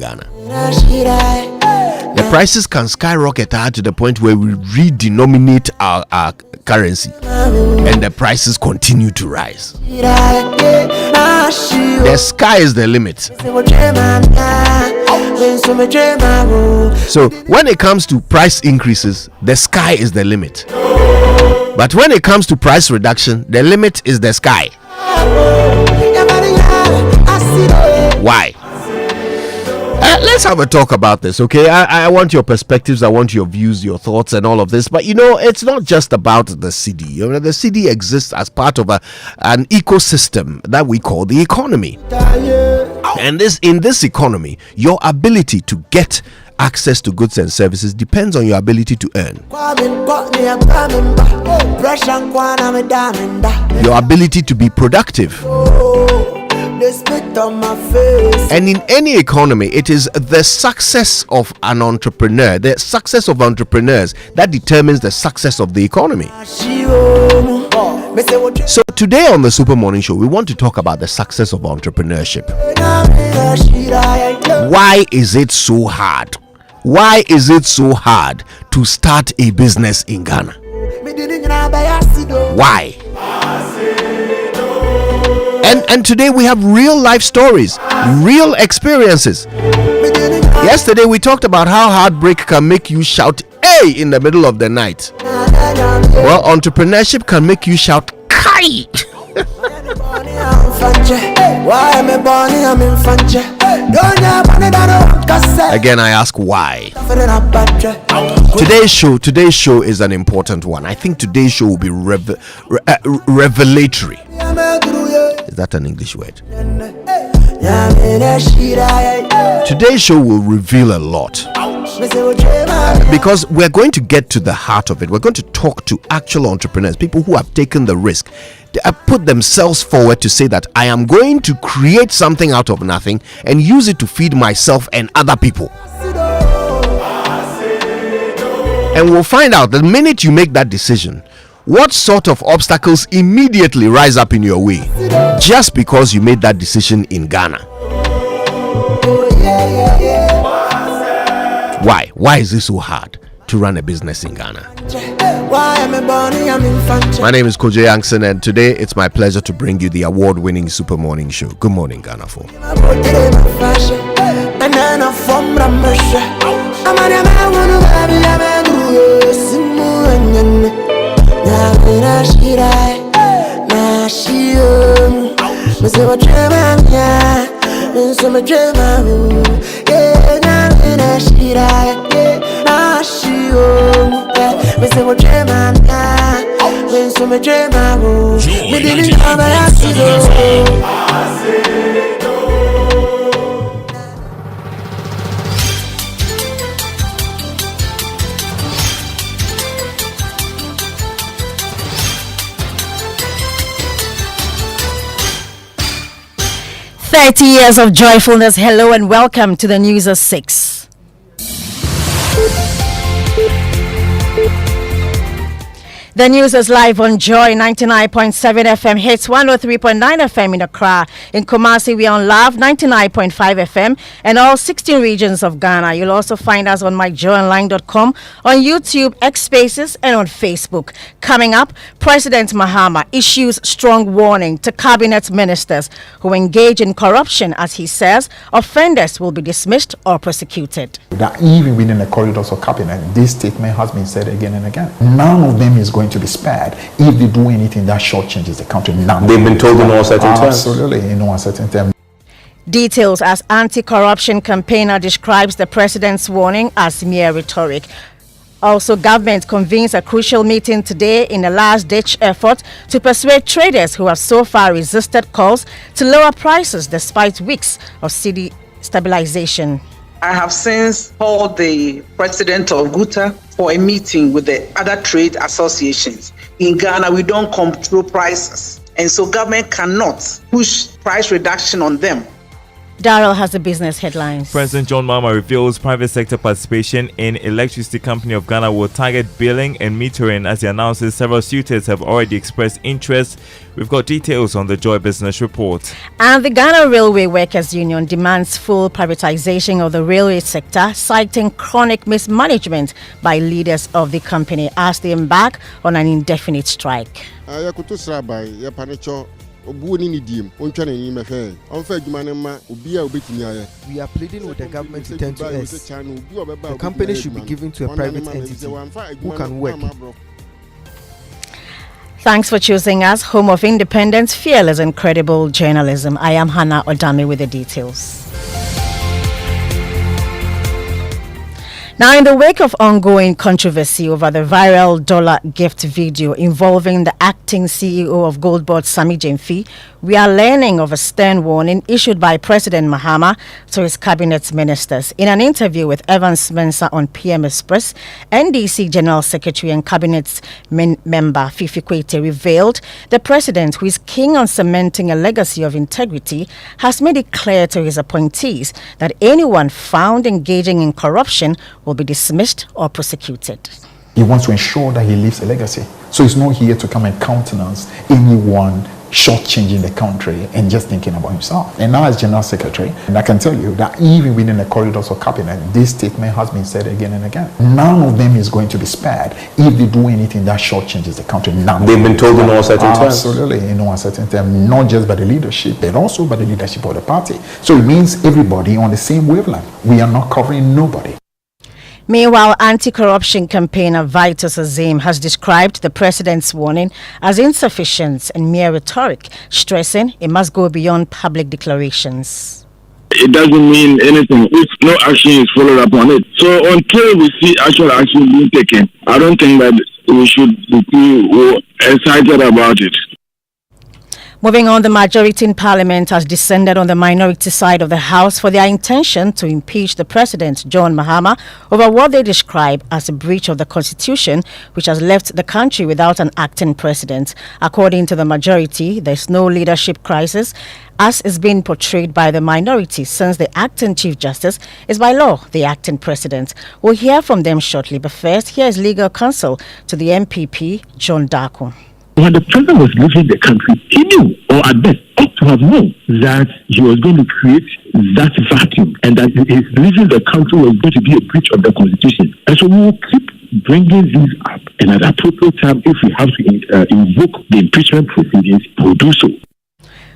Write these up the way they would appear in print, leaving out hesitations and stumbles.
Ghana. The prices can skyrocket to the point where we redenominate our currency and the prices continue to rise. The sky is the limit. So when it comes to price increases, the sky is the limit. But when it comes to price reduction, the limit is the sky. Why? Let's have a talk about this, okay? I want your perspectives, I want your views, your thoughts, and all of this. But it's not just about the cedi. The cedi exists as part of an ecosystem that we call the economy. And in this economy, your ability to get access to goods and services depends on your ability to earn. Your ability to be productive. And in any economy, it is the success of an entrepreneur, the success of entrepreneurs, that determines the success of the economy. So today on the Super Morning Show, we want to talk about the success of entrepreneurship. Why is it so hard? Why is it so hard to start a business in Ghana? Why? And today we have real life stories, real experiences. Yesterday we talked about how heartbreak can make you shout "Hey!" in the middle of the night. Well, entrepreneurship can make you shout "Kai!" Again, I ask why. Today's show is an important one. I think today's show will be revelatory. Is that an English word? Today's show will reveal a lot. Because we're going to get to the heart of it. We're going to talk to actual entrepreneurs, people who have taken the risk. They have put themselves forward to say that I am going to create something out of nothing and use it to feed myself and other people. And we'll find out the minute you make that decision, what sort of obstacles immediately rise up in your way just because you made that decision in Ghana. Why? Why is it so hard to run a business in Ghana? My name is Kojo Yankson, and today it's my pleasure to bring you the award-winning Super Morning Show. Good morning, Ghana 4. "30 years of joyfulness." Hello and welcome to the News at 6. The news is live on Joy 99.7 FM, hits 103.9 FM in Accra. In Kumasi, we are on Love 99.5 FM and all 16 regions of Ghana. You'll also find us on myjoyonline.com, on YouTube, X Spaces, and on Facebook. Coming up, President Mahama issues strong warning to cabinet ministers who engage in corruption. As he says, offenders will be dismissed or prosecuted. That even within the corridors of cabinet, this statement has been said again and again. None of them is going to be spared if they do anything that shortchanges the country. None. They've been told in all certain terms. Absolutely, in all certain terms. Details as anti-corruption campaigner describes the president's warning as mere rhetoric. Also, government convenes a crucial meeting today in a last-ditch effort to persuade traders who have so far resisted calls to lower prices despite weeks of cedi stabilization. I have since called the president of GUTA for a meeting with the other trade associations. In Ghana, we don't control prices, and so government cannot push price reduction on them. Daryl has the business headlines. President John Mahama reveals private sector participation in Electricity Company of Ghana will target billing and metering as he announces several suitors have already expressed interest. We've got details on the Joy Business Report. And the Ghana Railway Workers Union demands full privatization of the railway sector, citing chronic mismanagement by leaders of the company as they embark on an indefinite strike. We are pleading with the government to turn to us. The company should be given to a private entity who can work. Thanks for choosing us, home of independent, fearless and credible journalism. I am Hannah Odame with the details. Now, in the wake of ongoing controversy over the viral dollar gift video involving the acting CEO of Goldboard, Sami Jemfi, we are learning of a stern warning issued by President Mahama to his cabinet ministers. In an interview with Evans Mensah on PM Express, NDC General Secretary and Cabinet member Fifi Kwete revealed the president, who is keen on cementing a legacy of integrity, has made it clear to his appointees that anyone found engaging in corruption will be dismissed or prosecuted. He wants to ensure that he leaves a legacy. So he's not here to come and countenance anyone shortchanging the country and just thinking about himself. And now as General Secretary, and I can tell you that even within the corridors of cabinet, this statement has been said again and again. None of them is going to be spared if they do anything that shortchanges the country. They've been told in all certain terms. Absolutely, in all certain terms, not just by the leadership, but also by the leadership of the party. So it means everybody on the same wavelength. We are not covering nobody. Meanwhile, anti-corruption campaigner Vitus Azim has described the president's warning as insufficient and mere rhetoric, stressing it must go beyond public declarations. It doesn't mean anything if no action is followed up on it. So until we see actual action being taken, I don't think that we should be too excited about it. Moving on, the majority in Parliament has descended on the minority side of the House for their intention to impeach the President, John Mahama, over what they describe as a breach of the Constitution, which has left the country without an acting president. According to the majority, there's no leadership crisis, as is being portrayed by the minority, since the acting Chief Justice is by law the acting president. We'll hear from them shortly, but first, here is legal counsel to the MPP, John Darko. When the president was leaving the country, he knew, or at best, ought to have known that he was going to create that vacuum and that his leaving the country was going to be a breach of the Constitution. And so we will keep bringing these up, and at the appropriate time, if we have to invoke the impeachment proceedings, we'll do so.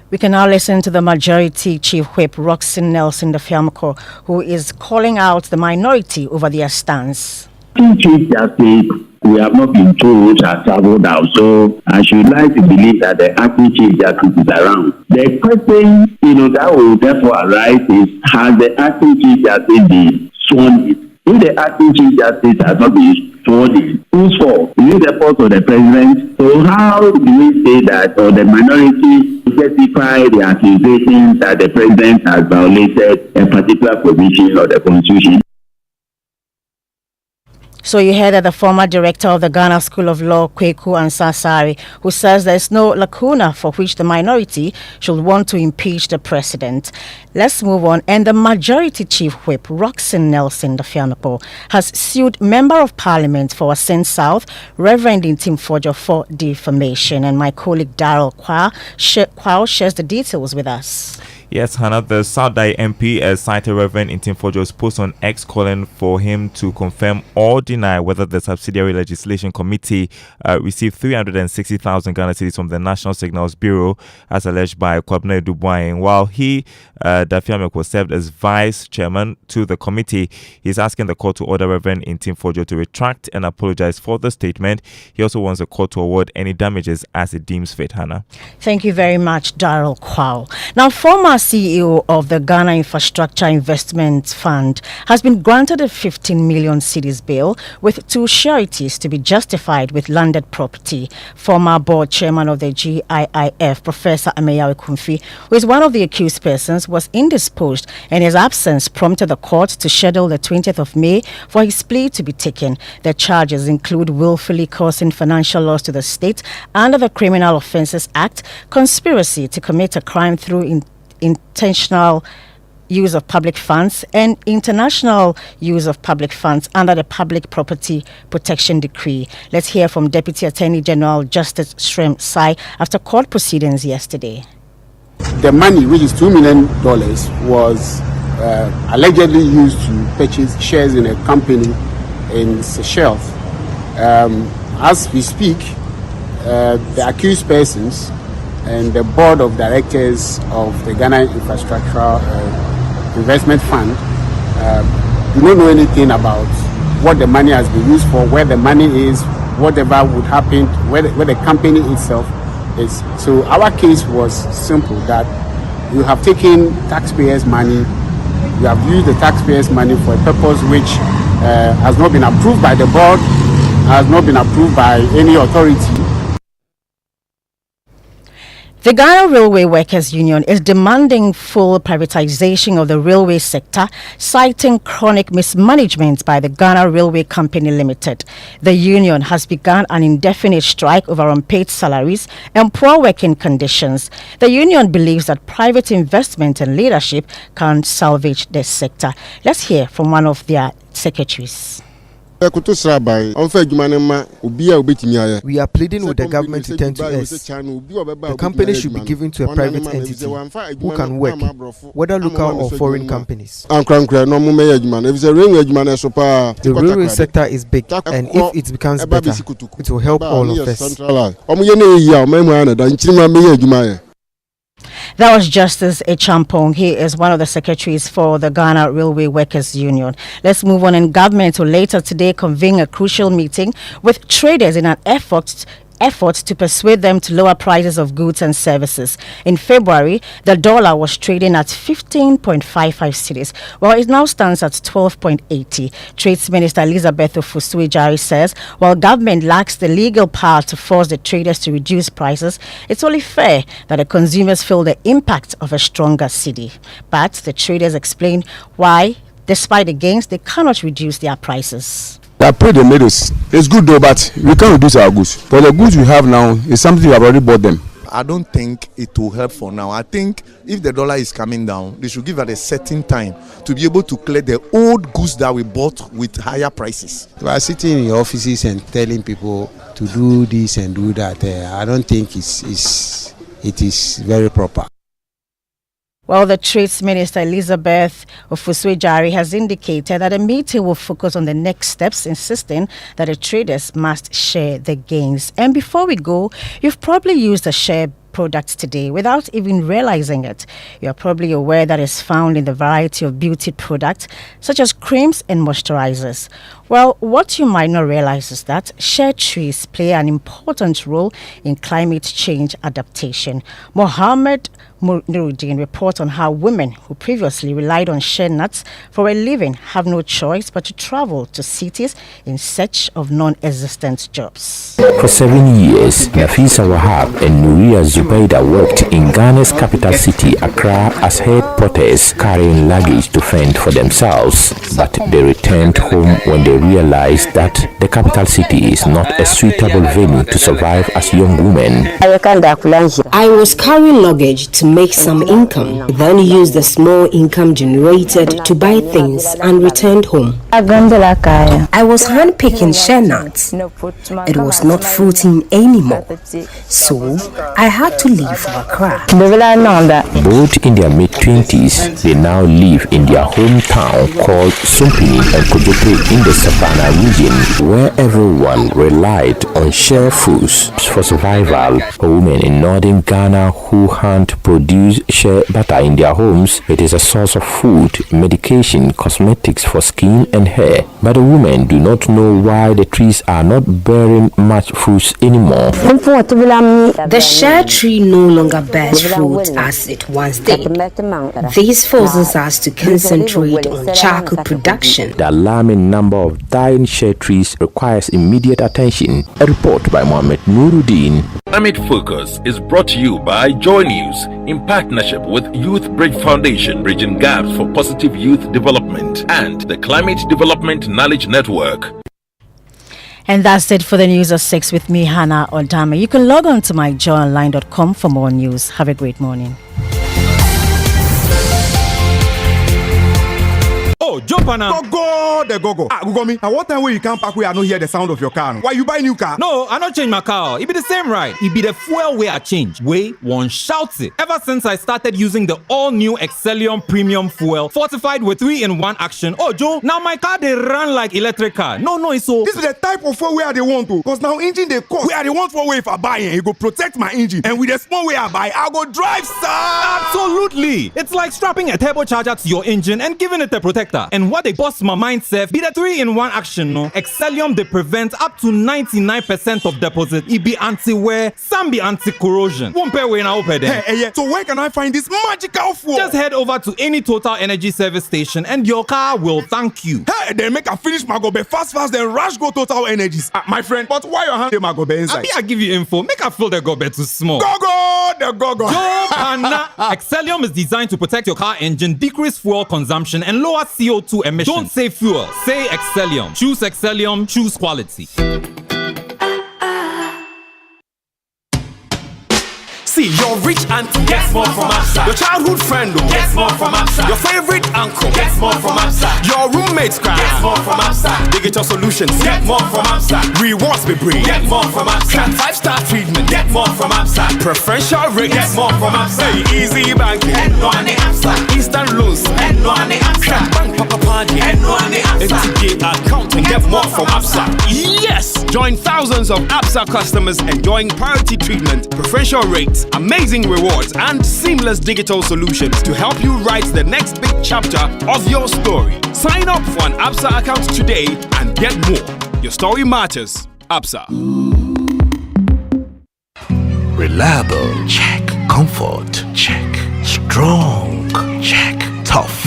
We can now listen to the majority Chief Whip, Roxanne Nelson the Fiamco, who is calling out the minority over their stance. Chief Justice, we have not been told has traveled out, so I should like to believe that the acting Chief Justice is around. The question, that will therefore arise is, has the acting Chief Justice been sworn in? If the acting Chief Justice has not been sworn in, whose fault? Is it the fault of the President? So how do we say that, or the minority justify the accusation that the President has violated a particular provision of the Constitution? So you heard that the former director of the Ghana School of Law, Kweku Ansasari, who says there is no lacuna for which the minority should want to impeach the president. Let's move on. And the majority Chief Whip, Roxanne Nelson the Fiamco, has sued Member of Parliament for Ascent South, Reverend Intim Fojo, for defamation. And my colleague Daryl Kwao shares the details with us. Yes, Hannah, the South Dai MP cited Reverend Intim Fojo's post on X calling for him to confirm or deny whether the Subsidiary Legislation Committee received 360,000 Ghana cedis from the National Signals Bureau, as alleged by Kwabena Dubois. While he, Dafiamek, was served as vice chairman to the committee, he's asking the court to order Reverend Intim Fojo to retract and apologize for the statement. He also wants the court to award any damages as it deems fit, Hannah. Thank you very much, Daryl Kwao. Now, former CEO of the Ghana Infrastructure Investment Fund has been granted a 15 million cedis bail with two sureties to be justified with landed property. Former board chairman of the GIIF, Professor Ameyawe Kumfi, who is one of the accused persons, was indisposed, and his absence prompted the court to schedule the 20th of May for his plea to be taken. The charges include willfully causing financial loss to the state under the Criminal Offences Act, conspiracy to commit a crime through intentional use of public funds and international use of public funds under the Public Property Protection Decree. Let's hear from Deputy Attorney General Justice Shrem Sai after court proceedings yesterday. The money, which is $2 million, was allegedly used to purchase shares in a company in Seychelles. As we speak, the accused persons and the board of directors of the Ghana Infrastructural Investment Fund do not know anything about what the money has been used for, where the money is, whatever would happen, where the company itself is. So our case was simple, that you have taken taxpayers' money, you have used the taxpayers' money for a purpose which has not been approved by the board, has not been approved by any authority. The Ghana Railway Workers Union is demanding full privatization of the railway sector, citing chronic mismanagement by the Ghana Railway Company Limited. The union has begun an indefinite strike over unpaid salaries and poor working conditions. The union believes that private investment and leadership can salvage the sector. Let's hear from one of their secretaries. We are pleading with the government to turn to us. The company should be given to a private entity who can work, whether local or foreign companies. The railway sector is big, and if it becomes better, it will help all of us. That was Justice Echampong. He is one of the secretaries for the Ghana Railway Workers Union. Let's move on. And government will later today convene a crucial meeting with traders in an effort to persuade them to lower prices of goods and services. In February, the dollar was trading at 15.55 cedis, while it now stands at 12.80. Trades Minister Elizabeth Ofusui-Jari says while government lacks the legal power to force the traders to reduce prices, it's only fair that the consumers feel the impact of a stronger cedi. But the traders explain why, despite the gains, they cannot reduce their prices. I pray they made us. It's good though, but we can't reduce our goods. For the goods we have now, is something we have already bought them. I don't think it will help for now. I think if the dollar is coming down, they should give at a certain time to be able to clear the old goods that we bought with higher prices. We are sitting in your offices and telling people to do this and do that. I don't think it is very proper. Well, the Trades Minister Elizabeth Ofusui-Jari has indicated that the meeting will focus on the next steps, insisting that the traders must share the gains. And before we go, you've probably used a share products today without even realizing it. You're probably aware that it's found in the variety of beauty products such as creams and moisturizers. Well, what you might not realize is that shea trees play an important role in climate change adaptation. Mohammed Nuruddin reports on how women who previously relied on shea nuts for a living have no choice but to travel to cities in search of non-existent jobs. For 7 years, Nafisa Wahab and Nuria Zubaida worked in Ghana's capital city, Accra, as head porters carrying luggage to fend for themselves. But they returned home when they realized that the capital city is not a suitable venue to survive as young women. I was carrying luggage to make some income, then used the small income generated to buy things and returned home. I was handpicking shea nuts. It was not fruiting anymore, so I had to leave for Accra. Both in their mid-20s, they now live in their hometown called Sumpini and Kojope in the Savannah region, where everyone relied on shea fruits for survival. For women in northern Ghana who hand-produce shea butter in their homes, it is a source of food, medication, cosmetics for skin and hair. But the women do not know why the trees are not bearing much fruits anymore. The shea tree no longer bears fruit as it once did. This forces us to concentrate on charcoal production. The alarming number of dying shea trees requires immediate attention. A report by Mohammed Nuruddin. Climate Focus is brought to you by Joy News in partnership with Youth Bridge Foundation, bridging gaps for positive youth development, and the Climate Development Knowledge Network. And that's it for the news at 6 with me, Hannah Odame. You can log on to myjoyonline.com for more news. Have a great morning. Oh, jump on now. Go the go. Go me. At what time when you come back, we are not hear the sound of your car? Why you buy new car? No, I not change my car. It be the same ride. It be the fuel way I change. Way one shouts it. Ever since I started using the all-new Excellium Premium Fuel, fortified with 3-in-1 action. Oh, Joe, now my car they run like electric car. No, it's so. This is the type of fuel where they want to. Because now engine they cost. Where they want for way if I buy it, it go protect my engine. And with the small way I buy, I go drive, sir. Absolutely. It's like strapping a turbocharger to your engine and giving it a protector. And what they bust my mind, Seth, be the 3-in-1 action, no? Excellium, they prevent up to 99% of deposit. It be anti-wear, some be anti-corrosion. Won't pay when I open them. Hey, so where can I find this magical fuel? Just head over to any Total Energy service station and your car will thank you. Hey, then make a finish my go be fast, then rush go Total Energies. My friend, but why your hand my go be inside? I give you info. Make a feel the go be too small. The go. Excellium is designed to protect your car engine, decrease fuel consumption, and lower CO2 emissions. Don't say fuel, say Excellium. Choose Excellium, choose quality. See, your rich auntie gets more from Absa. Your childhood friend gets more from Absa. Your favorite uncle gets more from Absa. Your roommates gets more from Absa. Digital solutions get more from Absa. Rewards be bring get more from Absa. 5-star treatment get more from Absa. Preferential rate get more from Absa. Easy banking and no ane Absa. Instant loans and no ane Absa. Bank papa party and no ane Absa. MTK accounting get more from Absa. Yes, join thousands of Absa customers enjoying priority treatment, preferential rates, amazing rewards, and seamless digital solutions to help you write the next big chapter of your story. Sign up for an Absa account today and get more. Your story matters. Absa. Reliable, check. Comfort, check. Strong, check. Tough,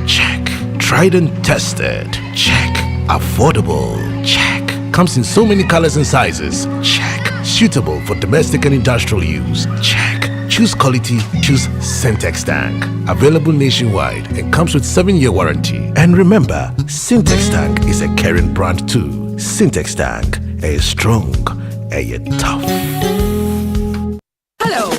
check. Tried and tested, check. Affordable, check. Comes in so many colors and sizes, check. Suitable for domestic and industrial use, check. Choose quality, choose Syntex Tank. Available nationwide and comes with 7-year warranty. And remember, Syntex Tank is a caring brand too. Syntex Tank, a strong, a tough. Hello,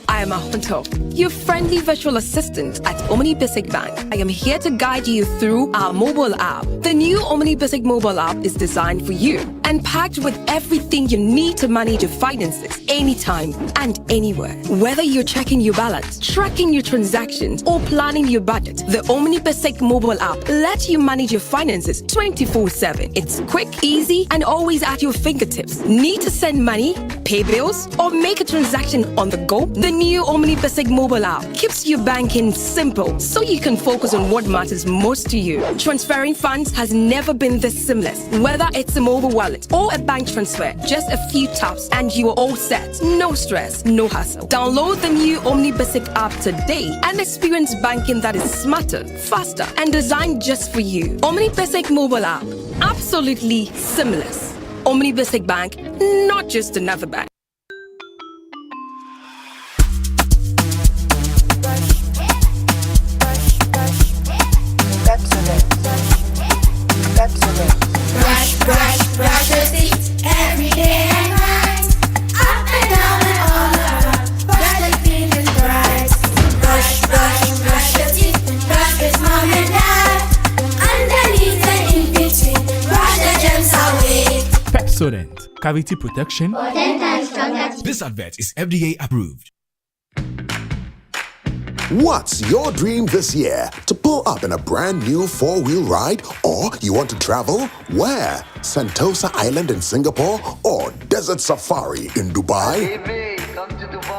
I am Ahunto, your friendly virtual assistant at Omni Basic Bank. I am here to guide you through our mobile app. The new Omni Basic mobile app is designed for you and packed with everything you need to manage your finances anytime and anywhere. Whether you're checking your balance, tracking your transactions, or planning your budget, the Omni Basic mobile app lets you manage your finances 24/7. It's quick, easy, and always at your fingertips. Need to send money, pay bills, or make a transaction on the go? The new Omni Basic mobile app keeps your banking simple so you can focus on what matters most to you. Transferring funds has never been this seamless. Whether it's a mobile wallet or a bank transfer, just a few taps and you are all set. No stress, no hassle. Download the new Omni Basic app today and experience banking that is smarter, faster, and designed just for you. Omni Basic mobile app, absolutely seamless. Omni Basic Bank, not just another bank. Brush your teeth every day and night. Up and down and all around. Brush like feeling bright. Brush your teeth. Brush with mom and dad. Underneath and in between. Brush the germs away. Pepsodent Cavity Protection. For 10 times stronger. This advert is FDA approved. What's your dream this year? To pull up in a brand new 4-wheel ride? Or you want to travel? Where? Sentosa Island in Singapore? Or Desert Safari in Dubai?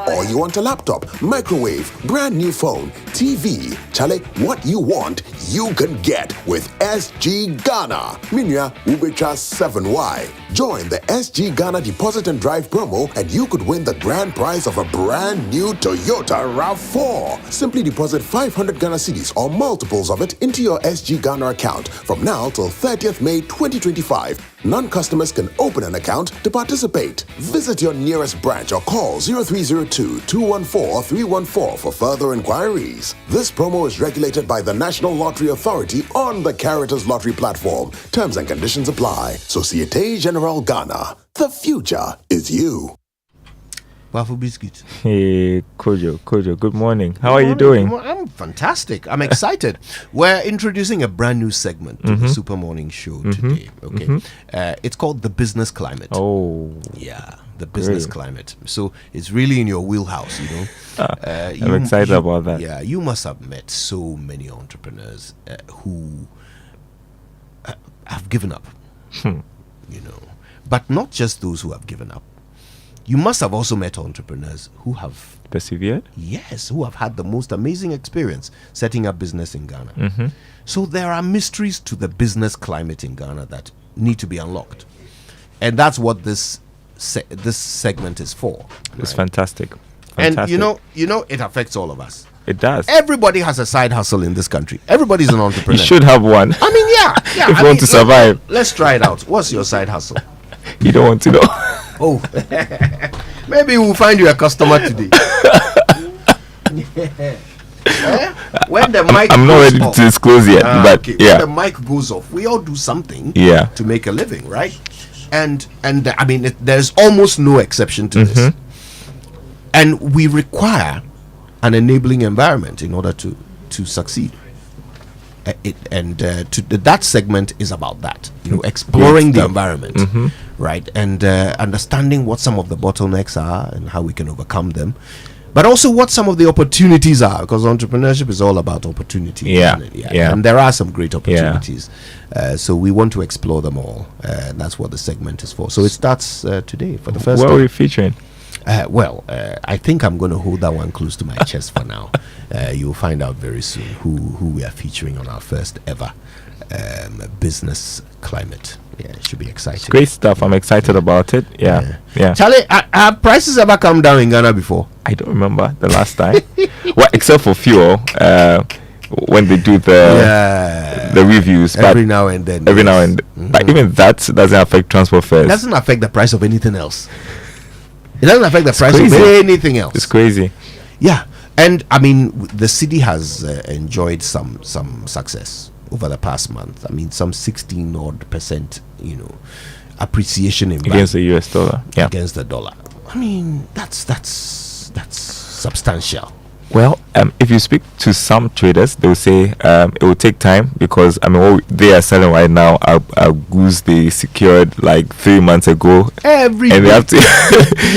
Or you want a laptop, microwave, brand new phone, TV? Chale, what you want, you can get with SG Ghana. Minya Ubecha 7Y. Join the SG Ghana Deposit and Drive promo and you could win the grand prize of a brand new Toyota RAV4. Simply deposit 500 Ghana cedis or multiples of it into your SG Ghana account from now till 30th May 2025. Non-customers can open an account to participate. Visit your nearest branch or call 0302-214-314 for further inquiries. This promo is regulated by the National Lottery Authority on the Caritas Lottery platform. Terms and conditions apply. Societe Generale Ghana. The future is you. Bafu Biscuit. Hey, Kojo, good morning. How are you doing? I'm fantastic. I'm excited. We're introducing a brand new segment to the Super Morning Show today. Okay. It's called The Business Climate. Oh. Yeah, the business climate. So it's really in your wheelhouse, you know. I'm excited about that. Yeah, you must have met so many entrepreneurs who have given up, you know. But not just those who have given up. You must have also met entrepreneurs who have persevered. Yes, who have had the most amazing experience setting up business in Ghana. So there are mysteries to the business climate in Ghana that need to be unlocked, and that's what this segment is for. It's fantastic. And you know, it affects all of us. It does. Everybody has a side hustle in this country. Everybody's an entrepreneur. You should have one. I mean, yeah. If you want to survive. Let's try it out. What's your side hustle? You don't want to know. Oh, maybe we'll find you a customer today. When the mic I'm not ready off, to disclose yet, but okay. yeah. When the mic goes off, we all do something to make a living, right? And I mean, there's almost no exception to this. And we require an enabling environment in order to succeed. That segment is about that, you know, exploring the environment, right, and understanding what some of the bottlenecks are and how we can overcome them, but also what some of the opportunities are, because entrepreneurship is all about opportunities. Yeah. And there are some great opportunities. So we want to explore them all. That's what the segment is for. So it starts today for the first time. What are we featuring? I think I'm going to hold that one close to my chest for now. You'll find out very soon who we are featuring on our first ever business climate. Yeah, it should be exciting. It's great stuff. I'm excited about it. Yeah. Charlie, have prices ever come down in Ghana before? I don't remember the last time. Well, except for fuel. When they do the reviews, every now and then. But even that doesn't affect transport fares. It doesn't affect the price of anything else. It doesn't affect the price of anything else. It's crazy. Yeah, and I mean, the city has enjoyed some success over the past month. I mean, some 16 odd percent, you know, appreciation in against the US dollar. Yeah, against the dollar. I mean, that's substantial. Well, if you speak to some traders, they'll say it will take time because I mean what they are selling right now are goods they secured like 3 months ago, and they have to they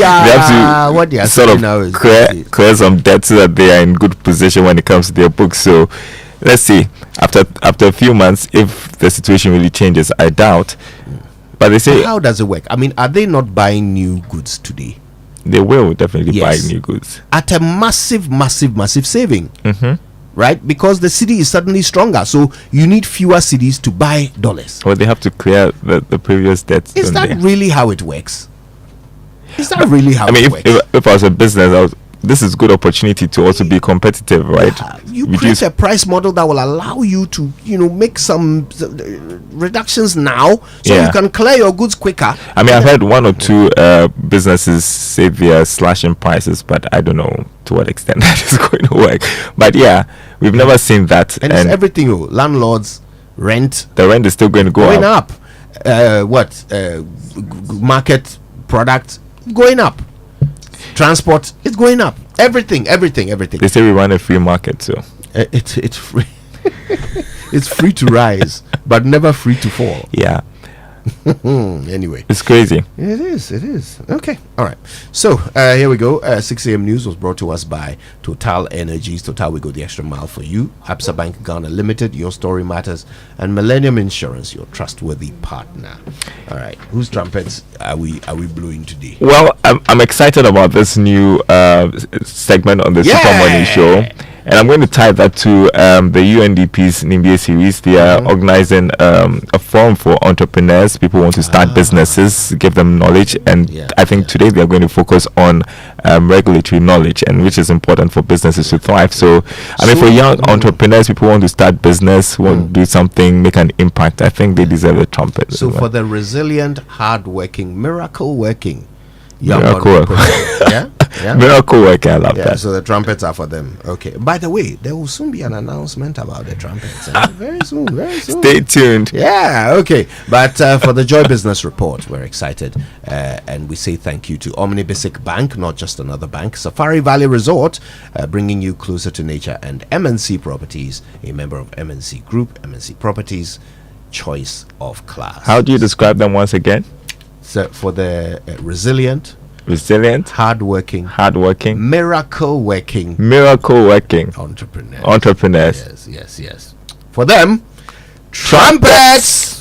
have to what they are sort of now is clear some debt so that they are in good position when it comes to their books. So let's see after a few months if the situation really changes. I doubt, but they say how does it work? I mean, are they not buying new goods today? They will definitely buy new goods at a massive saving, right? Because the city is suddenly stronger, so you need fewer cities to buy dollars. Well, they have to clear the previous debts. Is that really how it works? Is that really how it works? If I was a business, this is good opportunity to also be competitive, right? You create a price model that will allow you to, you know, make some reductions now, so you can clear your goods quicker. I mean, I've heard one or two businesses say they are slashing prices, but I don't know to what extent that is going to work. But yeah, we've never seen that. And it's everything, landlords, rent. The rent is still going to go up. Market product going up. Transport is going up. Everything. They say we run a free market, so it's free. It's free to rise, but never free to fall. Yeah. Anyway, it's crazy. It is. Okay. All right. So here we go. 6 a.m. news was brought to us by Total Energies. Total, we go the extra mile for you. Absa Bank Ghana Limited, your story matters, and Millennium Insurance, your trustworthy partner. All right. Whose trumpets are we blowing today? Well, I'm excited about this new segment on the Super Morning Show. And I'm going to tie that to the UNDP's Nimbia series. They are organizing a forum for entrepreneurs. People want to start businesses, give them knowledge. And I think today they are going to focus on regulatory knowledge, and which is important for businesses to thrive. So, I mean, for young entrepreneurs, people want to start business, want to do something, make an impact. I think they deserve a trumpet. So, for the resilient, hard-working, miracle-working young miracle. entrepreneurs, Miracle working. I love that. So the trumpets are for them. Okay. By the way, there will soon be an announcement about the trumpets. Very soon. Stay tuned. Yeah. Okay. But for the Joy Business Report, we're excited, and we say thank you to Omni Basic Bank, not just another bank, Safari Valley Resort, bringing you closer to nature, and MNC Properties, a member of MNC Group, MNC Properties, choice of class. How do you describe them once again? So for the resilient, hardworking, miracle working entrepreneurs. Yes. For them, trumpets.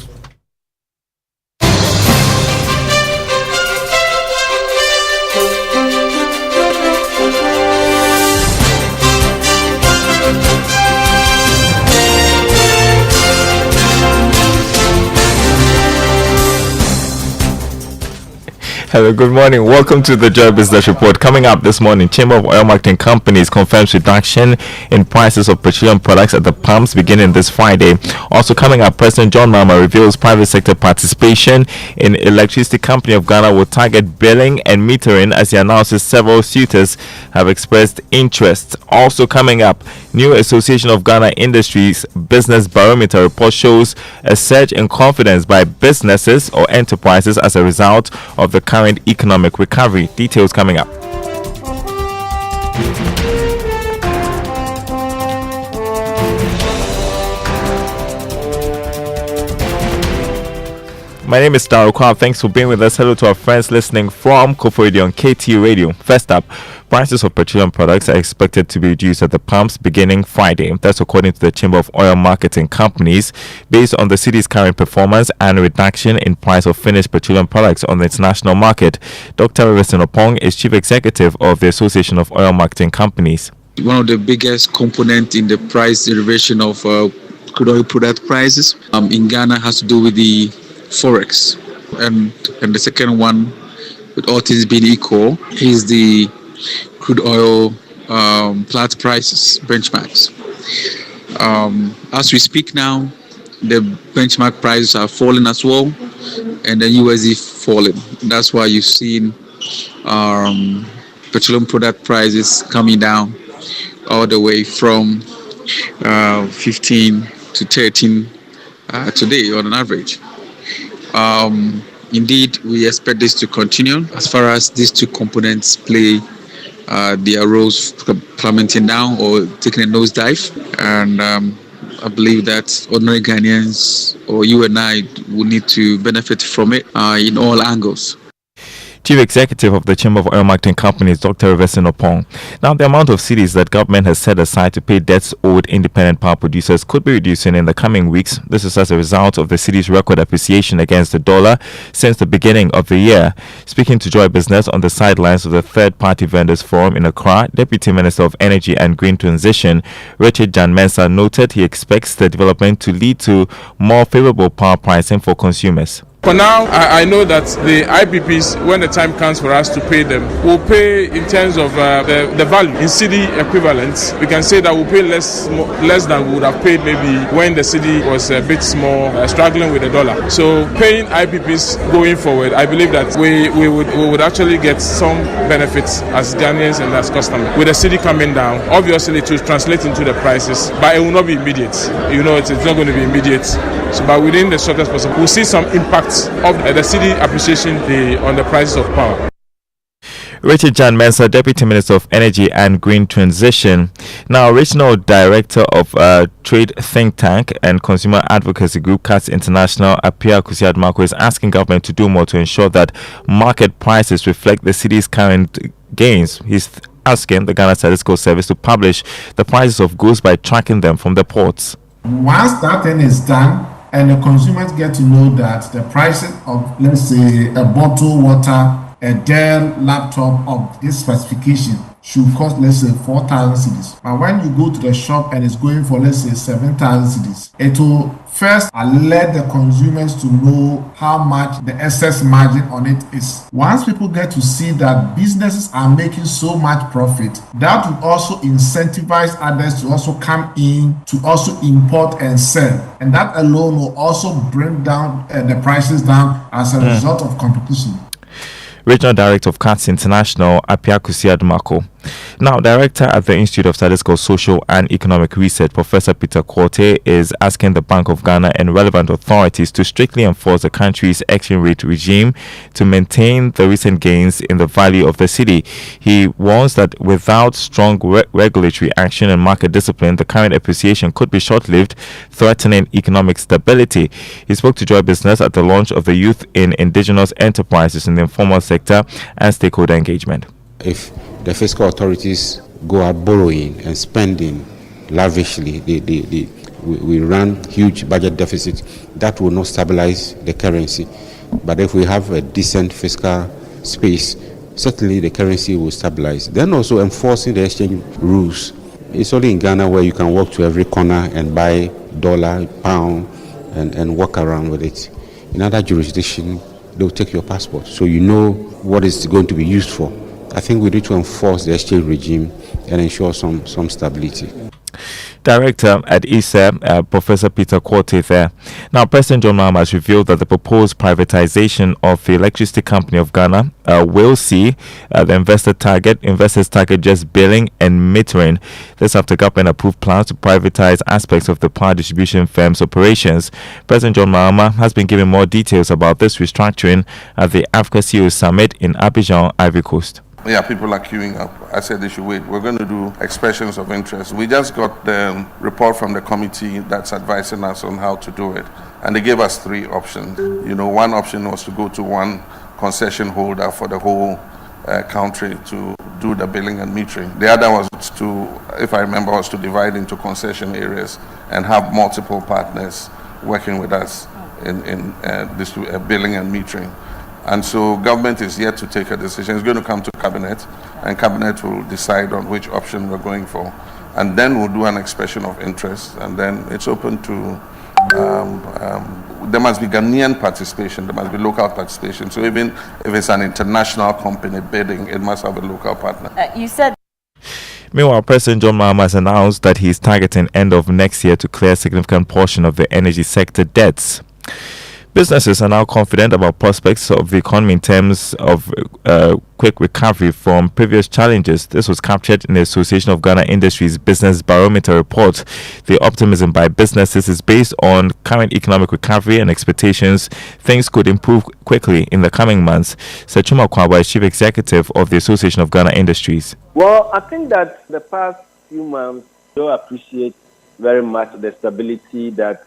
Hello, good morning. Welcome to the Joy Business Report. Coming up this morning, Chamber of Oil Marketing Companies confirms reduction in prices of petroleum products at the pumps beginning this Friday. Also coming up, President John Mahama reveals private sector participation in Electricity Company of Ghana will target billing and metering as he announces several suitors have expressed interest. Also coming up, new Association of Ghana Industries Business Barometer report shows a surge in confidence by businesses or enterprises as a result of the current economic recovery. Details coming up. My name is Daru Kwab. Thanks for being with us. Hello to our friends listening from Kofo Radio on KT Radio. First up, prices of petroleum products are expected to be reduced at the pumps beginning Friday. That's according to the Chamber of Oil Marketing Companies, based on the city's current performance and reduction in price of finished petroleum products on the international market. Dr. Everson Opong is Chief Executive of the Association of Oil Marketing Companies. One of the biggest components in the price derivation of crude oil product prices in Ghana has to do with the Forex, and the second one, with all things being equal, is the crude oil Platts prices benchmarks. As we speak now, the benchmark prices are falling as well, and the USD falling. That's why you've seen petroleum product prices coming down all the way from 15 to 13 today on an average. Indeed, we expect this to continue as far as these two components play their roles plummeting down or taking a nosedive. And I believe that ordinary Ghanaians or you and I will need to benefit from it in all angles. Chief Executive of the Chamber of Oil Marketing Companies, Dr. Everson Opong. Now, the amount of cedis that government has set aside to pay debts owed independent power producers could be reducing in the coming weeks. This is as a result of the cedi's record appreciation against the dollar since the beginning of the year. Speaking to Joy Business on the sidelines of the Third-Party Vendors Forum in Accra, Deputy Minister of Energy and Green Transition, Richard Jan Mensah, noted he expects the development to lead to more favorable power pricing for consumers. For now, I know that the IPPs, when the time comes for us to pay them, will pay in terms of the value. In cedi equivalents, we can say that we'll pay less than we would have paid maybe when the cedi was a bit small, struggling with the dollar. So paying IPPs going forward, I believe that we would actually get some benefits as Ghanaians and as customers. With the cedi coming down, obviously it will translate into the prices, but it will not be immediate. You know, it's not going to be immediate. So, but within the shortest possible, we'll see some impact of the cedi appreciation on the prices of power. Richard Jan Mensah, Deputy Minister of Energy and Green Transition. Now, Regional Director of Trade Think Tank and Consumer Advocacy Group, CATS International, Apia Kusiadmako, is asking government to do more to ensure that market prices reflect the city's current gains. He's asking the Ghana Statistical Service to publish the prices of goods by tracking them from the ports. Once that thing is done, and the consumers get to know that the prices of, let's say, a bottled water, a Dell laptop of this specification should cost, let's say, 4,000 cedis. But when you go to the shop and it's going for, let's say, 7,000 cedis, it will first let the consumers to know how much the excess margin on it is. Once people get to see that businesses are making so much profit, that will also incentivize others to also come in to also import and sell. And that alone will also bring down the prices down as a result of competition. Regional Director of CATS International, Apia Kusiadmako. Now, Director at the Institute of Statistical, Social and Economic Research, Professor Peter Quote, is asking the Bank of Ghana and relevant authorities to strictly enforce the country's exchange rate regime to maintain the recent gains in the value of the cedi. He warns that without strong regulatory action and market discipline, the current appreciation could be short-lived, threatening economic stability. He spoke to Joy Business at the launch of the Youth in Indigenous Enterprises in the Informal Sector and Stakeholder Engagement. If the fiscal authorities go out borrowing and spending lavishly, we run huge budget deficits, that will not stabilize the currency. But if we have a decent fiscal space, certainly the currency will stabilize. Then also enforcing the exchange rules. It's only in Ghana where you can walk to every corner and buy dollar, pound, and walk around with it. In other jurisdictions, they'll take your passport, so you know what it's going to be used for. I think we need to enforce the exchange regime and ensure some stability. Director at ISA, Professor Peter Quote there. Now, President John Mahama has revealed that the proposed privatization of the Electricity Company of Ghana will see the investors target just billing and metering. This after government approved plans to privatize aspects of the power distribution firm's operations. President John Mahama has been giving more details about this restructuring at the Africa CEO Summit in Abidjan, Ivory Coast. Yeah, people are queuing up. I said they should wait. We're going to do expressions of interest. We just got the report from the committee that's advising us on how to do it. And they gave us 3 options. One option was to go to one concession holder for the whole country to do the billing and metering. The other was to, if I remember, was to divide into concession areas and have multiple partners working with us in this billing and metering. And so government is yet to take a decision. It's going to come to cabinet, and cabinet will decide on which option we're going for. And then we'll do an expression of interest, and then it's open to, there must be Ghanaian participation, there must be local participation. So even if it's an international company bidding, it must have a local partner. You said. Meanwhile, President John Mahama has announced that he is targeting end of next year to clear a significant portion of the energy sector debts. Businesses are now confident about prospects of the economy in terms of quick recovery from previous challenges. This was captured in the Association of Ghana Industries Business Barometer report. The optimism by businesses is based on current economic recovery and expectations things could improve quickly in the coming months. Sechuma Kwaba is Chief Executive of the Association of Ghana Industries. Well, I think that the past few months do appreciate very much the stability that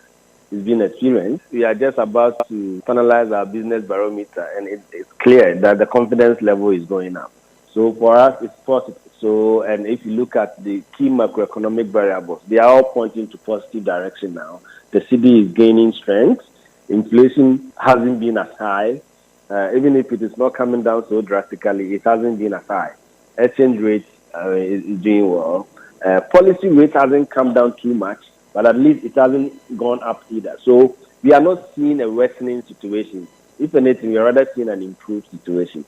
is being experienced. We are just about to finalize our business barometer, and it's clear that the confidence level is going up. So for us, it's positive. So, and if you look at the key macroeconomic variables, they are all pointing to positive direction now. The cedi is gaining strength. Inflation hasn't been as high. Even if it is not coming down so drastically, it hasn't been as high. Exchange rate is doing well. Policy rate hasn't come down too much, but at least it hasn't gone up either. So we are not seeing a worsening situation. If anything, we are rather seeing an improved situation.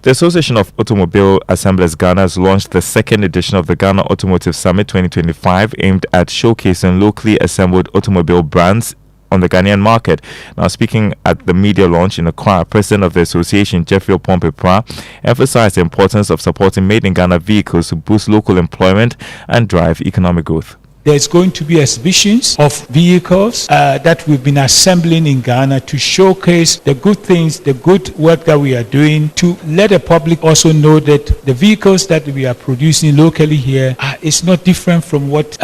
The Association of Automobile Assemblers Ghana has launched the second edition of the Ghana Automotive Summit 2025, aimed at showcasing locally assembled automobile brands on the Ghanaian market. Now, speaking at the media launch in Accra, President of the Association, Jeffrey Opompepra, emphasized the importance of supporting made-in-Ghana vehicles to boost local employment and drive economic growth. There's going to be exhibitions of vehicles that we've been assembling in Ghana to showcase the good things, the good work that we are doing, to let the public also know that the vehicles that we are producing locally here is not different from what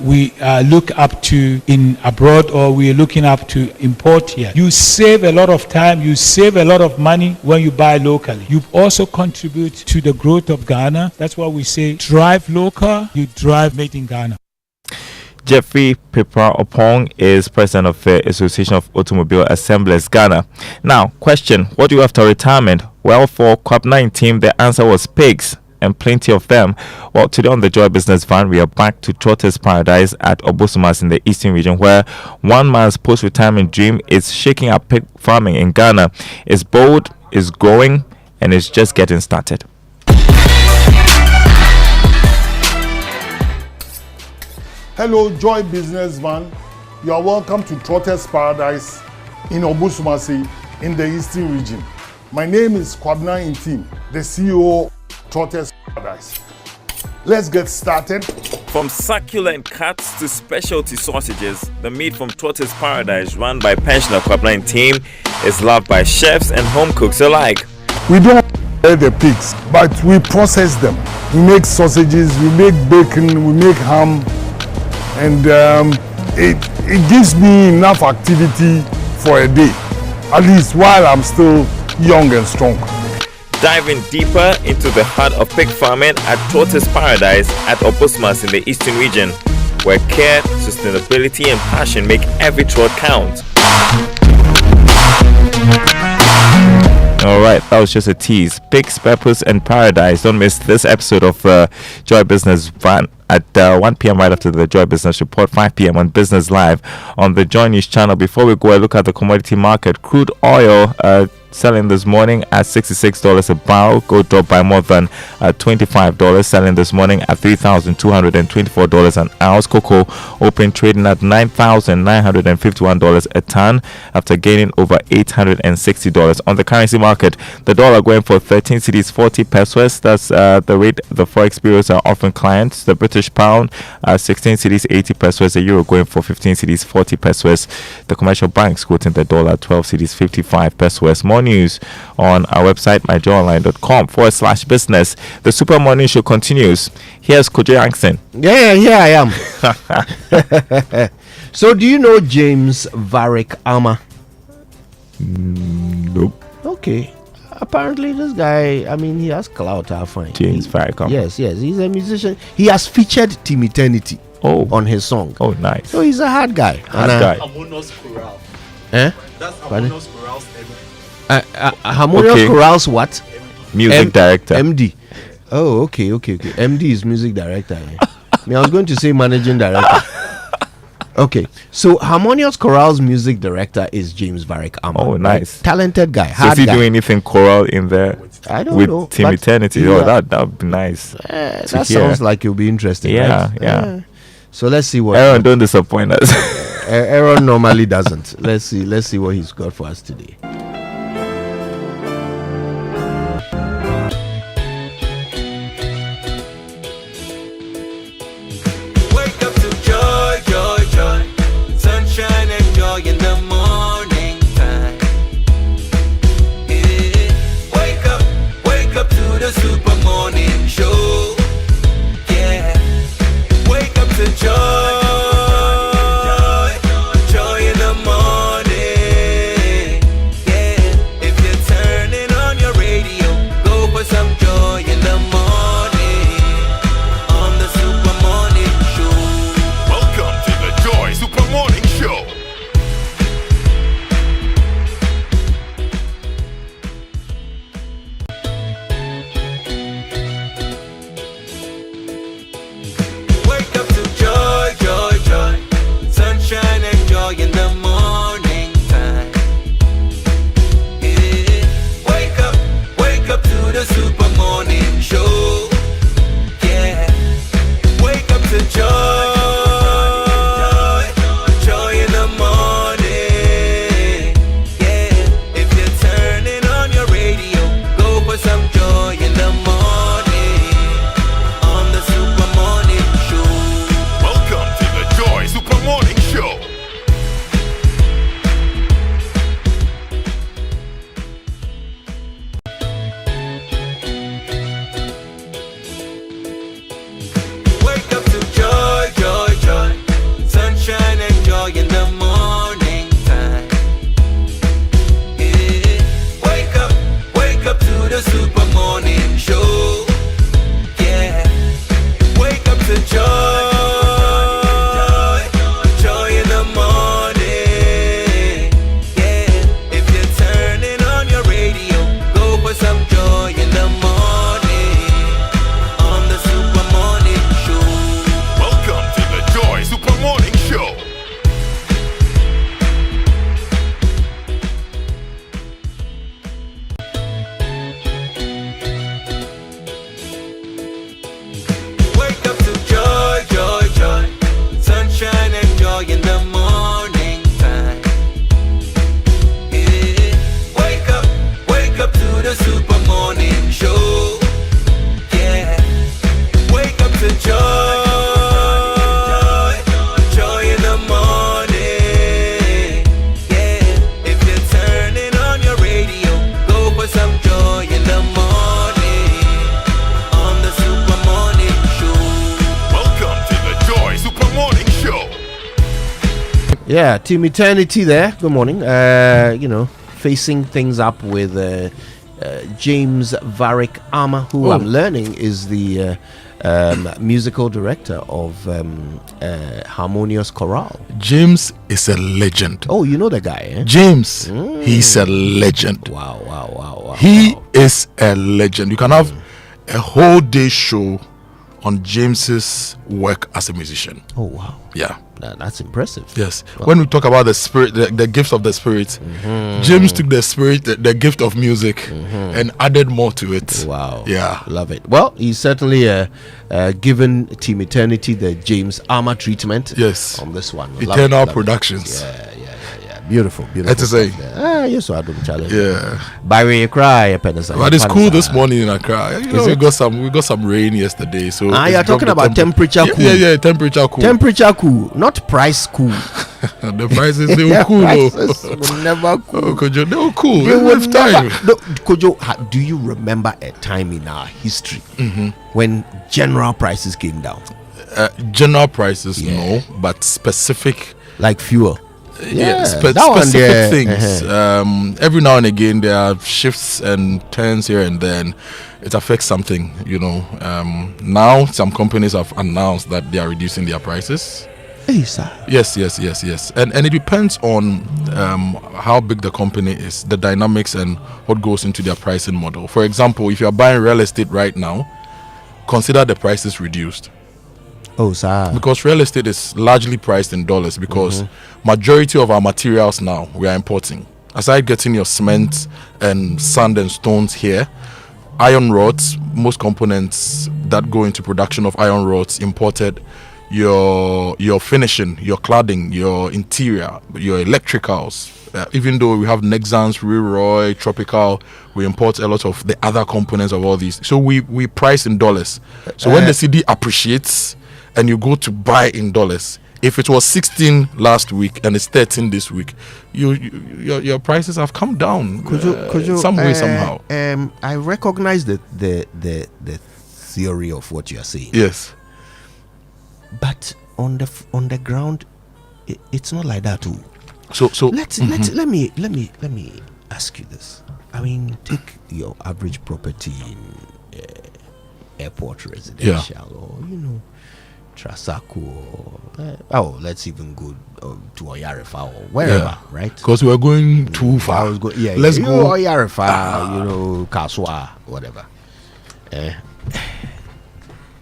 we look up to in abroad, or we are looking up to import here. You save a lot of time, you save a lot of money when you buy locally. You also contribute to the growth of Ghana. That's why we say drive local, you drive made in Ghana. Jeffrey Pepra Opong is president of the Association of Automobile Assemblers Ghana. Now, question, what do you after retirement? Well, for COP9 team, the answer was pigs, and plenty of them. Well, today on the Joy Business Van, we are back to Trotter's Paradise at Obosumas in the Eastern region, where one man's post-retirement dream is shaking up pig farming in Ghana. It's bold, it's growing, and it's just getting started. Hello, Joy Business Van. You are welcome to Trotter's Paradise in Obosumasi in the Eastern region. My name is Kwabna Intim, the CEO of Tortoise Paradise. Let's get started. From succulent cuts to specialty sausages, the meat from Tortoise Paradise, run by pensioner Kwabna Team, is loved by chefs and home cooks alike. We don't eat the pigs, but we process them. We make sausages, we make bacon, we make ham, and it gives me enough activity for a day, at least while I'm still young and strong. Diving deeper into the heart of pig farming at Tortoise Paradise at Obosmas in the Eastern region, where care, sustainability and passion make every trot count. Alright, that was just a tease. Pigs, Peppers and Paradise. Don't miss this episode of Joy Business Van at 1 p.m. right after the Joy Business Report, 5 p.m. on Business Live on the Joy News channel. Before we go, I look at the commodity market. Crude oil selling this morning at $66 a barrel. Gold dropped by more than $25, selling this morning at $3,224 an ounce. Cocoa opened trading at $9,951 a ton after gaining over $860. On the currency market, the dollar going for 13 cedis 40 pesos. That's the rate the forex bureaus are offering clients. The British pound 16 cedis 80 pesos. The euro going for 15 cedis 40 pesos. The commercial banks quoting the dollar 12 cedis 55 pesos. More news on our website myjoyonline.com/business. The Super Morning Show continues. Here's Kojo Yankson. Yeah, I am. So, do you know James Varick Armour? Nope. Okay. Apparently, this guy, I mean, he has clout. I find James Varick Armour. Yes, he's a musician. He has featured Team Eternity on his song. Oh, nice. So he's a hard guy. Harmonious Chorale. That's Harmonious Chorale's Harmonious Chorale's what? Music director. MD. Oh, okay. MD is music director. I was going to say managing director. Okay, so Harmonious Chorale's music director is James Varick Armour. Oh, nice. Right? Talented guy. So is he doing anything choral in there? I don't with know. Team Eternity? That would be nice. That sounds like it'll be interesting. Yeah, right? yeah. So let's see what. Aaron, don't disappoint us. Aaron normally doesn't. Let's see what he's got for us today. In the morning time, wake up to the Super Morning Show. Yeah, wake up to joy in the morning. Yeah. Yeah, Team Eternity there. Good morning. Facing things up with James Varick Armour, who I'm learning is the musical director of Harmonious Chorale. James is a legend. Oh, you know the guy, eh? James, he's a legend. Wow. He is a legend. You can have a whole day show on James's work as a musician. Oh, wow. Yeah. That's impressive. Yes. Well, when we talk about the spirit, the gift of the spirit, James took the spirit, the gift of music, and added more to it. Wow. Yeah. Love it. Well, he's certainly given Team Eternity the James Armour treatment. Yes. On this one. Eternal Productions. Yeah. Beautiful. That's to say. Yes, so I don't challenge. Yeah. By way you cry, Penasa. But it's cool this morning in Accra. We got some rain yesterday. So you're talking about temperature cool. Yeah, temperature cool. Temperature cool, not price cool. The prices, they were cool. Prices were never cool. Oh, Kojo, they were cool. They were time. No, Kojo, do you remember a time in our history when general prices came down? General prices, no, but specific, like fuel. Specific things. Every now and again there are shifts and turns here and then. It affects something, now some companies have announced that they are reducing their prices. Hey, sir. Yes. And it depends on how big the company is, the dynamics and what goes into their pricing model. For example, if you are buying real estate right now, consider the prices reduced. Oh, sir. Because real estate is largely priced in dollars, because majority of our materials now we are importing. Aside getting your cement and sand and stones here, iron rods, most components that go into production of iron rods imported, your finishing, your cladding, your interior, your electricals. Even though we have Nexans, Leroy, Tropical, we import a lot of the other components of all these. So we price in dollars. So when the cedi appreciates and you go to buy in dollars, if it was 16 last week and it's 13 this week, your prices have come down some way somehow. I recognize the theory of what you are saying. Yes, but on the ground, it's not like that too. So let me ask you this. I mean, take your average property in airport residential, or Trasaco, or let's even go to Oyarifa or wherever, right? Because we are going too far. Let's go Oyarifa, Kaswa, whatever.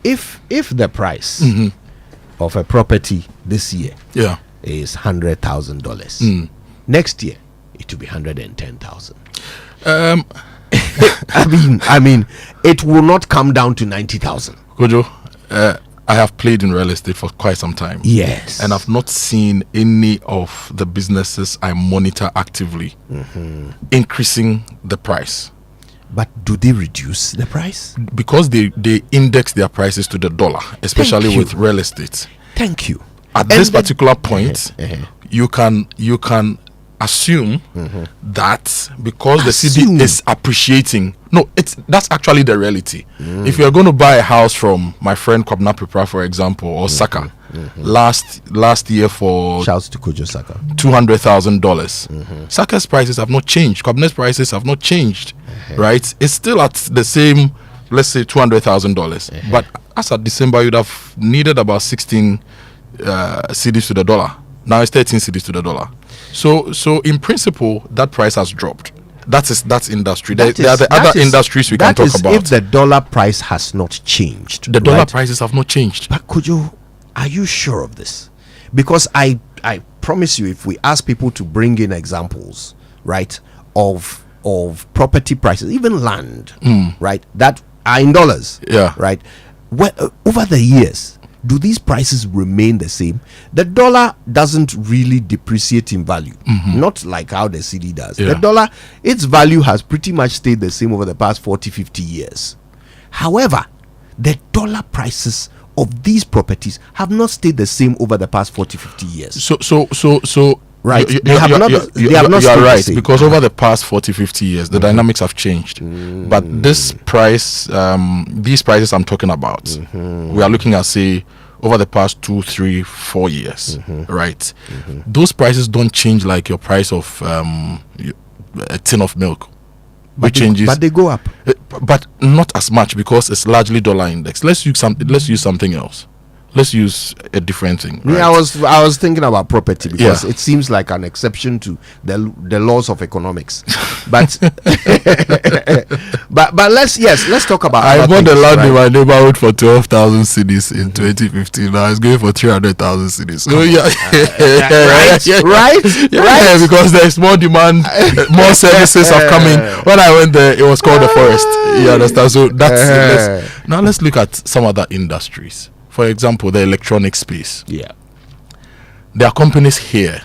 If the price of a property this year is $100,000, next year it will be 110,000. I mean, it will not come down to 90,000. Kojo, I have played in real estate for quite some time. Yes. And I've not seen any of the businesses I monitor actively increasing the price. But do they reduce the price? Because they index their prices to the dollar, especially with real estate. Thank you. At this particular point, you can assume that because the cedi is appreciating. No, that's actually the reality. If you're going to buy a house from my friend Kwabena Prepra, for example, or Saka, last year for shouts to Kojo Saka, $200,000. Saka's prices have not changed. Kwabena's prices have not changed. Right? It's still at the same, let's say $200,000. But as at December, you'd have needed about 16 cedis to the dollar. Now it's 13 cedis to the dollar. So in principle, that price has dropped. That's industry. There are the other industries we can talk about. If the dollar price has not changed, the dollar prices have not changed. But Kojo, are you sure of this? Because I promise you, if we ask people to bring in examples, right, of property prices, even land, right, that are in dollars, right, over the years, do these prices remain the same? The dollar doesn't really depreciate in value, not like how the cedi does. The dollar, its value has pretty much stayed the same over the past 40-50 years. However, the dollar prices of these properties have not stayed the same over the past 40-50 years. So right, they have not stayed right, because over the past 40-50 years the dynamics have changed. But this price, these prices I'm talking about, we are looking at, say, over the past 2, 3, 4 years, right? Those prices don't change like your price of a tin of milk, which changes. But they go up. But not as much because it's largely dollar index. Let's use something else. Let's use a different thing. Yeah, Right? I was thinking about property because it seems like an exception to the laws of economics. But but let's talk about. I other bought the things, land in right? my neighborhood for 12,000 cedis in 2015. Now it's going for 300,000 cedis. So right, because there's more demand, more services are coming. When I went there, it was called the forest. You understand? So now let's look at some other industries. For example, the electronic space. Yeah. There are companies here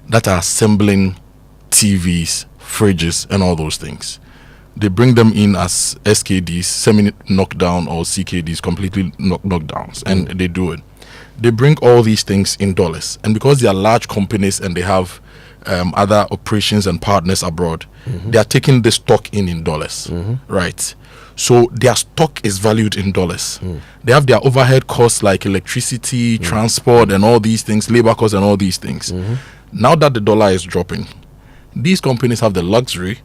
that are assembling TVs, fridges, and all those things. They bring them in as SKDs, semi-knockdown, or CKDs, completely knockdowns, and they do it. They bring all these things in dollars. And because they are large companies and they have other operations and partners abroad, they are taking the stock in dollars, right? So their stock is valued in dollars. They have their overhead costs like electricity, transport, and all these things, labor costs, and all these things. Now that the dollar is dropping, these companies have the luxury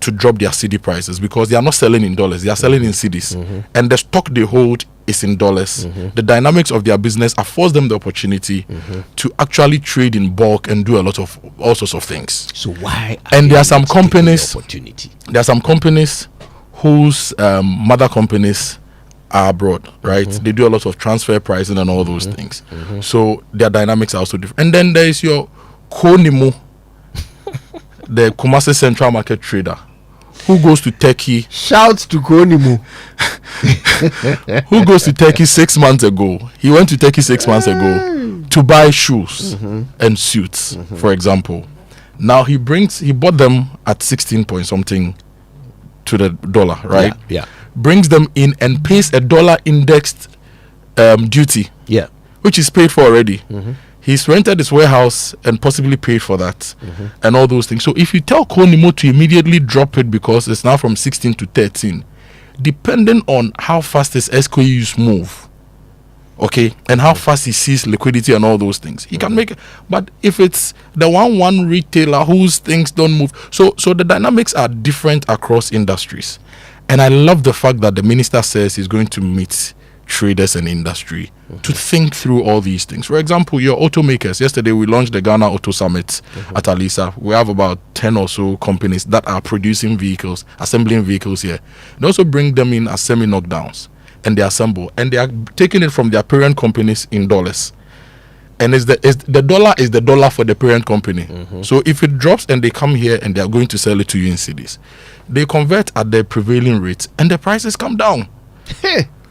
to drop their cedi prices because they are not selling in dollars, they are selling in cedis, and the stock they hold is in dollars. The dynamics of their business affords them the opportunity to actually trade in bulk and do a lot of all sorts of things. So why? And there are some companies. There are some companies whose mother companies are abroad, right? They do a lot of transfer pricing and all those things. So their dynamics are also different. And then there is your Konimo, the Kumasi Central Market trader, who goes to Turkey. Shout to Konimo. Who goes to Turkey 6 months ago. He went to Turkey 6 months ago to buy shoes and suits, for example. Now he bought them at 16 point something to the dollar, right? Yeah. Brings them in and pays a dollar indexed duty. Yeah. Which is paid for already. He's rented his warehouse and possibly paid for that and all those things. So if you tell Konimo to immediately drop it because it's now from 16 to 13, depending on how fast his SKUs move, okay, and how fast he sees liquidity and all those things, he can make it. But if it's the one retailer whose things don't move, so the dynamics are different across industries. And I love the fact that the minister says he's going to meet traders and industry to think through all these things. For example, your automakers. Yesterday we launched the Ghana Auto Summit at Alisa. We have about 10 or so companies that are producing vehicles, assembling vehicles here. They also bring them in as semi-knockdowns and they assemble, and they are taking it from their parent companies in dollars. And the dollar is the dollar for the parent company. So if it drops and they come here and they are going to sell it to you in cedis, they convert at the prevailing rate and the prices come down.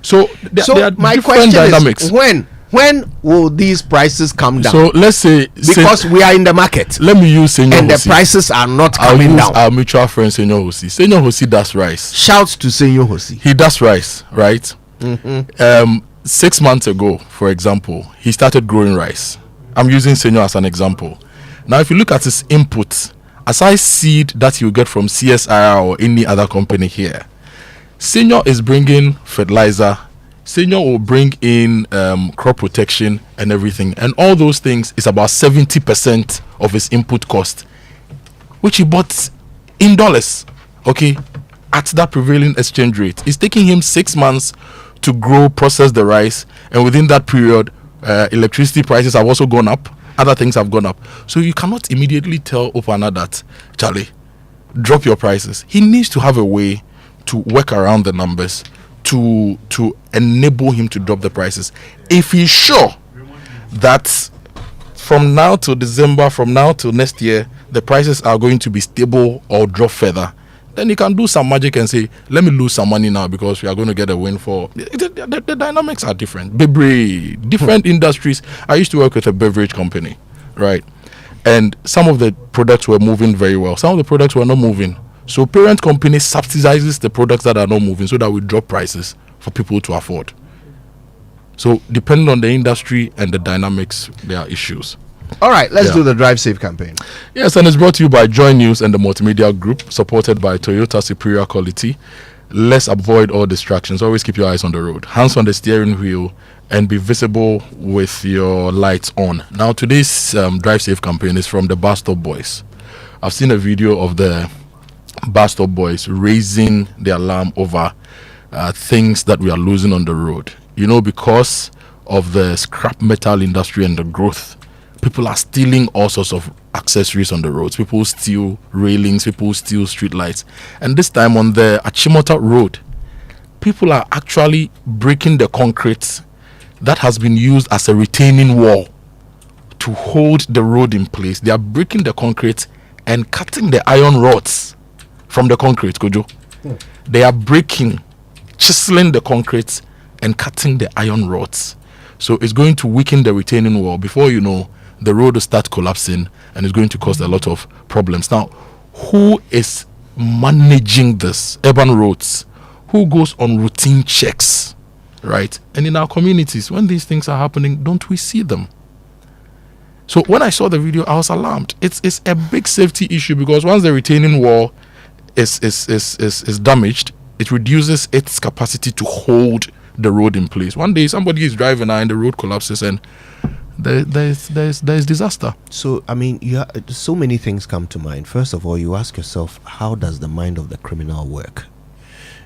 So there are my different question dynamics. is when will these prices come down? So let's say because we are in the market. Let me use Senor and Hosi. the prices are not coming down. Our mutual friend Senor Hosi. Senor Hosi does rice. Shouts to Senor Hosi. He does rice, right? 6 months ago, for example, he started growing rice. I'm using Senor as an example. Now, if you look at his inputs, aside seed that you get from CSIR or any other company here, Senor is bringing fertilizer. Senor will bring in crop protection and everything, and all those things is about 70% of his input cost, which he bought in dollars, okay, at that prevailing exchange rate. It's taking him 6 months to grow, process the rice, and within that period, electricity prices have also gone up. Other things have gone up. So you cannot immediately tell Opana that, Charlie, drop your prices. He needs to have a way to work around the numbers to enable him to drop the prices. If he's sure that from now to December, from now to next year, the prices are going to be stable or drop further, then he can do some magic and say, let me lose some money now because we are going to get a win for... The dynamics are different. Different industries. I used to work with a beverage company, right? And some of the products were moving very well. Some of the products were not moving. So parent company subsidizes the products that are not moving so that we drop prices for people to afford. So depending on the industry and the dynamics, there are issues. All right, let's do the Drive Safe campaign. Yes, and it's brought to you by Joy News and the Multimedia Group, supported by Toyota Superior Quality. Let's avoid all distractions. Always keep your eyes on the road. Hands on the steering wheel and be visible with your lights on. Now, today's Drive Safe campaign is from the Bus Stop Boys. I've seen a video of the Bus Stop Boys raising the alarm over things that we are losing on the road. You know, because of the scrap metal industry and the growth, people are stealing all sorts of accessories on the roads. People steal railings, people steal street lights. And this time on the Achimota Road, people are actually breaking the concrete that has been used as a retaining wall to hold the road in place. They are breaking the concrete and cutting the iron rods from the concrete, Kojo. They are breaking, chiseling the concrete and cutting the iron rods. So it's going to weaken the retaining wall. Before you know, the road will start collapsing and it's going to cause a lot of problems. Now, who is managing this? Urban roads. Who goes on routine checks, right? And in our communities, when these things are happening, don't we see them? So when I saw the video, I was alarmed. It's a big safety issue, because once the retaining wall is damaged, it reduces its capacity to hold the road in place. One day somebody is driving and the road collapses and there's disaster. So I mean, so many things come to mind. First of all, you ask yourself, how does the mind of the criminal work?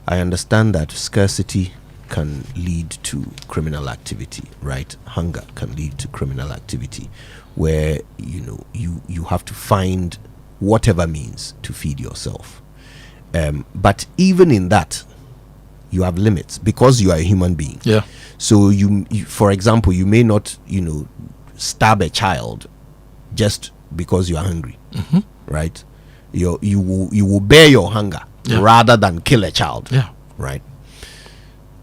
I understand that scarcity can lead to criminal activity, right? Hunger can lead to criminal activity, where you have to find whatever means to feed yourself. But even in that, you have limits, because you are a human being. Yeah. So you for example, you may not stab a child just because you are hungry, right? You will bear your hunger rather than kill a child. Yeah. Right.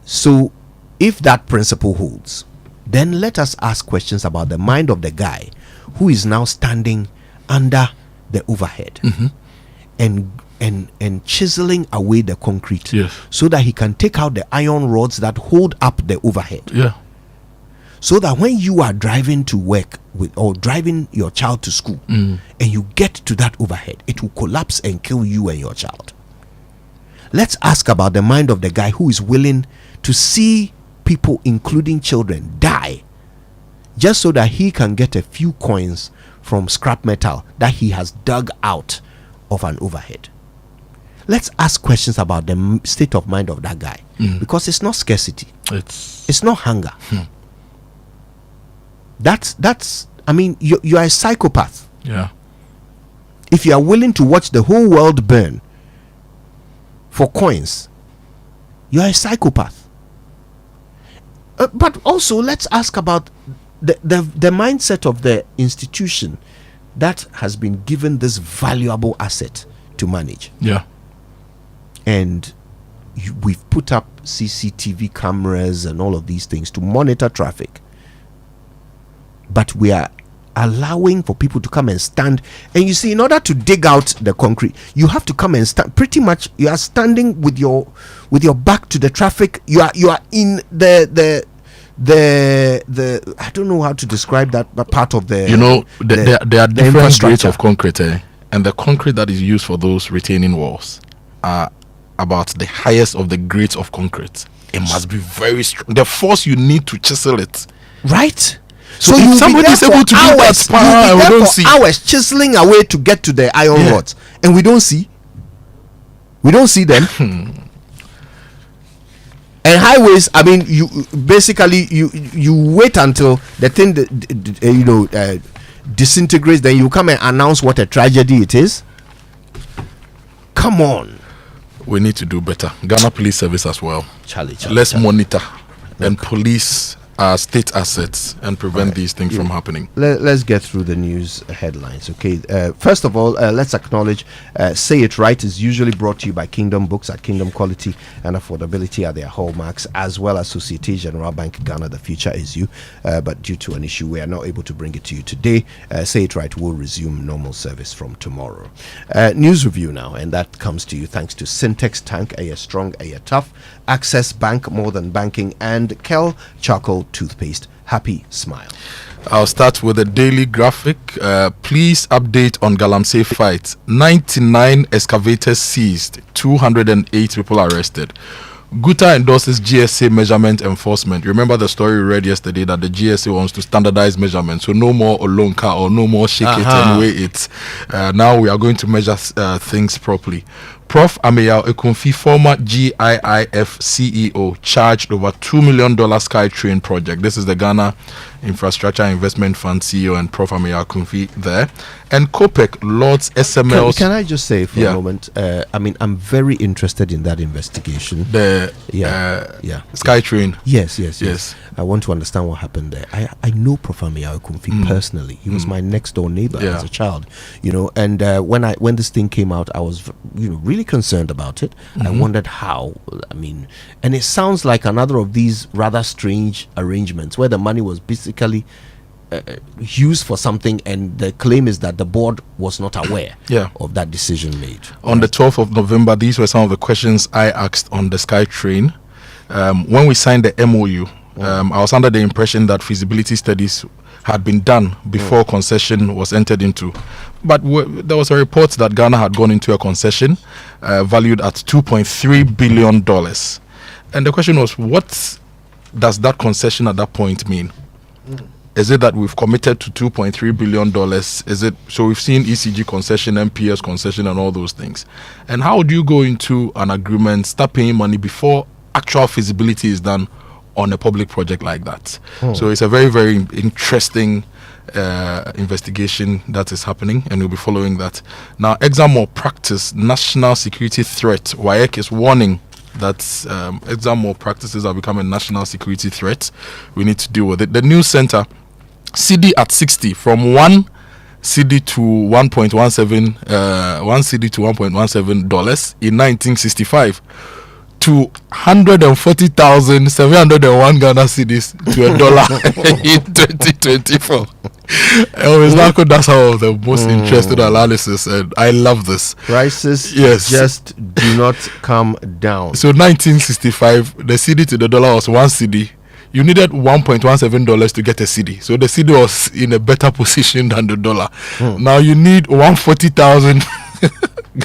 So if that principle holds, then let us ask questions about the mind of the guy who is now standing under the overhead and chiseling away the concrete, so that he can take out the iron rods that hold up the overhead. Yeah. So that when you are driving to work or driving your child to school, and you get to that overhead, it will collapse and kill you and your child. Let's ask about the mind of the guy who is willing to see people, including children, die just so that he can get a few coins from scrap metal that he has dug out of an overhead. Let's ask questions about the state of mind of that guy, because it's not scarcity, it's not hunger. That's I mean, you are a psychopath. Yeah. If you are willing to watch the whole world burn for coins, you are a psychopath. But also, let's ask about the mindset of the institution that has been given this valuable asset to manage. Yeah. And we've put up CCTV cameras and all of these things to monitor traffic. But we are allowing for people to come and stand. And you see, in order to dig out the concrete, you have to come and stand. Pretty much, you are standing with your back to the traffic. You are in the I don't know how to describe that part of the. There are different grades of concrete, and the concrete that is used for those retaining walls are about the highest of the grades of concrete. It must be very strong. The force you need to chisel it, right? So if somebody is able to do that power, and we don't see hours chiseling away to get to the iron rods, and we don't see them. And highways, I mean, you basically you wait until the thing disintegrates, then you come and announce what a tragedy it is. Come on, we need to do better. Ghana Police Service as well. Let's monitor and police our state assets and prevent these things from happening. Let's get through the news headlines, okay? First of all, let's acknowledge Say It Right is usually brought to you by Kingdom Books. At Kingdom, quality and affordability are their hallmarks, as well as Societe Generale Bank Ghana. The future is you, but due to an issue, we are not able to bring it to you today. Say It Right will resume normal service from tomorrow. News review now, and that comes to you thanks to Syntex Tank, a strong, a tough, Access Bank, more than banking, and Kel Charcoal Toothpaste. Happy smile. I'll start with the daily graphic. Please update on Galamsey fight. 99 excavators seized, 208 people arrested. Guta endorses GSA measurement enforcement. Remember the story we read yesterday that the GSA wants to standardize measurements, so no more Olonka or no more shake it and weigh it. Now we are going to measure things properly. Prof. Ameya Ekunfi, former GIIF CEO, charged over $2 million SkyTrain project. This is the Ghana Infrastructure Investment Fund CEO and Prof. Ameya Ekunfi there. And COPEC Lord's SMLs. Can I just say for a moment? I mean, I'm very interested in that investigation. The SkyTrain. Yes. I want to understand what happened there. I know Prof. Ameya Ekunfi personally. He was my next door neighbor as a child. And when this thing came out, I was really concerned about it. I wondered how. I mean, and it sounds like another of these rather strange arrangements where the money was basically used for something, and the claim is that the board was not aware of that decision made. On the 12th of November, these were some of the questions I asked on the SkyTrain. When we signed the MOU, I was under the impression that feasibility studies had been done before concession was entered into. But there was a report that Ghana had gone into a concession valued at $2.3 billion. And the question was, what does that concession at that point mean? Is it that we've committed to $2.3 billion? Is it so we've seen ECG concession, MPS concession, and all those things? And how do you go into an agreement, start paying money before actual feasibility is done on a public project like that? So it's a very, very interesting investigation that is happening, and we'll be following that. Now, exam malpractice, national security threat. WAEC is warning that exam malpractices are becoming a national security threat. We need to deal with it. The news center, cedi at 60, from 1 cedi to 1.17 1 cedi to $1.17 in 1965 to 140,701 Ghana cedis to a dollar in 2024. That's some of the most interesting analysis, and I love this. Prices just do not come down. So 1965, the cedi to the dollar was 1 cedi. You needed $1.17 to get a cedi. So the cedi was in a better position than the dollar. Now you need 140,000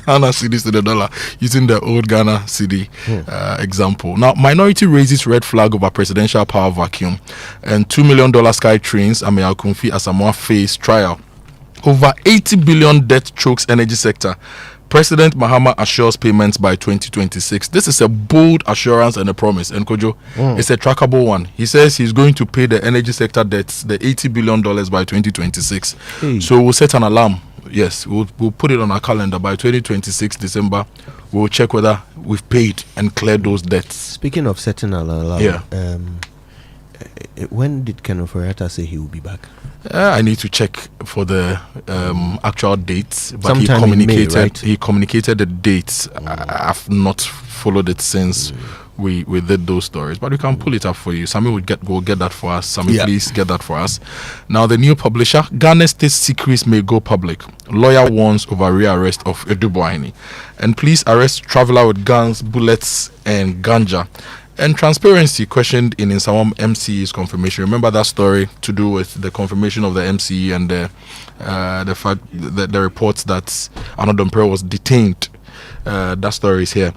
Ghana cedis to the dollar using the old Ghana cedi example. Now, minority raises red flag over presidential power vacuum, and $2 million SkyTrains Ameya Ekunfi Asamoah face trial. Over 80 billion debt chokes energy sector. President Mahama assures payments by 2026. This is a bold assurance and a promise. And Kojo, it's a trackable one. He says he's going to pay the energy sector debts, the $80 billion by 2026. So we'll set an alarm. Yes, we'll put it on our calendar by 2026 December. We'll check whether we've paid and cleared those debts. Speaking of setting an alarm, when did Ken Oforiatta say he will be back? I need to check for the actual dates, but Sometime in May, right? He communicated the dates. I've not followed it since we did those stories, but we can pull it up for you. Sami will get that for us. Sami, please get that for us. Now, the new publisher, Ghana State secrets may go public. Lawyer warns over rearrest of Edu Boaini. And police arrest traveler with guns, bullets, and ganja. And transparency questioned in Nsawam MCE's confirmation. Remember that story to do with the confirmation of the MCE and the fact that the reports that Anodompero was detained. That story is here.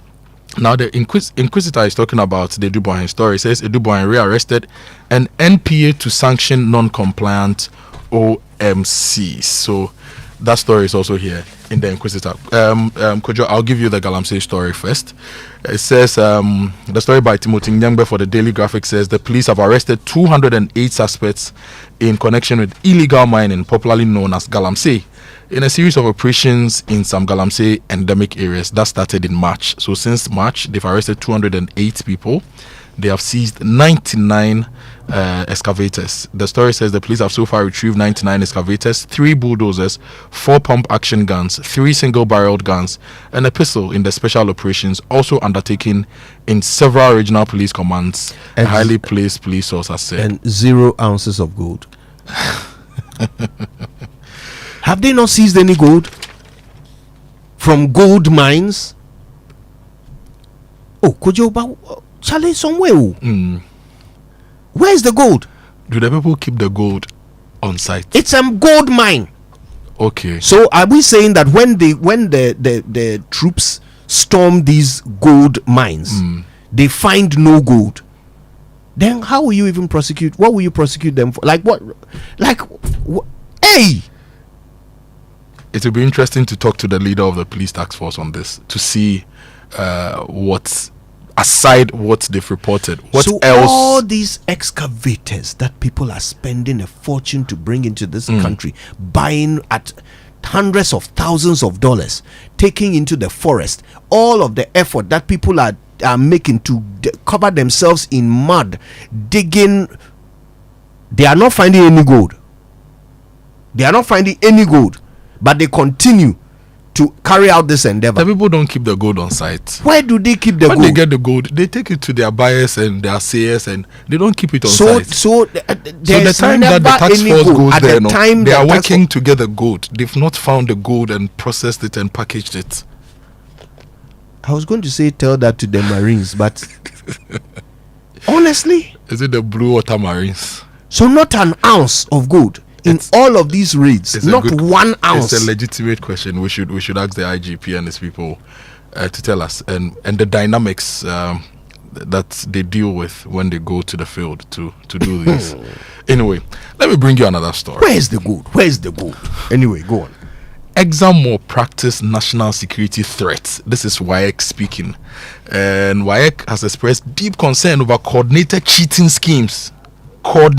Now, the Inquisitor is talking about the Edu Boaini story. It says Edu Boaini rearrested and NPA to sanction non-compliant OMCs. So that story is also here in the Inquisitor. Kojo, I'll give you the Galamsey story first. It says the story by Timothy Nyangbe for the Daily Graphic says the police have arrested 208 suspects in connection with illegal mining, popularly known as Galamsey, in a series of operations in some Galamsey endemic areas that started in March. So since March, they've arrested 208 people. They have seized 99 excavators. The story says the police have so far retrieved 99 excavators, 3 bulldozers, 4 pump action guns, 3 single-barreled guns, and a pistol in the special operations also undertaken in several regional police commands, and highly placed police sources said. And 0 ounces of gold. Have they not seized any gold from gold mines? Oh, Kojo, Charlie, somewhere. Where's the gold? Do the people keep the gold on site? It's a gold mine. Okay. So are we saying that when the troops storm these gold mines, they find no gold, then how will you even prosecute? What will you prosecute them for? Like what? Hey! It will be interesting to talk to the leader of the police task force on this to see what, aside what they've reported, what so else. All these excavators that people are spending a fortune to bring into this country, buying at hundreds of thousands of dollars, taking into the forest, all of the effort that people are making to cover themselves in mud, digging, they are not finding any gold. But they continue to carry out this endeavor. The people don't keep the gold on site. Where do they keep the gold? When they get the gold, they take it to their buyers and their sayers, and they don't keep it on site. So the time that the tax force goes there, they are working to get the gold. They've not found the gold and processed it and packaged it. I was going to say tell that to the Marines, but honestly, is it the blue water Marines? So not an ounce of gold in all of these raids, not 1 ounce. It's a legitimate question. We should ask the IGP and his people to tell us, and the dynamics that they deal with when they go to the field to do this. Anyway, let me bring you another story. Where's the gold? Anyway, go on. Exam more practice national security threats. This is WAEC speaking, and WAEC has expressed deep concern over coordinated cheating schemes. Yeah.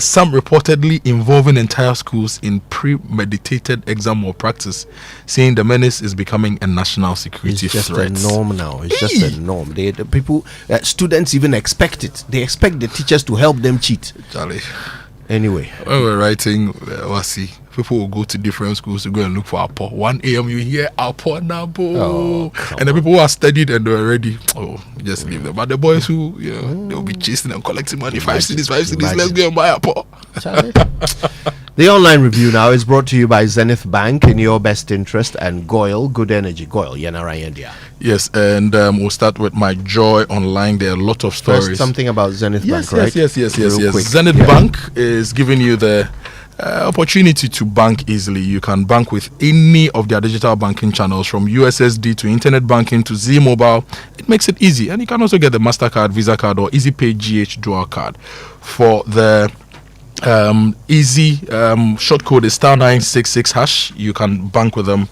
Some reportedly involving entire schools in premeditated exam or practice, saying the menace is becoming a national security threat. It's just a norm now. It's just a norm. The people, students even expect it. They expect the teachers to help them cheat. Charlie. Anyway, when we're writing Wasi, people will go to different schools to go and look for Apo. 1 a.m. you hear Apo Nabo, and the people who are studied and they're ready, just leave them. But the boys who, they'll be chasing and collecting money. 5 cities, let's go and buy Apo. The online review now is brought to you by Zenith Bank, in your best interest, and Goyle Good Energy. Goyle, Yanara India. Yes, and we'll start with my joy online. There are a lot of stories. First, something about Zenith Bank, right? Yes. Zenith Bank is giving you the opportunity to bank easily. You can bank with any of their digital banking channels, from USSD to internet banking to Z Mobile. It makes it easy, and you can also get the MasterCard, Visa card, or EasyPay GH dual card. For the easy short code is *966#. You can bank with them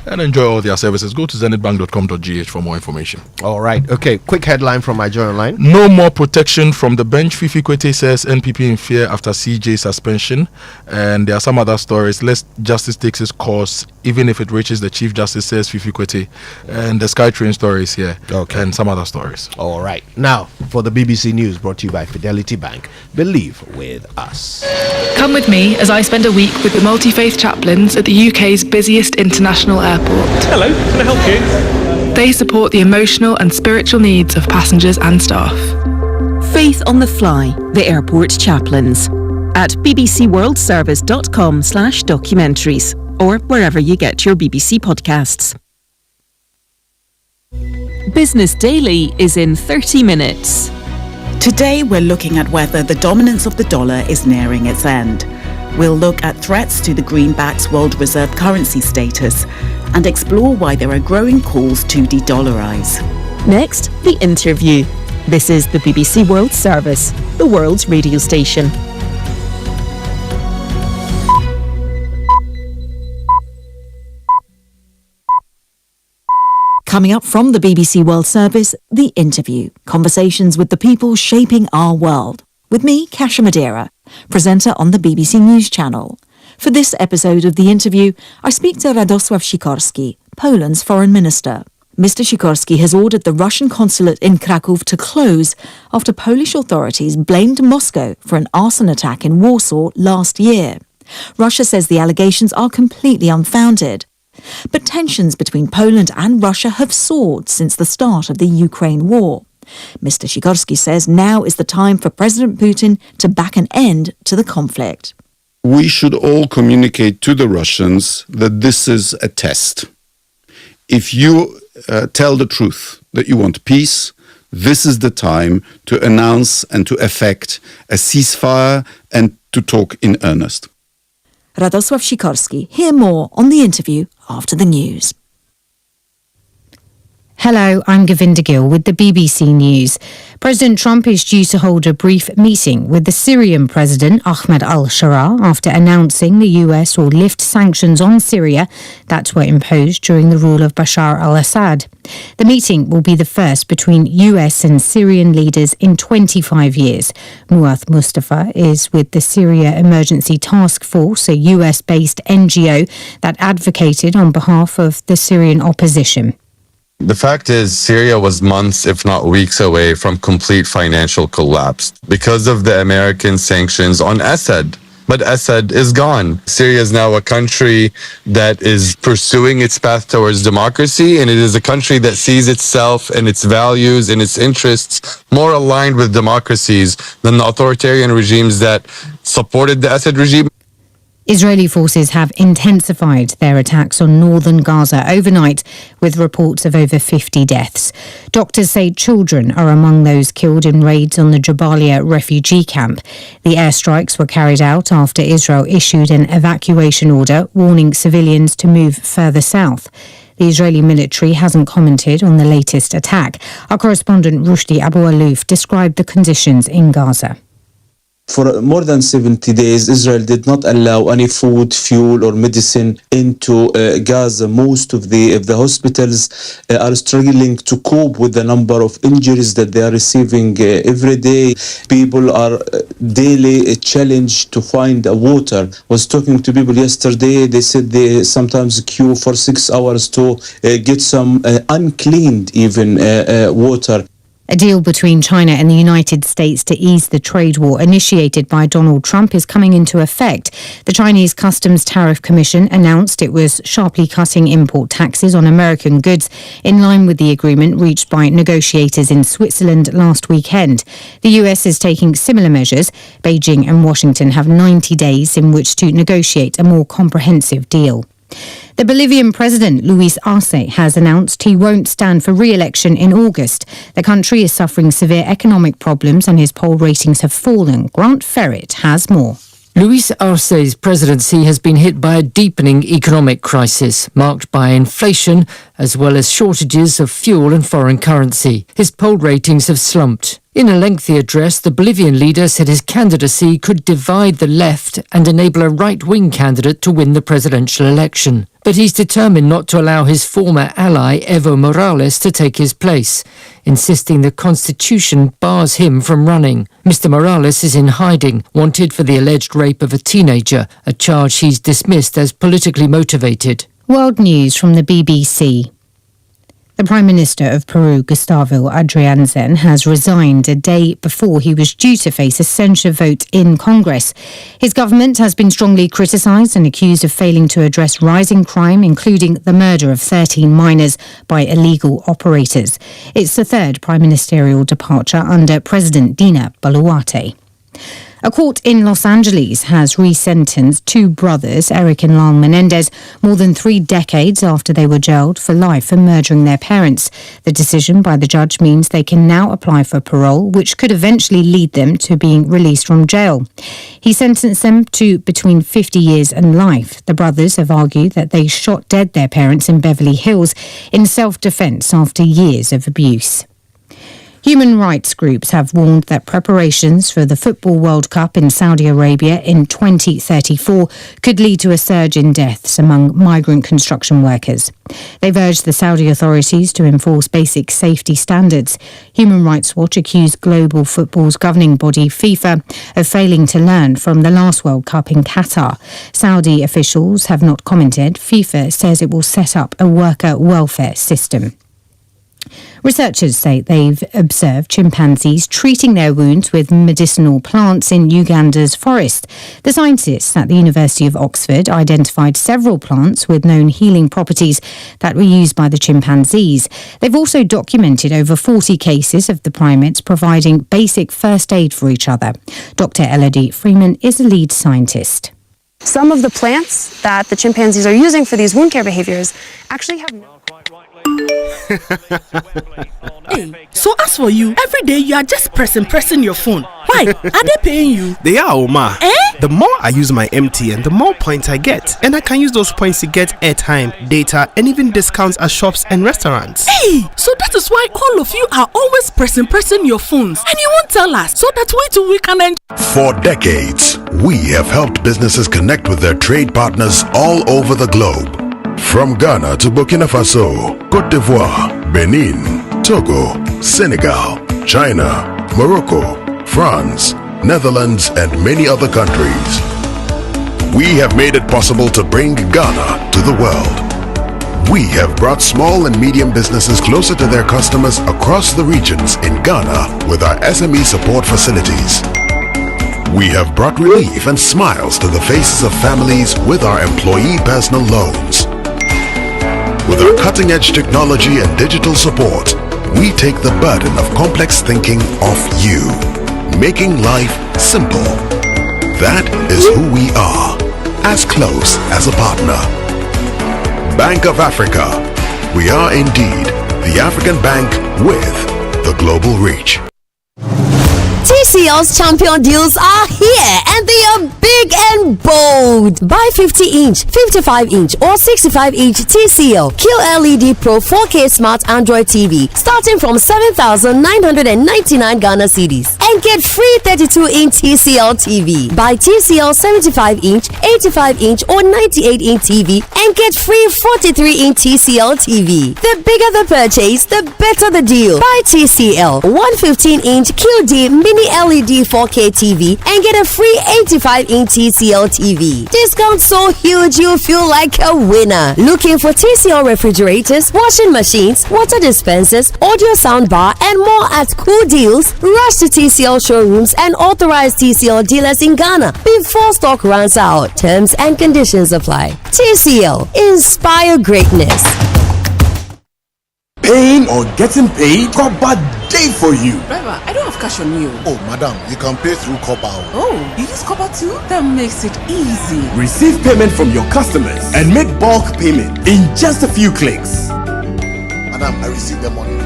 and enjoy all their services. Go to zenithbank.com.gh for more information. All right. Okay. Quick headline from my joy online. No more protection from the bench. Fifi Kwete says NPP in fear after CJ suspension. And there are some other stories. Let justice takes its course, even if it reaches the Chief Justice, says Fifi Kwete. And the SkyTrain story is here. Okay. And some other stories. All right. Now, for the BBC News, brought to you by Fidelity Bank. Believe with us. Come with me as I spend a week with the multi-faith chaplains at the UK's busiest international airport. Hello, can I help you? They support the emotional and spiritual needs of passengers and staff. Faith on the Fly, the airport chaplains. At bbcworldservice.com/documentaries or wherever you get your BBC podcasts. Business Daily is in 30 minutes. Today we're looking at whether the dominance of the dollar is nearing its end. We'll look at threats to the greenback's world reserve currency status and explore why there are growing calls to de-dollarize. Next, the interview. This is the BBC World Service, the world's radio station. Coming up from the BBC World Service, The Interview. Conversations with the people shaping our world. With me, Kasia Madeira, presenter on the BBC News Channel. For this episode of The Interview, I speak to Radosław Sikorski, Poland's foreign minister. Mr. Sikorski has ordered the Russian consulate in Krakow to close after Polish authorities blamed Moscow for an arson attack in Warsaw last year. Russia says the allegations are completely unfounded. But tensions between Poland and Russia have soared since the start of the Ukraine war. Mr. Sikorski says now is the time for President Putin to back an end to the conflict. We should all communicate to the Russians that this is a test. If you tell the truth that you want peace, this is the time to announce and to effect a ceasefire and to talk in earnest. Radosław Sikorski. Hear more on The Interview after the news. Hello, I'm Govinda Gill with the BBC News. President Trump is due to hold a brief meeting with the Syrian President Ahmed al-Sharaa after announcing the US will lift sanctions on Syria that were imposed during the rule of Bashar al-Assad. The meeting will be the first between US and Syrian leaders in 25 years. Muath Mustafa is with the Syria Emergency Task Force, a US-based NGO that advocated on behalf of the Syrian opposition. The fact is, Syria was months, if not weeks, away from complete financial collapse because of the American sanctions on Assad. But Assad is gone. Syria is now a country that is pursuing its path towards democracy, and it is a country that sees itself and its values and its interests more aligned with democracies than the authoritarian regimes that supported the Assad regime. Israeli forces have intensified their attacks on northern Gaza overnight, with reports of over 50 deaths. Doctors say children are among those killed in raids on the Jabalia refugee camp. The airstrikes were carried out after Israel issued an evacuation order warning civilians to move further south. The Israeli military hasn't commented on the latest attack. Our correspondent Rushdie Abu Alouf described the conditions in Gaza. For more than 70 days, Israel did not allow any food, fuel or medicine into Gaza. Most of the hospitals are struggling to cope with the number of injuries that they are receiving every day. People are daily challenged to find water. I was talking to people yesterday. They said they sometimes queue for 6 hours to get some uncleaned even water. A deal between China and the United States to ease the trade war initiated by Donald Trump is coming into effect. The Chinese Customs Tariff Commission announced it was sharply cutting import taxes on American goods in line with the agreement reached by negotiators in Switzerland last weekend. The US is taking similar measures. Beijing and Washington have 90 days in which to negotiate a more comprehensive deal. The Bolivian president, Luis Arce, has announced he won't stand for re-election in August. The country is suffering severe economic problems and his poll ratings have fallen. Grant Ferret has more. Luis Arce's presidency has been hit by a deepening economic crisis, marked by inflation as well as shortages of fuel and foreign currency. His poll ratings have slumped. In a lengthy address, the Bolivian leader said his candidacy could divide the left and enable a right-wing candidate to win the presidential election. But he's determined not to allow his former ally, Evo Morales, to take his place, insisting the constitution bars him from running. Mr. Morales is in hiding, wanted for the alleged rape of a teenager, a charge he's dismissed as politically motivated. World News from the BBC. The Prime Minister of Peru, Gustavo Adrianzen, has resigned a day before he was due to face a censure vote in Congress. His government has been strongly criticised and accused of failing to address rising crime, including the murder of 13 minors by illegal operators. It's the third prime ministerial departure under President Dina Boluarte. A court in Los Angeles has resentenced two brothers, Eric and Lyle Menendez, more than 3 decades after they were jailed for life for murdering their parents. The decision by the judge means they can now apply for parole, which could eventually lead them to being released from jail. He sentenced them to between 50 years and life. The brothers have argued that they shot dead their parents in Beverly Hills in self-defense after years of abuse. Human rights groups have warned that preparations for the Football World Cup in Saudi Arabia in 2034 could lead to a surge in deaths among migrant construction workers. They've urged the Saudi authorities to enforce basic safety standards. Human Rights Watch accused global football's governing body, FIFA, of failing to learn from the last World Cup in Qatar. Saudi officials have not commented. FIFA says it will set up a worker welfare system. Researchers say they've observed chimpanzees treating their wounds with medicinal plants in Uganda's forest. The scientists at the University of Oxford identified several plants with known healing properties that were used by the chimpanzees. They've also documented over 40 cases of the primates providing basic first aid for each other. Dr. Elodie Freeman is a lead scientist. Some of the plants that the chimpanzees are using for these wound care behaviors actually have Hey, so as for you, every day you are just pressing your phone. Why? Are they paying you? They are, Oma. The more I use my MTN, the more points I get. And I can use those points to get airtime, data, and even discounts at shops and restaurants. Hey, so that is why all of you are always pressing your phones. And you won't tell us, so that way too we can enjoy. For decades, we have helped businesses connect with their trade partners all over the globe. From Ghana to Burkina Faso, Côte d'Ivoire, Benin, Togo, Senegal, China, Morocco, France, Netherlands, and many other countries. We have made it possible to bring Ghana to the world. We have brought small and medium businesses closer to their customers across the regions in Ghana with our SME support facilities. We have brought relief and smiles to the faces of families with our employee personal loans. With our cutting-edge technology and digital support, we take the burden of complex thinking off you, making life simple. That is who we are, as close as a partner. Bank of Africa. We are indeed the African bank with the global reach. TCL's champion deals are here and they are big and bold. Buy 50-inch, 55-inch or 65-inch TCL QLED Pro 4K Smart Android TV starting from 7,999 Ghana cedis and get free 32-inch TCL TV. Buy TCL 75-inch, 85-inch or 98-inch TV and get free 43-inch TCL TV. The bigger the purchase, the better the deal. Buy TCL 115-inch QD Mini LED 4K TV and get a free 85-inch TCL TV. Discount so huge you feel like a winner. Looking for TCL refrigerators, washing machines, water dispensers, audio soundbar and more at cool deals? Rush to TCL showrooms and authorized TCL dealers in Ghana before stock runs out. Terms and conditions apply. TCL, inspire greatness. Paying or getting paid? Koba day for you. Driver, I don't have cash on you. Oh, madam, you can pay through Koba. Oh, you use Koba too? That makes it easy. Receive payment from your customers and make bulk payment in just a few clicks. Madam, I received the money.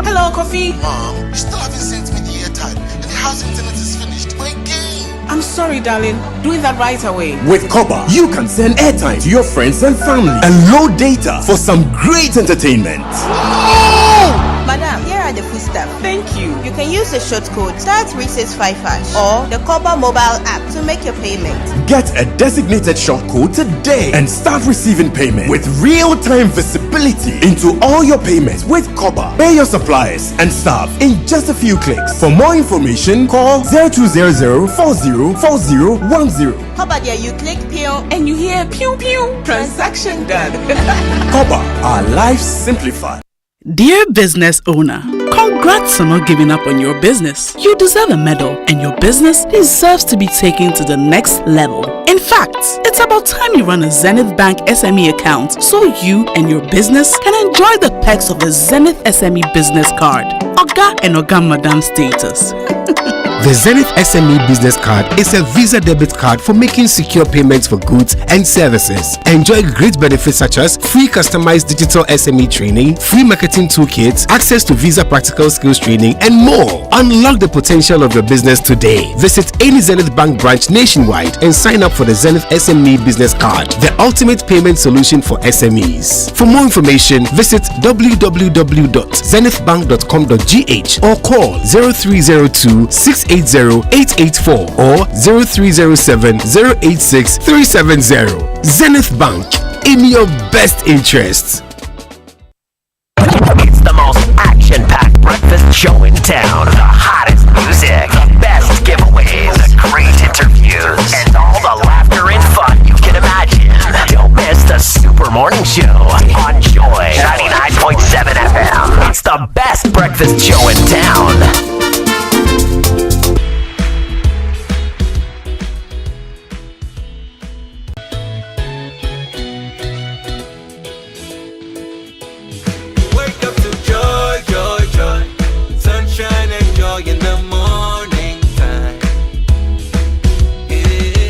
Hello, Coffee. Mom, you still haven't sent me the airtime and the house internet is finished. My game. I'm sorry, darling. Doing that right away. With Koba, you can send airtime to your friends and family and load data for some great entertainment. Madam, here are the food stuff. Thank you. You can use the short code *365# or the Koba mobile app to make your payment. Get a designated short code today and start receiving payment with real-time visibility into all your payments with Koba. Pay your suppliers and staff in just a few clicks. For more information, call 0200-404010. Koba there, you click pew and you hear pew pew. Transaction done. Koba, our life simplified. Dear business owner, congrats on not giving up on your business. You deserve a medal and your business deserves to be taken to the next level. In fact, it's about time you run a Zenith Bank SME account so you and your business can enjoy the perks of the Zenith SME Business Card. Oga and Oga Madam status. The Zenith SME Business Card is a Visa debit card for making secure payments for goods and services. Enjoy great benefits such as free customized digital SME training, free marketing toolkits, access to Visa practical skills training, and more. Unlock the potential of your business today. Visit any Zenith Bank branch nationwide and sign up for the Zenith SME Business Card, the ultimate payment solution for SMEs. For more information, visit www.zenithbank.com.gh or call 0302-680-884 or 0307-086-370. Zenith Bank, in your best interests. It's the most action-packed breakfast show in town. The hottest music, the best giveaways, the great interviews, and all the laughter and fun you can imagine. Don't miss the Super Morning Show on Joy 99.7 FM. It's the best breakfast show in town. In the morning time, yeah.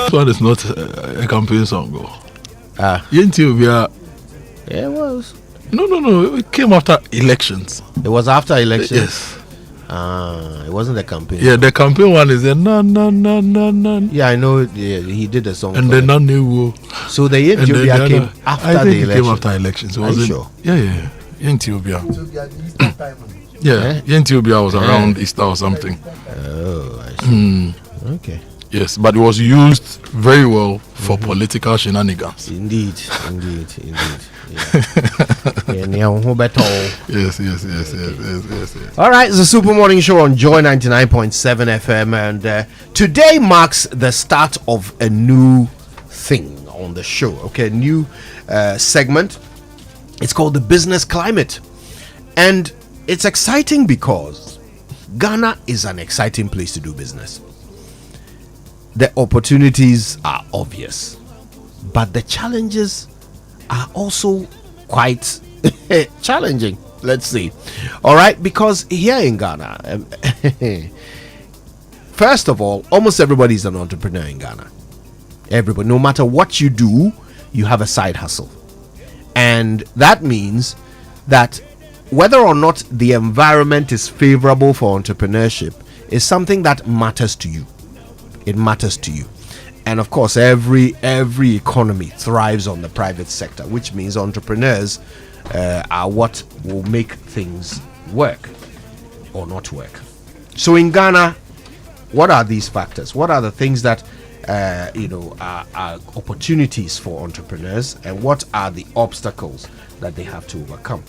This one is not a campaign song. Yeah, it was. No. It came after elections. It was after elections. Yes. It wasn't the campaign. Yeah, the campaign one is a no. Yeah, I know. Yeah, he did a song. And then no. So the Ethiopia came after the election. It came after elections. Are you sure? Yeah. Ethiopia. Yeah, Ethiopia was around Easter or something. Oh, I see. Okay. Yes, but it was used very well for political shenanigans. Indeed. Yes. All right, it's the Super Morning Show on Joy 99.7 FM, and today marks the start of a new thing on the show. Okay, a new segment. It's called the Business Climate, and it's exciting because Ghana is an exciting place to do business. The opportunities are obvious, but the challenges are also quite challenging. Let's see. All right, because here in Ghana, first of all, almost everybody is an entrepreneur in Ghana. Everybody, no matter what you do, you have a side hustle. And that means that whether or not the environment is favorable for entrepreneurship is something that matters to you. It matters to you. And of course, every economy thrives on the private sector, which means entrepreneurs are what will make things work or not work. So in Ghana, what are these factors? What are the things that are opportunities for entrepreneurs, and what are the obstacles that they have to overcome?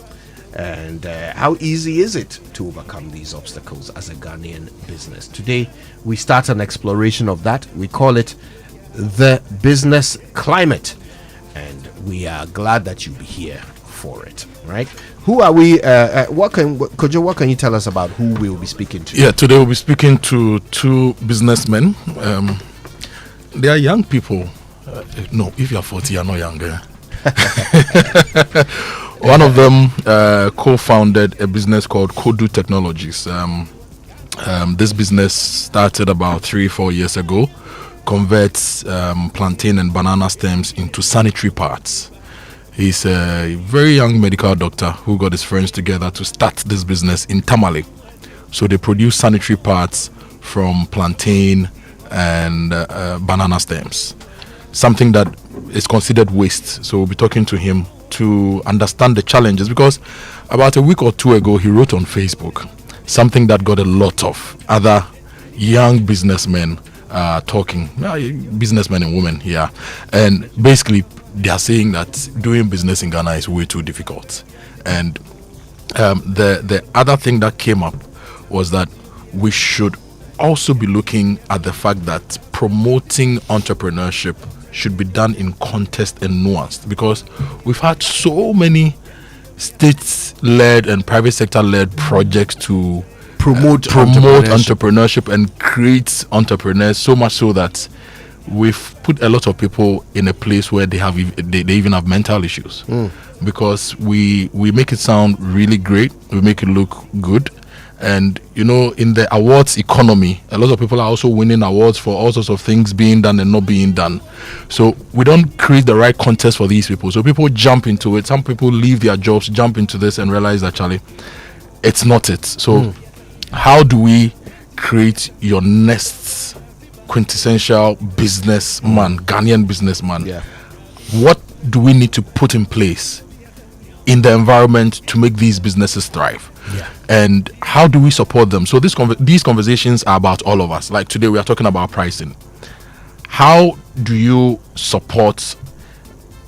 And how easy is it to overcome these obstacles as a Ghanaian business? Today, we start an exploration of that. We call it the Business Climate, and we are glad that you'll be here for it. Right? Who are we? Kojo, what can you tell us about who we will be speaking to? Yeah, today we'll be speaking to two businessmen. They are young people. No, if you're 40, you're not younger. One of them co-founded a business called Kodu Technologies. This business started about 3-4 years ago. Converts plantain and banana stems into sanitary parts. He's a very young medical doctor who got his friends together to start this business in Tamale. So they produce sanitary parts from plantain and banana stems, something that is considered waste. So we'll be talking to him to understand the challenges, because about a week or two ago he wrote on Facebook something that got a lot of other young businessmen talking, businessmen and women here, and basically they are saying that doing business in Ghana is way too difficult. And the other thing that came up was that we should also be looking at the fact that promoting entrepreneurship should be done in context and nuanced, because we've had so many state-led and private sector-led projects to promote entrepreneurship and create entrepreneurs, so much so that we've put a lot of people in a place where they even have mental issues, because we make it sound really great, we make it look good. And in the awards economy, a lot of people are also winning awards for all sorts of things being done and not being done. So we don't create the right context for these people. So people jump into it. Some people leave their jobs, jump into this, and realize that, Charlie, it's not it. So how do we create your next quintessential businessman, Ghanaian businessman? Yeah. What do we need to put in place in the environment to make these businesses thrive? Yeah. And how do we support them? So these conversations are about all of us. Like today we are talking about pricing. How do you support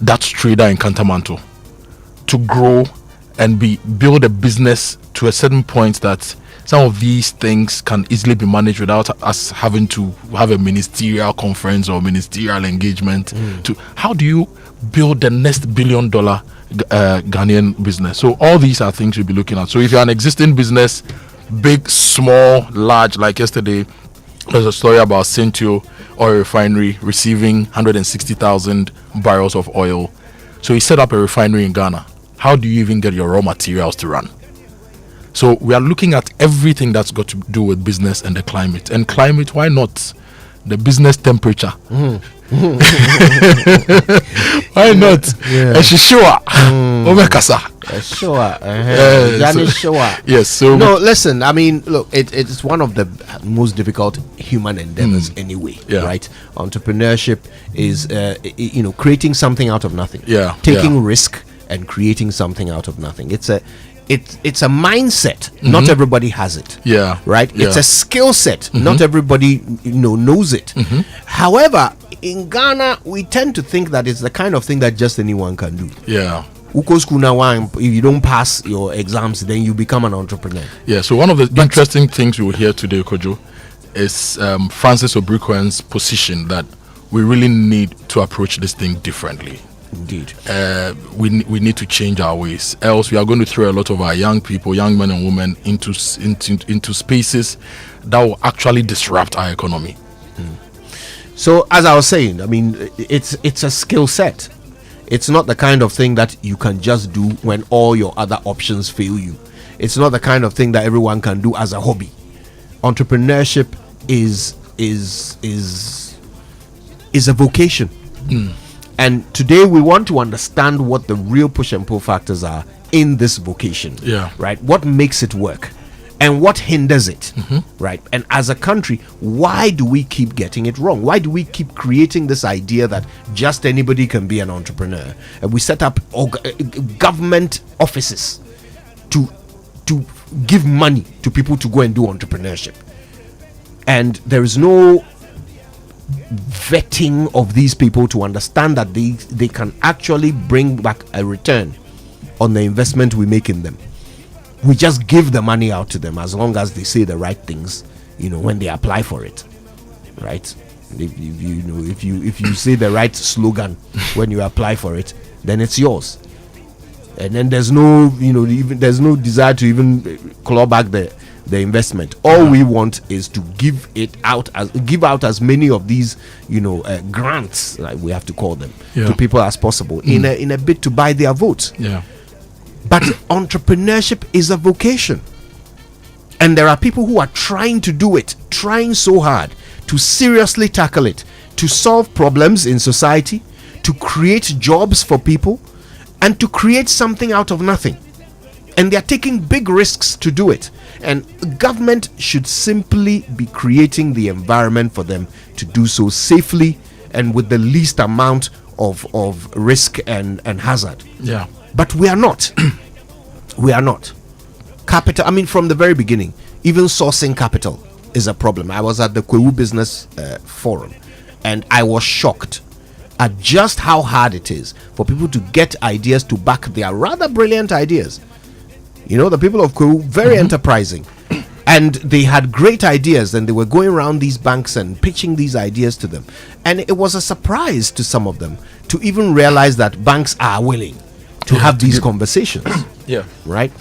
that trader in Kantamanto to grow and build a business to a certain point that some of these things can easily be managed without us having to have a ministerial conference or ministerial engagement? How do you build the next $1 billion Ghanaian business? So all these are things you'll be looking at. So if you're an existing business, big, small, large, like yesterday there's a story about Sentio Oil Refinery receiving 160,000 barrels of oil. So he set up a refinery in Ghana. How do you even get your raw materials to run? So we are looking at everything that's got to do with business and the climate. And climate, why not the business temperature? Why not? Yeah. Sure. Omekasa. Sure. Sure. Yes. So no, listen. I mean, look, it's one of the most difficult human endeavors anyway. Yeah. Right. Entrepreneurship is, creating something out of nothing. Yeah. Taking risk and creating something out of nothing. It's a mindset. Not everybody has it. Yeah. Right. Yeah. It's a skill set. Not everybody knows it. However, in Ghana, we tend to think that it's the kind of thing that just anyone can do. Yeah. If you don't pass your exams, then you become an entrepreneur. Yeah. So one of the interesting things we will hear today, Kojo, is Francis Obrikwen's position that we really need to approach this thing differently. Indeed. We need to change our ways, else we are going to throw a lot of our young people, young men and women, into spaces that will actually disrupt our economy. So, as I was saying, I mean, it's a skill set. It's not the kind of thing that you can just do when all your other options fail you. It's not the kind of thing that everyone can do as a hobby. Entrepreneurship is a vocation. And today we want to understand what the real push and pull factors are in this vocation. Yeah. Right? What makes it work and what hinders it? Right? And as a country, why do we keep getting it wrong? Why do we keep creating this idea that just anybody can be an entrepreneur? And we set up government offices to give money to people to go and do entrepreneurship. And there is no vetting of these people to understand that they can actually bring back a return on the investment we make in them. We just give the money out to them as long as they say the right things, when they apply for it, right? If you say the right slogan when you apply for it, then it's yours. And then there's no there's no desire to even claw back the investment. All we want is to give out as many of these grants, like we have to call them, to people as possible in a bid to buy their votes. But entrepreneurship is a vocation, and there are people who are trying to do it, trying so hard to seriously tackle it, to solve problems in society, to create jobs for people, and to create something out of nothing. And they are taking big risks to do it. And the government should simply be creating the environment for them to do so safely and with the least amount of risk and hazard. Yeah. But we are not. We are not. Capital, I mean, from the very beginning, even sourcing capital is a problem. I was at the Kwewu Business Forum, and I was shocked at just how hard it is for people to get ideas to back their rather brilliant ideas. The people of Kwewu, very enterprising. And they had great ideas, and they were going around these banks and pitching these ideas to them. And it was a surprise to some of them to even realize that banks are willing to have these conversations. Yeah. Right.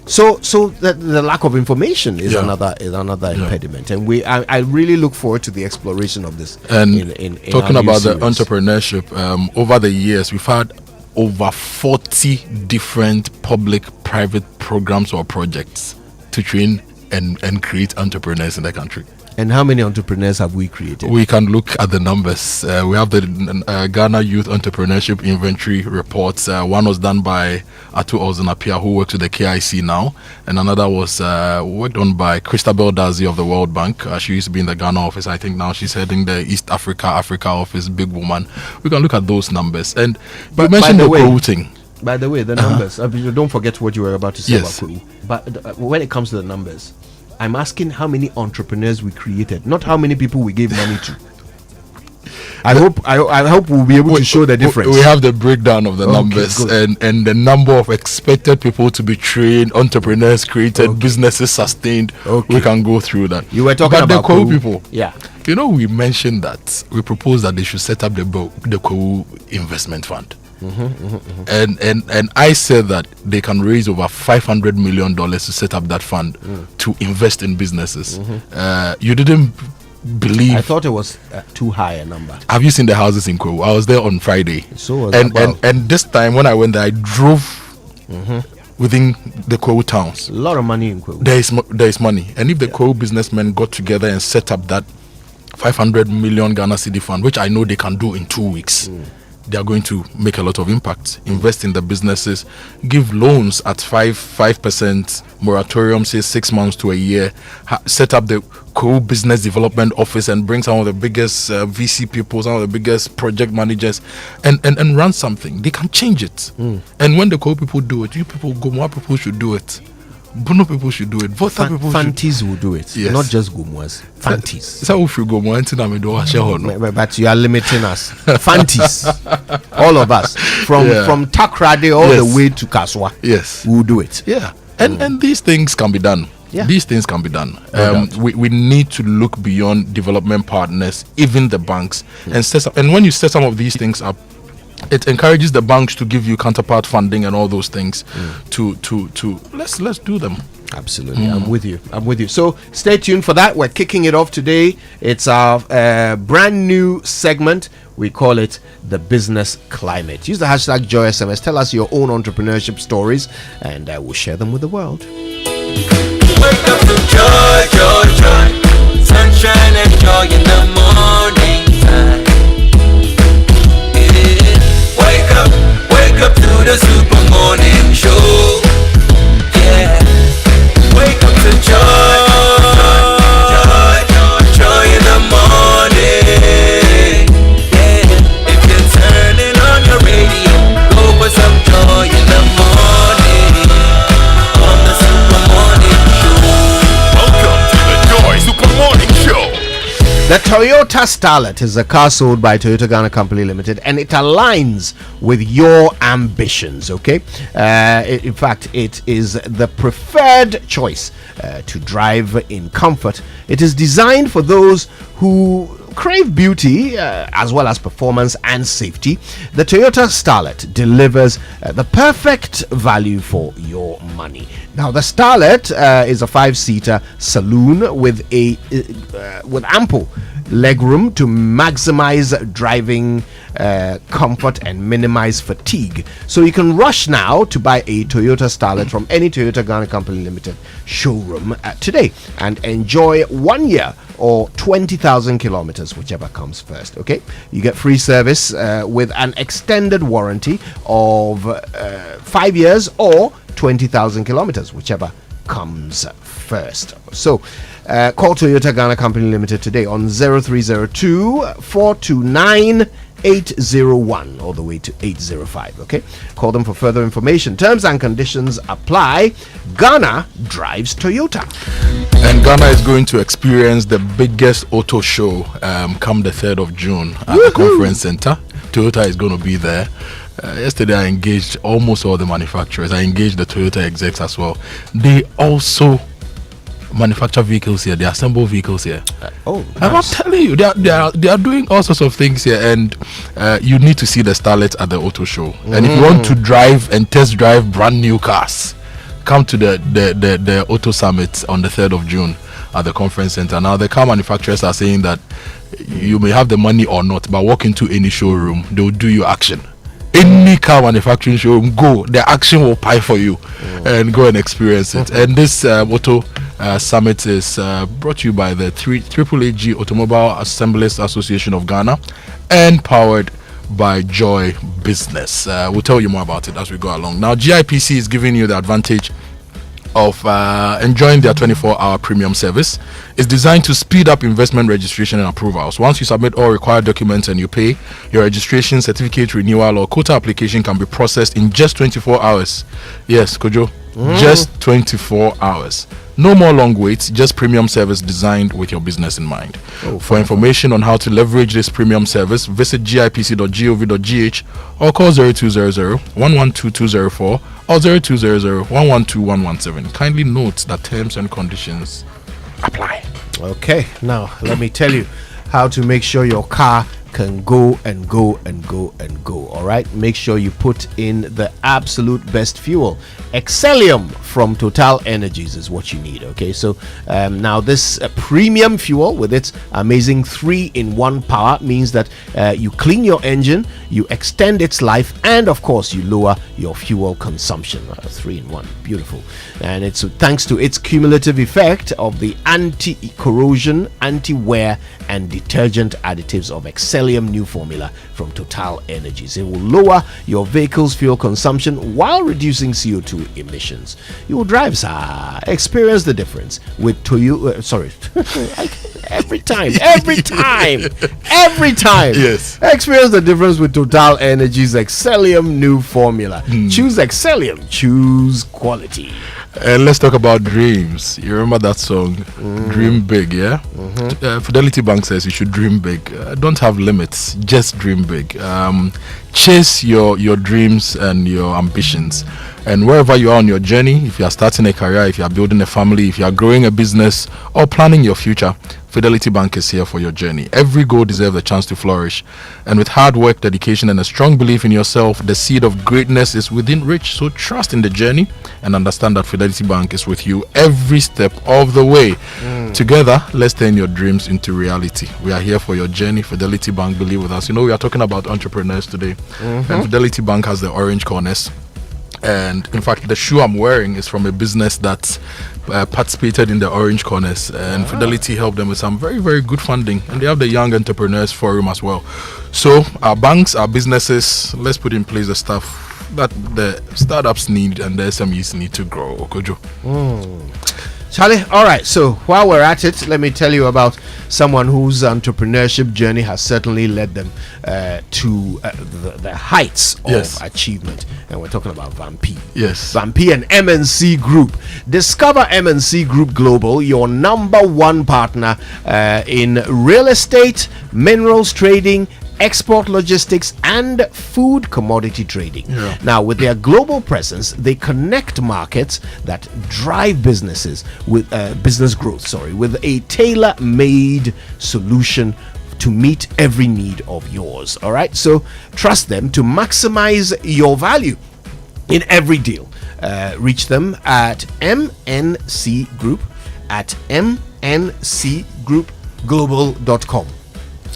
So the lack of information is another impediment, and I really look forward to the exploration of this. And in talking our new about the series. entrepreneurship, over the years we've had over 40 different public-private programs or projects to train and create entrepreneurs in the country. And how many entrepreneurs have we created? We can look at the numbers. We have the Ghana Youth Entrepreneurship Inventory reports. One was done by Atu Ozanapia, who works with the KIC now, and another was worked on by Christabel Dazi of the World Bank. She used to be in the Ghana office. I think now she's heading the East Africa office, big woman. We can look at those numbers. And you mentioned the Kwewu thing. By the way, the numbers, don't forget what you were about to say about Kwewu. But when it comes to the numbers, I'm asking how many entrepreneurs we created, not how many people we gave money to. I hope we'll be able to show the difference. We have the breakdown of the numbers and the number of expected people to be trained, entrepreneurs created, businesses sustained. We can go through that. You were talking about the Kwewu people. Yeah. We mentioned that we proposed that they should set up the Kwewu Investment Fund. And I said that they can raise over $500 million to set up that fund to invest in businesses. You didn't believe. I thought it was too high a number. Have you seen the houses in Kwewu? I was there on Friday. So and this time when I went there, I drove within the Kwewu towns. A lot of money in Kwewu. There is money, and if the Kwewu businessmen got together and set up that 500 million Ghana cedi fund, which I know they can do in 2 weeks. They are going to make a lot of impact. Invest in the businesses, give loans at 5% moratorium, say 6 months to a year. Set up the co-business development office and bring some of the biggest VC people, some of the biggest project managers, and run something. They can change it. And when the co-people do it, you people go. More people should do it. Bono people should do it. Fantis will do it. Yes. Not just Gumwas. Fantis. So if you go more into but you are limiting us. Fantis. All of us. From Takrade all the way to Kaswa. Yes. We'll do it. Yeah. And these things can be done. Yeah. These things can be done. We need to look beyond development partners, even the banks, and set up. And when you set some of these things up, it encourages the banks to give you counterpart funding and all those things. To let's do them. Absolutely. I'm with you. So stay tuned for that. We're kicking it off today. It's our brand new segment. We call it the business climate. Use the hashtag JoySMS. Tell us your own entrepreneurship stories, and we'll share them with the world. Wake up to joy, joy, joy. Sunshine and joy in the morning time. Wake up to the super morning show. Yeah. Wake up to joy, joy in the morning. Yeah. If you're turning on your radio, go for some joy in the morning. On the super morning show. Welcome to the Joy Super Morning Show. The Toyota Starlet is a car sold by Toyota Ghana Company Limited, and it aligns with your ambitions, okay? In fact, it is the preferred choice to drive in comfort. It is designed for those who crave beauty as well as performance and safety. The Toyota Starlet delivers the perfect value for your money. Now, the Starlet is a 5-seater saloon with ample legroom to maximize driving comfort and minimize fatigue. So you can rush now to buy a Toyota Starlet from any Toyota Ghana Company Limited showroom today and enjoy 1 year or 20,000 kilometers, whichever comes first. Okay, you get free service with an extended warranty of 5 years or 20,000 kilometers, whichever comes first. So call Toyota Ghana Company Limited today on 0302 429 801 all the way to 805. Okay, call them for further information. Terms and conditions apply. Ghana drives Toyota, and Ghana is going to experience the biggest auto show come the 3rd of June at the conference center. Toyota is going to be there. Yesterday I engaged almost all the manufacturers. I engaged the Toyota execs as well. They also manufacture vehicles here. They assemble vehicles here. Nice. I'm telling you, they are doing all sorts of things here, and you need to see the Starlet at the auto show. And if you want to drive and test drive brand new cars, come to the auto summit on the 3rd of June at the conference center. Now the car manufacturers are saying that you may have the money or not, but walk into any showroom, they'll do you action. Any car manufacturing showroom, go. The action will pie for you, and go and experience it. And this auto summit is brought to you by the AAAG Automobile Assemblers Association of Ghana and powered by Joy Business. We'll tell you more about it as we go along. Now, GIPC is giving you the advantage of enjoying their 24-hour premium service. It's designed to speed up investment registration and approvals. Once you submit all required documents and you pay, your registration, certificate renewal or quota application can be processed in just 24 hours. Yes, Kojo, just 24 hours. No more long waits, just premium service designed with your business in mind. For information on how to leverage this premium service, visit gipc.gov.gh or call 0200 112204 or 0200 112117. Kindly note that terms and conditions apply. Okay, now let me tell you how to make sure your car can go and go and go and go. All right, make sure you put in the absolute best fuel. Excellium from Total Energies is what you need. Okay, so now this premium fuel with its amazing 3-in-1 power means that you clean your engine, you extend its life, and of course you lower your fuel consumption. 3-in-1, beautiful. And it's thanks to its cumulative effect of the anti-corrosion, anti-wear, and detergent additives of Excellium new formula from Total Energies. It will lower your vehicle's fuel consumption while reducing CO2 emissions. You will drive, sir. Experience the difference with Toyota. Every time. Yes. Experience the difference with Total Energies Excellium new formula. Choose Excellium. Choose quality. And let's talk about dreams. You remember that song, Dream Big, yeah? Fidelity Bank says you should dream big. Don't have limits, just dream big. Chase your dreams and your ambitions. And wherever you are on your journey, if you are starting a career, if you are building a family, if you are growing a business or planning your future, Fidelity Bank is here for your journey. Every goal deserves a chance to flourish. And with hard work, dedication, and a strong belief in yourself, the seed of greatness is within reach. So trust in the journey and understand that Fidelity Bank is with you every step of the way. Together, let's turn your dreams into reality. We are here for your journey. Fidelity Bank, believe with us. You know, we are talking about entrepreneurs today. And Fidelity Bank has the orange corners. And in fact, the shoe I'm wearing is from a business that participated in the Orange Corners, and Fidelity helped them with some very, very good funding. And they have the Young Entrepreneurs Forum as well. So our banks, our businesses, let's put in place the stuff that the startups need and the SMEs need to grow. Kojo. Charlie, all right, so while we're at it, let me tell you about someone whose entrepreneurship journey has certainly led them to the heights of achievement. And we're talking about Vampi. Yes. Vampi and MNC Group. Discover MNC Group Global, your #1 partner in real estate, minerals trading, export logistics, and food commodity trading. Now, with their global presence, they connect markets that drive businesses with business growth, with a tailor-made solution to meet every need of yours. All right, so trust them to maximize your value in every deal. Reach them at MNC Group at mncgroupglobal.com.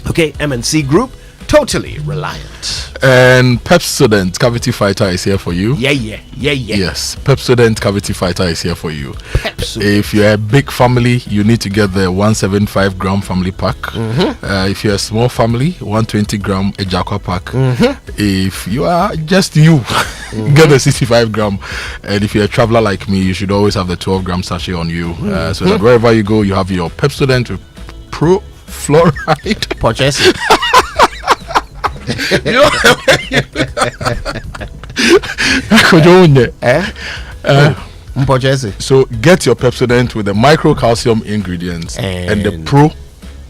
Okay, MNC Group, totally reliant. And Pepsodent Cavity Fighter is here for you. Yeah. Yes, Pepsodent Cavity Fighter is here for you. Pepsodent. If you're a big family, you need to get the 175-gram family pack. If you're a small family, 120-gram Ejakwa pack. If you are just you, get the 65-gram. And if you're a traveler like me, you should always have the 12-gram sachet on you, so that wherever you go, you have your Pepsodent with Pro Fluoride. Purchase it. So get your Pepsodent with the micro calcium ingredients and the Pro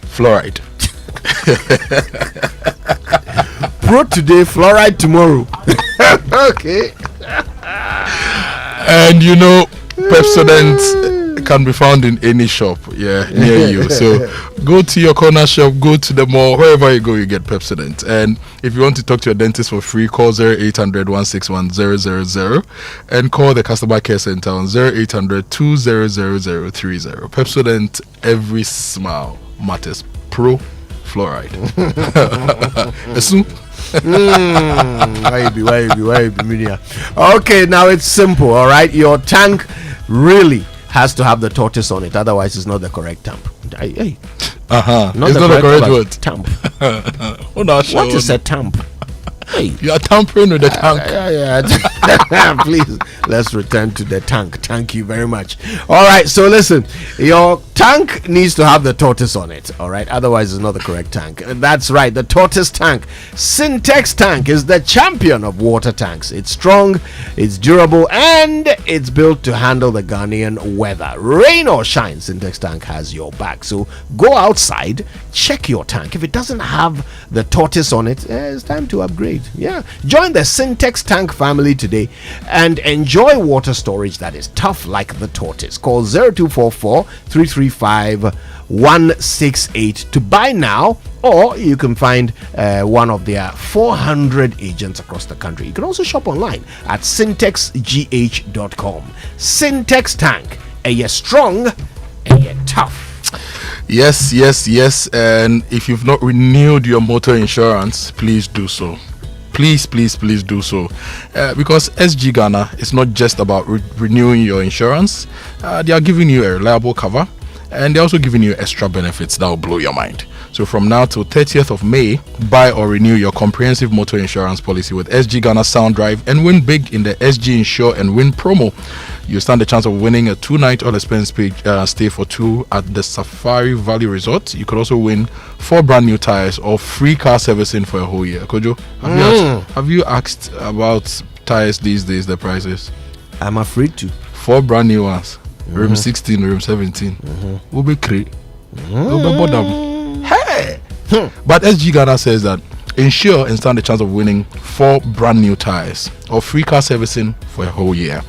Fluoride. Pro today, fluoride tomorrow. Okay. And you know, Pepsodent can be found in any shop near you. So go to your corner shop, go to the mall, wherever you go, you get Pepsodent. And if you want to talk to your dentist for free, call 0800-161-000 and call the customer care center on 0800-200030. Pepsodent, every smile matters. Pro Fluoride. Why be, okay, now it's simple. All right, your tank really has to have the tortoise on it, otherwise it's not the correct tamp. Not it's not the correct word. Tamp. What is a tamp? Hey. You are tampering with the tank. Please, let's return to the tank. Thank you very much. All right, so listen, your tank needs to have the tortoise on it. All right, otherwise it's not the correct tank. That's right, the tortoise tank. Syntex tank is the champion of water tanks. It's strong, it's durable, and it's built to handle the Ghanaian weather. Rain or shine, Syntex tank has your back. So go outside, check your tank. If it doesn't have the tortoise on it, it's time to upgrade. Join the Syntex tank family today and enjoy water storage that is tough like the tortoise. Call 0244-335-168 to buy now or you can find one of their 400 agents across the country. You can also shop online at syntexgh.com. Syntex Tank, you're strong and you're tough. Yes. And if you've not renewed your motor insurance, please do so. Please do so. Because SG Ghana is not just about renewing your insurance. They are giving you a reliable cover, and they're also giving you extra benefits that will blow your mind. So from now till 30th of May, buy or renew your comprehensive motor insurance policy with SG Ghana Sound Drive and win big in the SG Insure and Win promo. You stand a chance of winning a 2-night all-expense stay for 2 at the Safari Valley Resort. You could also win 4 brand new tires or free car servicing for a whole year. Kojo, have you asked about tires these days, the prices? I'm afraid to. 4 brand new ones. Room 16, room 17. Will be great. Will be bottom. Hey! But SG Ghana says that insure and stand a chance of winning 4 brand new tires or free car servicing for a whole year.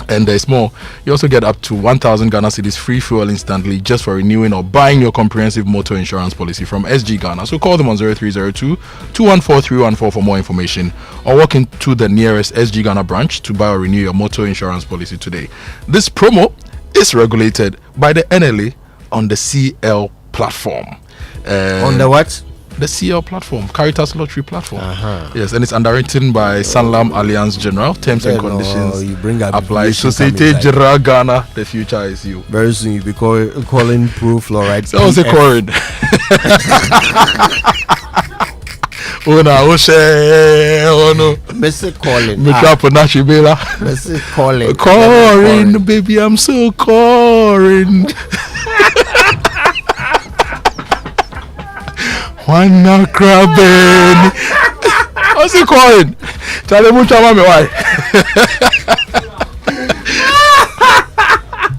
And there's more. You also get up to 1,000 Ghana cedis free fuel instantly just for renewing or buying your comprehensive motor insurance policy from SG Ghana. So call them on 0302-214-314 for more information, or walk into the nearest SG Ghana branch to buy or renew your motor insurance policy today. This promo is regulated by the NLA on the CL platform. On the what? The CL platform, Caritas Lottery platform. Yes, and it's underwritten by Sanlam Alliance General. Terms and conditions apply. Societe Generale Ghana, the future is you. Very soon you'll be calling Pro Fluoride. That was a Corin. Mr. Colin. Mr. Corin, baby, I'm so Corin. One crabbing. What's he calling? Tell him why.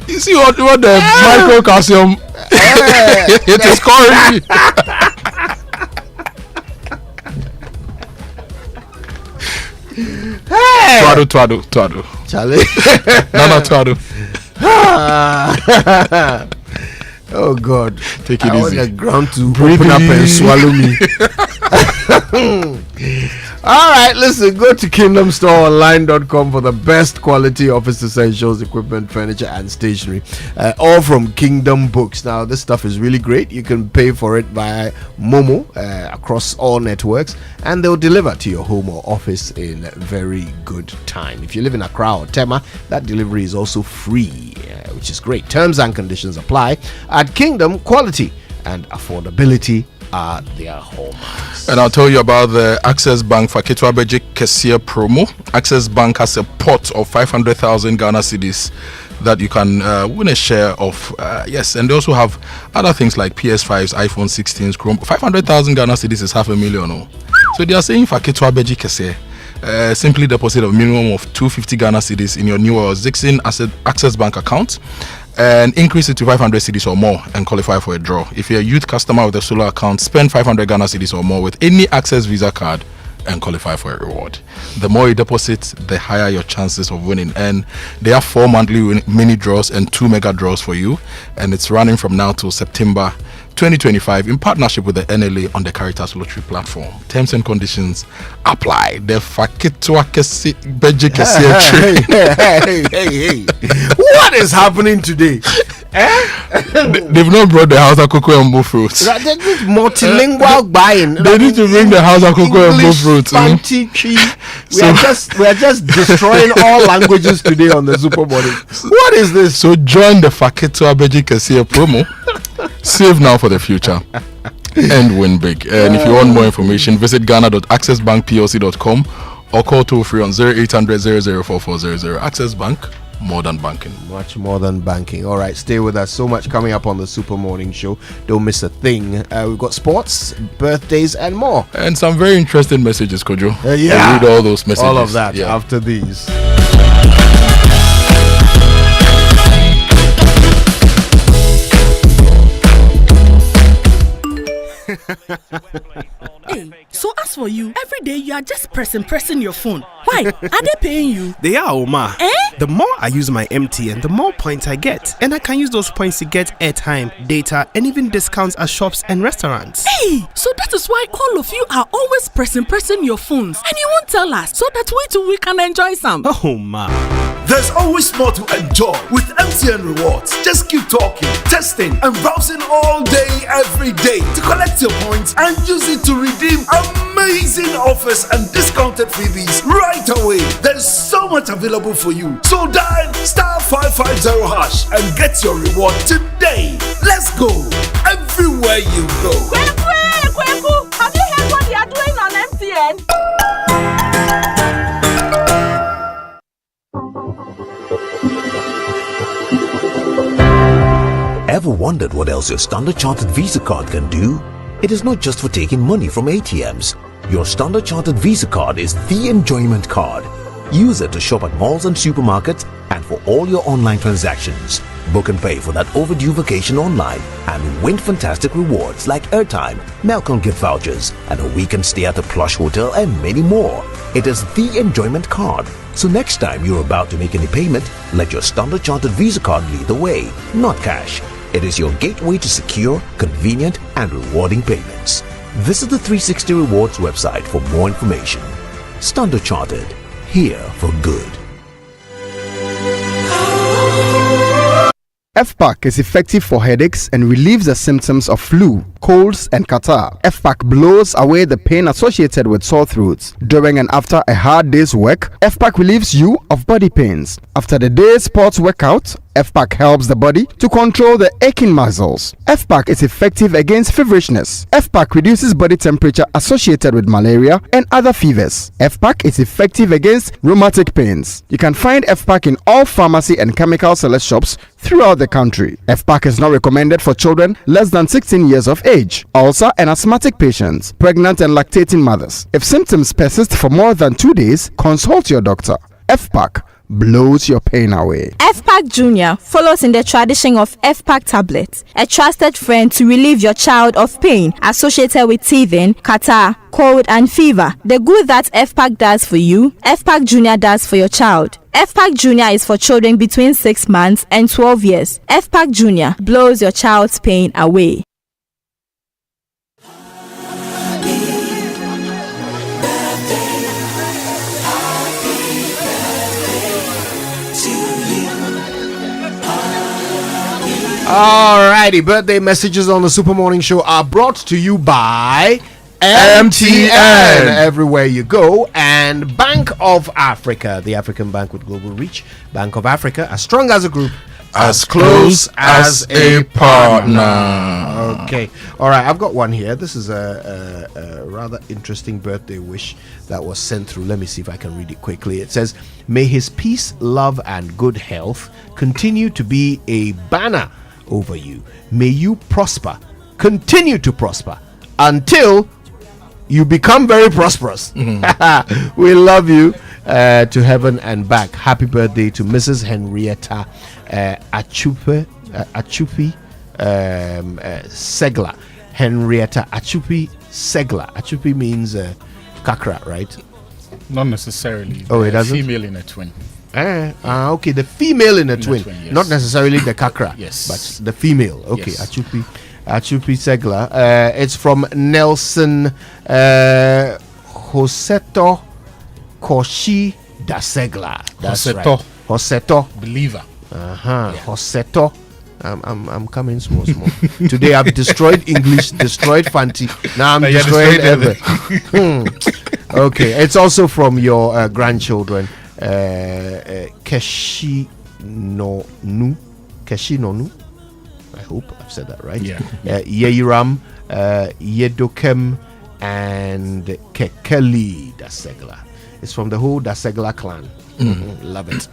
You see what the microcalcium it is calling. Twado. Charlie. No, Twado. Oh God! Take it easy. I want the ground to open up and swallow me. All right, listen. Go to KingdomStoreOnline.com for the best quality office essentials, equipment, furniture, and stationery, all from Kingdom Books. Now, this stuff is really great. You can pay for it via Momo across all networks, and they'll deliver to your home or office in very good time. If you live in Accra or Tema, that delivery is also free, which is great. Terms and conditions apply. At Kingdom, quality and affordability are their hallmarks. And I'll tell you about the Access Bank Faketwa Beji Kesia promo. Access Bank has a pot of 500,000 Ghana cedis that you can win a share of. Yes, and they also have other things like PS5s, iPhone 16s, Chrome. 500,000 Ghana cedis is $500,000. Oh. So they are saying Faketwa Beji Kesia. Simply deposit a minimum of 250 Ghana cedis in your new or existing Access Bank account and increase it to 500 cedis or more and qualify for a draw. If you're a youth customer with a solo account, spend 500 Ghana cedis or more with any Access Visa card and qualify for a reward. The more you deposit, the higher your chances of winning. And they have 4 monthly mini draws and 2 mega draws for you, and it's running from now till September 2025 in partnership with the NLA on the Caritas Lottery platform. Terms and conditions apply. The Faketwa Beji Kesia trade. Hey. What is happening today? They've not brought the house of cocoa and bull fruits. This multilingual buying. They need to bring the house of cocoa and bull fruits. We are just destroying all languages today on the Super Morning. What is this? So join the Faketwa Beji Kesia promo. Save now for the future and win big. And if you want more information, visit ghana.accessbankplc.com or call toll free on 0800 004400. Access Bank, more than banking. Much more than banking. All right, stay with us. So much coming up on the Super Morning Show. Don't miss a thing. We've got sports, birthdays, and more. And some very interesting messages, Kojo. Yeah. I'll read all those messages. All of that after these. Hey, so as for you, every day you are just pressing your phone. Why? Are they paying you? They are, Oma. Eh? The more I use my MTN, the more points I get. And I can use those points to get airtime, data, and even discounts at shops and restaurants. Hey, so that is why all of you are always pressing your phones. And you won't tell us, so that we can enjoy some. Oh my. There's always more to enjoy with MTN Rewards. Just keep talking, testing, and browsing all day, every day to collect your points and use it to redeem amazing offers and discounted freebies right away. There's so much available for you. So dial *550# and get your reward today. Let's go everywhere you go. Kweku, have you heard what they are doing on MTN? Ever wondered what else your Standard Chartered Visa card can do? It is not just for taking money from ATMs. Your Standard Chartered Visa card is the enjoyment card. Use it to shop at malls and supermarkets and for all your online transactions. Book and pay for that overdue vacation online and win fantastic rewards like airtime, Melcon gift vouchers, and a weekend stay at a plush hotel and many more. It is the enjoyment card. So next time you're about to make any payment, let your Standard Chartered Visa card lead the way, not cash. It is your gateway to secure, convenient, and rewarding payments. Visit the 360 Rewards website for more information. Standard Chartered, here for good. FPAC is effective for headaches and relieves the symptoms of flu, colds, and catarrh. FPAC blows away the pain associated with sore throats. During and after a hard day's work, FPAC relieves you of body pains. After the day's sports workout, FPAC helps the body to control the aching muscles. FPAC is effective against feverishness. FPAC reduces body temperature associated with malaria and other fevers. FPAC is effective against rheumatic pains. You can find FPAC in all pharmacy and chemical select shops throughout the country. FPAC is not recommended for children less than 16 years of age, ulcer and asthmatic patients, pregnant and lactating mothers. If symptoms persist for more than 2 days, consult your doctor. FPAC blows your pain away. FPAC Junior follows in the tradition of FPAC tablets, a trusted friend to relieve your child of pain associated with teething, catarrh, cold, and fever. The good that FPAC does for you, FPAC Junior does for your child. FPAC Junior is for children between 6 months and 12 years. FPAC Junior blows your child's pain away. Alrighty, birthday messages on the Super Morning Show are brought to you by MTN. Everywhere you go, and Bank of Africa, the African bank with global reach. Bank of Africa, as strong as a group, as close as a partner. Okay, all right, I've got one here. This is a rather interesting birthday wish that was sent through. Let me see if I can read it quickly. It says, may his peace, love, and good health continue to be a banner over you. May you prosper, continue to prosper until you become very prosperous. We love you to heaven and back. Happy birthday to Mrs. Henrietta Achupi Segla. Henrietta Achupi Segla. Achupi means kakra, right? Not necessarily. Oh, it doesn't? Female in a twin. Okay, the female in a twin, yes. Not necessarily the kakra, yes, but the female. Okay, yes. Achupi Segla. It's from Nelson Joseto Koshi da Segla. That's Joseto. right. Joseto. Believer. Yeah. Joseto. I'm coming small. Today I've destroyed English, destroyed Fanti. Now I'm destroying everything. Okay, it's also from your grandchildren. Keshi Nonu. I hope I've said that right. Yeah. Yeiram, Yedokem, and Kekeli Dasegla. It's from the whole Dasegla clan. Love it.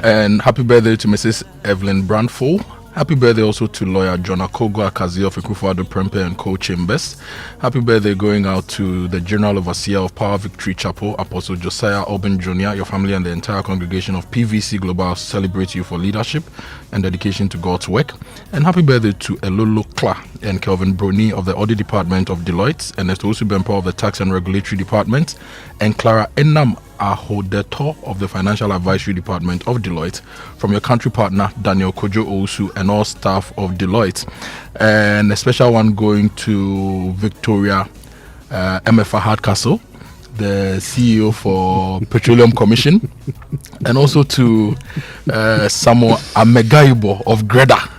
And happy birthday to Mrs. Evelyn Brandful. Happy birthday also to lawyer John Kojo Akoto of Ekufuado Prempeh and Co Chambers. Happy birthday going out to the General Overseer of Power Victory Chapel, Apostle Josiah Oben Jr., your family and the entire congregation of PVC Global celebrate you for leadership and dedication to God's work. And happy birthday to Elolo Kla and Kelvin Bruni of the Audit Department of Deloitte, and Ernesto Usubempo of the Tax and Regulatory Department, and Clara Enam Ahodeto of the Financial Advisory Department of Deloitte, from your country partner, Daniel Kojo Osu, and all staff of Deloitte. And a special one going to Victoria MFA Hardcastle, the CEO for Petroleum Commission, and also to Samuel Amegaibo of Greda.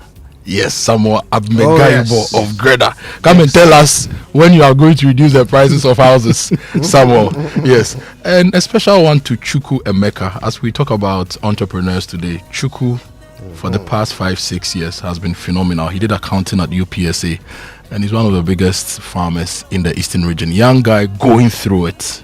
Yes, Samuel Amegaibo of Greda. Come and tell us when you are going to reduce the prices of houses, Samuel. Yes. And a special one to Chuku Emeka. As we talk about entrepreneurs today, Chuku, for the past 5-6 years, has been phenomenal. He did accounting at UPSA, and he's one of the biggest farmers in the Eastern region. Young guy going through it.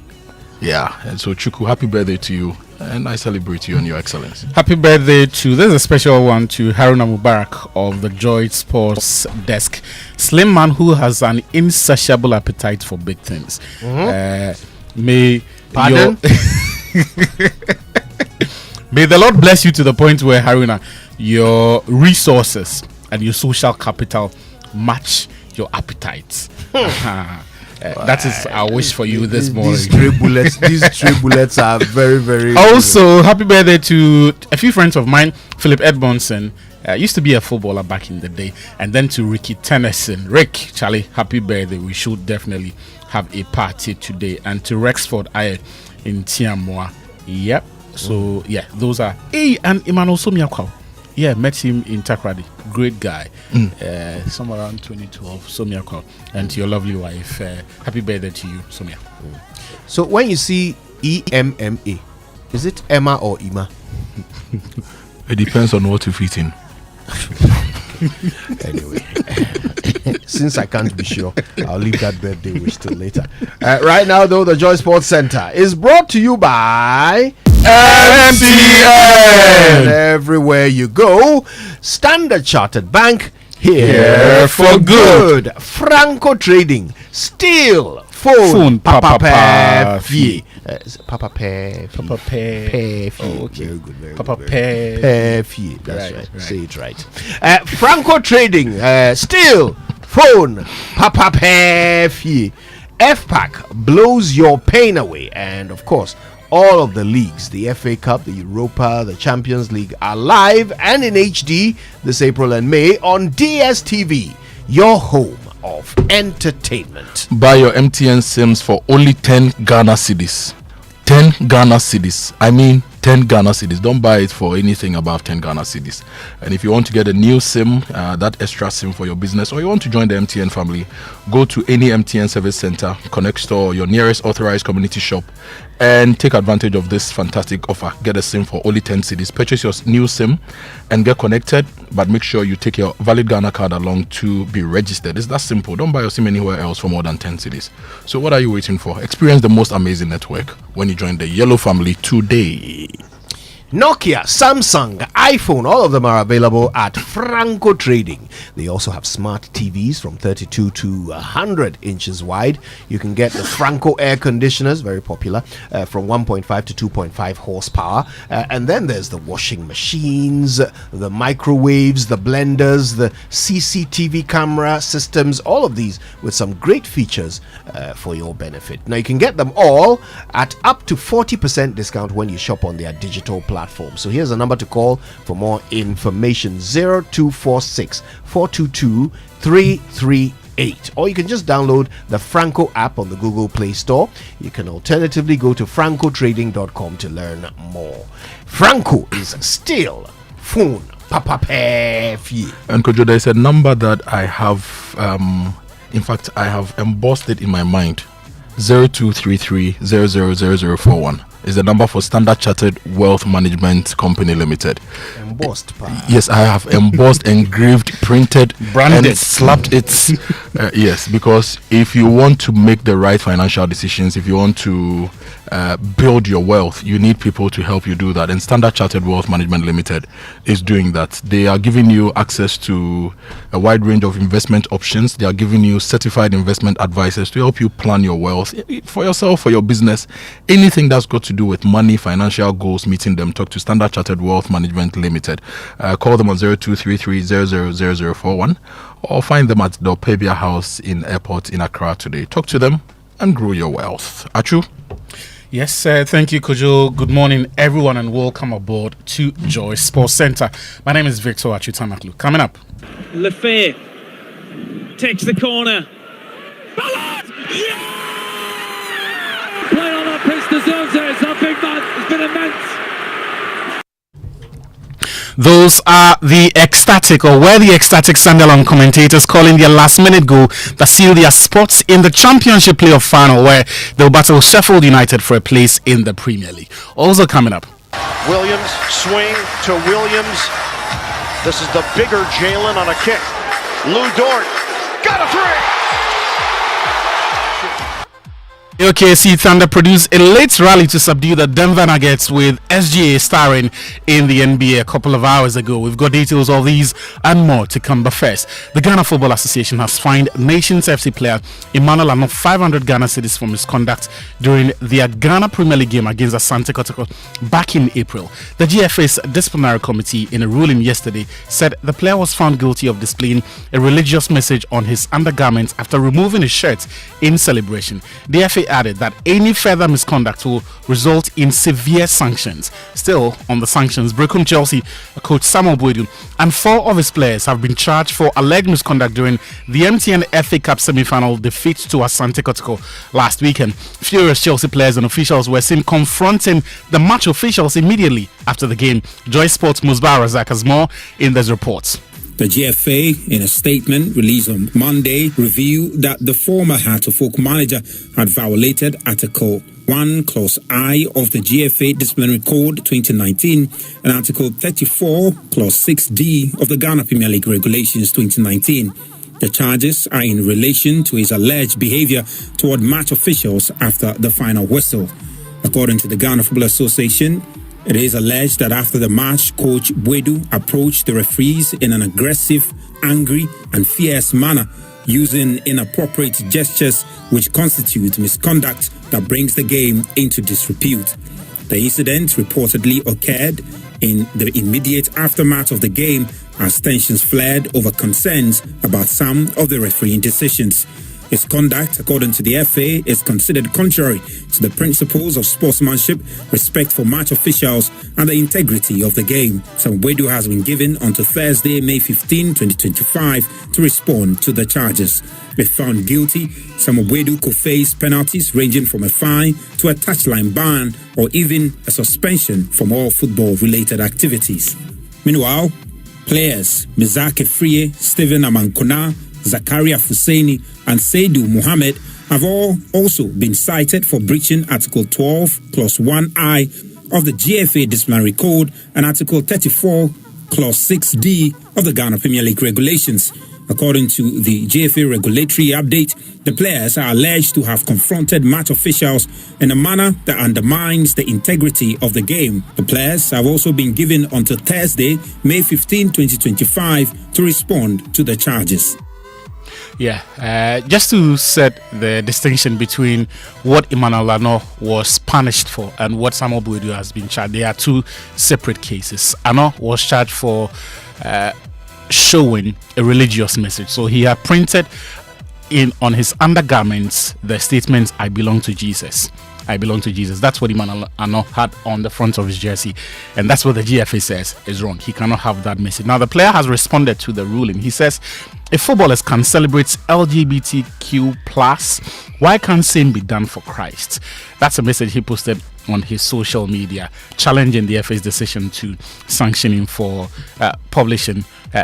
Yeah. And so, Chuku, happy birthday to you. And I celebrate you and your excellence. Happy birthday to, there's a special one to Haruna Mubarak of the Joy Sports Desk. Slim man who has an insatiable appetite for big things. May Pardon? May the Lord bless you to the point where, Haruna, your resources and your social capital match your appetites. That is our wish for you this morning. These stray bullets are very, very. Also, happy birthday to a few friends of mine. Philip Edmondson used to be a footballer back in the day, and then to Ricky Tennyson. Rick, Charlie, happy birthday. We should definitely have a party today. And to Rexford Aye in Tiamoa. Yep. So yeah, those are. Hey, and Emmanuel Somiakwao. Yeah, met him in Takrady. Great guy. Somewhere around 2012. Somiakwao. And to your lovely wife, happy birthday to you, Somia. So when you see EMMA, is it Emma or Ima? It depends on what you're eating. Anyway, since I can't be sure, I'll leave that birthday wish till later. Right now, though, the Joy Sports Center is brought to you by MTN. Everywhere you go, Standard Chartered Bank, here for good. Franco Trading, still phone Papa Fee. Papa Fee. Papa Fee. Oh, okay. Very good. Very Papa good. Fee. That's right. Say it right. Franco Trading, still phone Papa Fee. FPAC blows your pain away, and of course, all of the leagues, the FA Cup, the Europa, the Champions League, are live and in HD this April and May on DSTV, your home of entertainment. Buy your MTN SIMs for only 10 Ghana cedis. 10 Ghana cedis. I mean 10 Ghana cedis. Don't buy it for anything above 10 Ghana cedis. And if you want to get a new SIM, that extra SIM for your business, or you want to join the MTN family, go to any MTN service center, Connect Store, your nearest authorized community shop, and take advantage of this fantastic offer. Get a SIM for only 10 cedis. Purchase your new SIM and get connected, but make sure you take your valid Ghana card along to be registered. It's that simple. Don't buy your SIM anywhere else for more than 10 cedis. So what are you waiting for? Experience the most amazing network when you join the Yellow family today. Nokia, Samsung, iPhone, all of them are available at Franco Trading. They also have smart TVs from 32 to 100 inches wide. You can get the Franco air conditioners, very popular, from 1.5 to 2.5 horsepower. And then there's the washing machines, the microwaves, the blenders, the CCTV camera systems, all of these with some great features for your benefit. Now, you can get them all at up to 40% discount when you shop on their digital platform. So here's a number to call for more information: 0246 422 338, or you can just download the Franco app on the Google Play Store. You can alternatively go to francotrading.com to learn more. Franco is still phone Papa Fee. And Kojo, there's a number that I have in fact I have embossed it in my mind. 0233 000041 is the number for Standard Chartered Wealth Management Company Limited. Embossed, yes, I have embossed, engraved, printed, branded, and slapped it. Yes, because if you want to make the right financial decisions, if you want to build your wealth, you need people to help you do that. And Standard Chartered Wealth Management Limited is doing that. They are giving you access to a wide range of investment options. They are giving you certified investment advisors to help you plan your wealth for yourself, for your business, anything that's got to do with money, financial goals, meeting them. Talk to Standard Chartered Wealth Management Limited. Call them on 0233 000041 or find them at the Pebia House in Airport in Accra today. Talk to them and grow your wealth. Achu? Yes, thank you, Kojo. Good morning, everyone, and welcome aboard to Joy Sports Center. My name is Victor Achutanaklu. Coming up, Lefebvre takes the corner. Ballard! Yeah! Play on that pitch deserves it. It's a big man. It's been immense. those are the ecstatic, or were the ecstatic Sunderland commentators calling their last-minute goal that sealed their spots in the Championship playoff final, where they'll battle Sheffield United for a place in the Premier League. Also coming up, Williams swing to Williams. This is the bigger Jalen on a kick. Lou Dort got a three. OKC Thunder produced a late rally to subdue the Denver Nuggets, with SGA starring in the NBA a couple of hours ago. We've got details of these and more to come, but first, the Ghana Football Association has fined Nations FC player Emmanuel Ano 500 Ghana cedis for misconduct during their Ghana Premier League game against Asante Kotoko back in April. The GFA's disciplinary committee, in a ruling yesterday, said the player was found guilty of displaying a religious message on his undergarments after removing his shirt in celebration. The FA added that any further misconduct will result in severe sanctions. Still, on the sanctions, Brecum Chelsea coach Samuel Boydu and 4 of his players have been charged for alleged misconduct during the MTN FA Cup semi-final defeat to Asante Kotoko last weekend. Furious Chelsea players and officials were seen confronting the match officials immediately after the game. Joy Sports' Musbar Razak has more in this report. The GFA, in a statement released on Monday, revealed that the former Heart of Oak manager had violated Article 1, Clause I of the GFA Disciplinary Code 2019 and Article 34, Clause 6D of the Ghana Premier League Regulations 2019. The charges are in relation to his alleged behavior toward match officials after the final whistle. According to the Ghana Football Association, it is alleged that after the match, Coach Boydu approached the referees in an aggressive, angry, and fierce manner, using inappropriate gestures which constitute misconduct that brings the game into disrepute. The incident reportedly occurred in the immediate aftermath of the game as tensions flared over concerns about some of the refereeing decisions. His conduct, according to the FA, is considered contrary to the principles of sportsmanship, respect for match officials, and the integrity of the game. Samwedu has been given until Thursday, May 15, 2025, to respond to the charges. If found guilty, Samwedu could face penalties ranging from a fine to a touchline ban or even a suspension from all football-related activities. Meanwhile, players Mizake Frie, Stephen Amankona, Zakaria Fuseni and Seidu Mohammed have all also been cited for breaching Article 12, Clause 1I of the GFA Disciplinary Code and Article 34, Clause 6D of the Ghana Premier League Regulations. According to the GFA regulatory update, the players are alleged to have confronted match officials in a manner that undermines the integrity of the game. The players have also been given until Thursday, May 15, 2025, to respond to the charges. Yeah, just to set the distinction between what Emmanuel Ano was punished for and what Samuel Boydu has been charged, there are two separate cases. Ano was charged for showing a religious message. So he had printed on his undergarments the statement, "I belong to Jesus. I belong to Jesus." That's what Emmanuel Ano had on the front of his jersey, and that's what the GFA says is wrong. He cannot have that message. Now, the player has responded to the ruling. He says, if footballers can celebrate LGBTQ+, why can't same be done for Christ? That's a message he posted on his social media, challenging the FA's decision to sanction him for publishing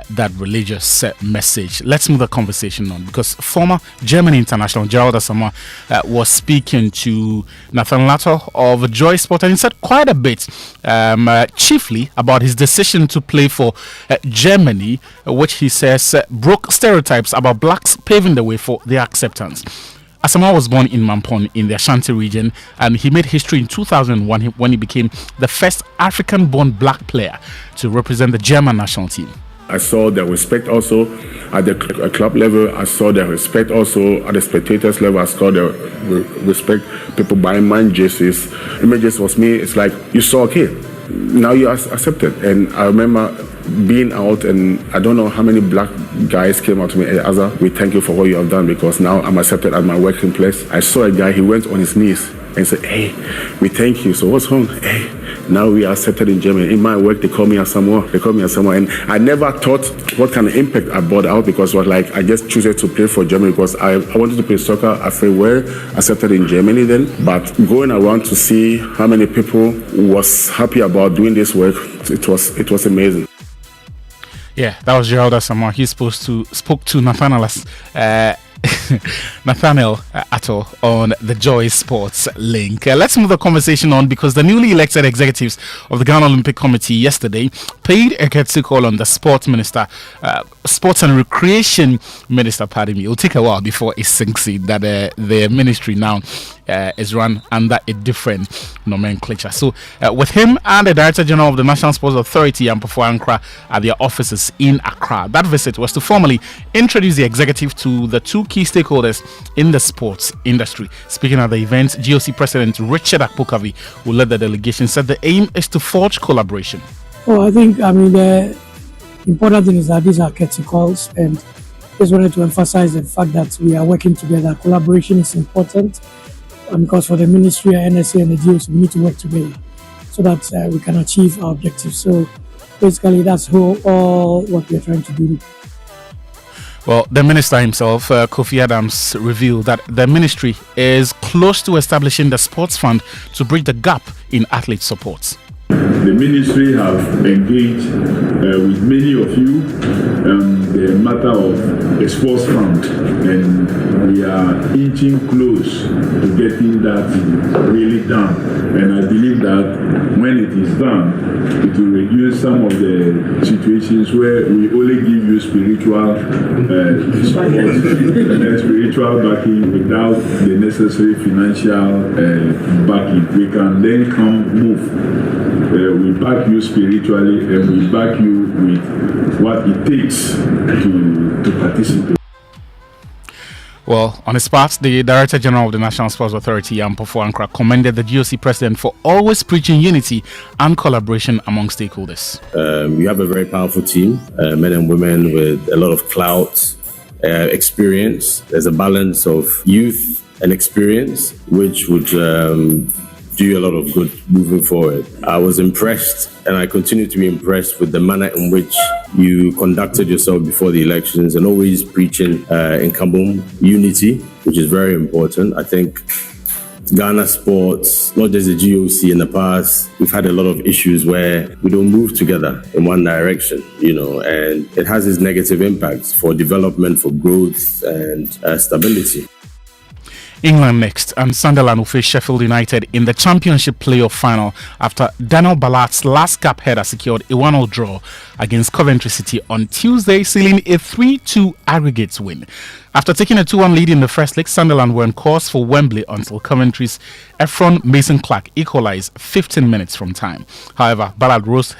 that religious message. Let's move the conversation on, because former German international Gerald Asamoah was speaking to Nathan Lato of Joy Sport, and he said quite a bit, chiefly about his decision to play for Germany, which he says broke stereotypes about blacks, paving the way for their acceptance. Asamoah was born in Mampon in the Ashanti region, and he made history in 2001 when he became the first African-born black player to represent the German national team. I saw the respect also at the club level. I saw the respect also at the spectators level. I saw the respect, people buying my jerseys. Images was me. It's like you saw a kid. Now you are accepted. And I remember being out, and I don't know how many black guys came out to me, hey, Azza, we thank you for what you have done, because now I'm accepted at my working place. I saw a guy, he went on his knees and said, hey, we thank you. So what's wrong? Hey, now we are accepted in Germany. In my work, they call me a Samoa. And I never thought what kind of impact I brought out, because it was like, I just chose to play for Germany because I wanted to play soccer. I feel well accepted in Germany then. But going around to see how many people was happy about doing this work, it was amazing. Yeah, that was Gerald Asamoah. He spoke to Nathaniel Atto on the Joy Sports link. Let's move the conversation on, because the newly elected executives of the Ghana Olympic Committee yesterday paid a courtesy call on the Sports and Recreation Minister. Pardon me. It will take a while before it sinks in that the ministry now is run under a different nomenclature. So with him and the Director General of the National Sports Authority, Ampofo Ankra, at their offices in Accra, that visit was to formally introduce the executive to the two key stakeholders in the sports industry. Speaking at the event, GOC President Richard Akpokavi, who led the delegation, said the aim is to forge collaboration. Well, I think, the important thing is that these are courtesy calls, and just wanted to emphasize the fact that we are working together. Collaboration is important, because for the ministry, NSA and the GOC, we need to work together so that we can achieve our objectives. So basically, that's all what we are trying to do. Well, the minister himself, Kofi Adams, revealed that the ministry is close to establishing the sports fund to bridge the gap in athlete support. The ministry have engaged with many of you the matter of a sports fund, and we are inching close to getting that really done. And I believe that when it is done, it will reduce some of the situations where we only give you spiritual support and spiritual backing without the necessary financial backing. We can then move. We back you spiritually, and we back you with what it takes to participate. Well, on his part, the Director General of the National Sports Authority, Ampofo Ankra, commended the GOC President for always preaching unity and collaboration among stakeholders. You have a very powerful team, men and women with a lot of clout, experience. There's a balance of youth and experience, which would do you a lot of good moving forward. I was impressed, and I continue to be impressed with the manner in which you conducted yourself before the elections, and always preaching in Kabum unity, which is very important. I think Ghana sports, not just the GOC, in the past, we've had a lot of issues where we don't move together in one direction, and it has its negative impacts for development, for growth, and stability. England next, and Sunderland will face Sheffield United in the Championship playoff final after Daniel Ballart's last cap header secured a 1-0 draw against Coventry City on Tuesday, sealing a 3-2 aggregate win. After taking a 2-1 lead in the first leg, Sunderland were on course for Wembley until Coventry's Ephron Mason-Clark equalised 15 minutes from time. However, Ballard rose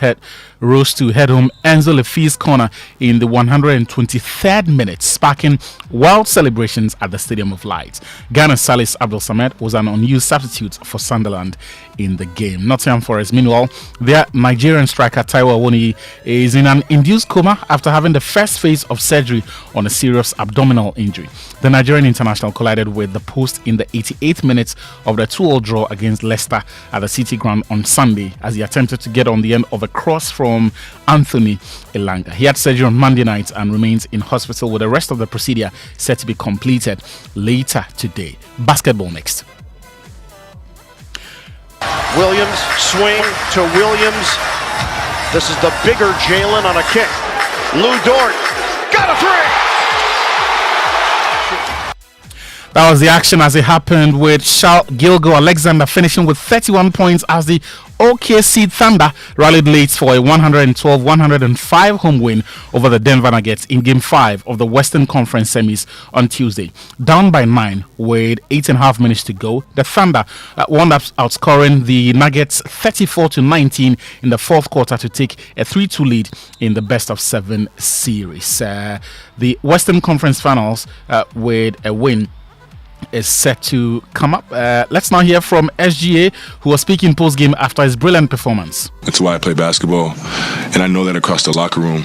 to head home Enzo Lefi's corner in the 123rd minute, sparking wild celebrations at the Stadium of Light. Ghana's Salis Abdul Samed was an unused substitute for Sunderland in the game. Nottingham Forest, meanwhile, their Nigerian striker Taiwo Awoniyi is in an induced coma after having the first phase of surgery on a serious abdominal injury. The Nigerian international collided with the post in the 88th minute of the 2-2 draw against Leicester at the City Ground on Sunday as he attempted to get on the end of a cross from Anthony Elanga. He had surgery on Monday night and remains in hospital, with the rest of the procedure set to be completed later today. Basketball next. Williams, swing to Williams. This is the bigger Jalen on a kick. Lou Dort, got a three! That was the action as it happened, with Gilgo Alexander finishing with 31 points as the OKC Thunder rallied late for a 112-105 home win over the Denver Nuggets in Game 5 of the Western Conference Semis on Tuesday. Down by 9 with 8.5 minutes to go, the Thunder wound up outscoring the Nuggets 34-19 in the fourth quarter to take a 3-2 lead in the best-of-7 series. The Western Conference Finals with a win is set to come up. Let's now hear from SGA, who was speaking post-game after his brilliant performance. That's why I play basketball, and I know that across the locker room.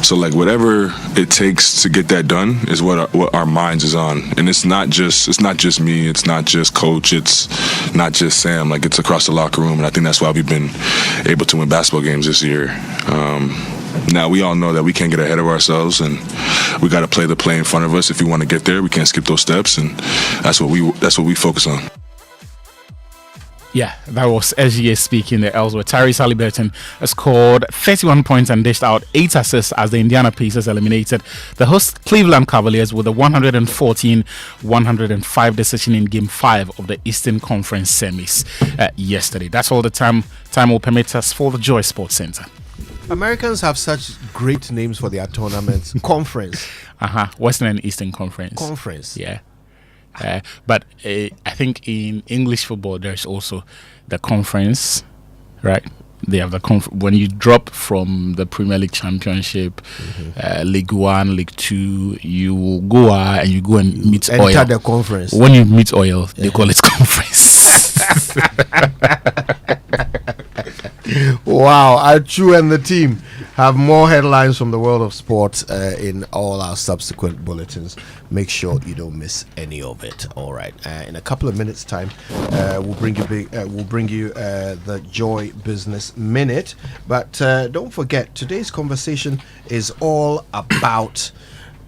So like whatever it takes to get that done is what our minds is on, and it's not just me, it's not just coach, it's not just Sam. Like, it's across the locker room, and I think that's why we've been able to win basketball games this year. Now we all know that we can't get ahead of ourselves, and we got to play the play in front of us. If we want to get there, we can't skip those steps, and that's what we focus on. Yeah, that was SGA speaking there elsewhere. Tyrese Haliburton scored 31 points and dished out 8 assists as the Indiana Pacers eliminated the host Cleveland Cavaliers with a 114-105 decision in Game 5 of the Eastern Conference semis yesterday. That's all the time will permit us for the Joy Sports Center. Americans have such great names for their tournaments. Conference. Western and Eastern Conference. Yeah. But I think in English football there's also the conference, right? They have the when you drop from the Premier League Championship, League 1, League 2, you go and you go and meet Enter Oil. the conference. When you meet Oil, they call it conference. Wow, Achu and the team have more headlines from the world of sports in all our subsequent bulletins. Make sure you don't miss any of it. All right, in a couple of minutes' time, we'll bring you the Joy Business Minute. But don't forget, today's conversation is all about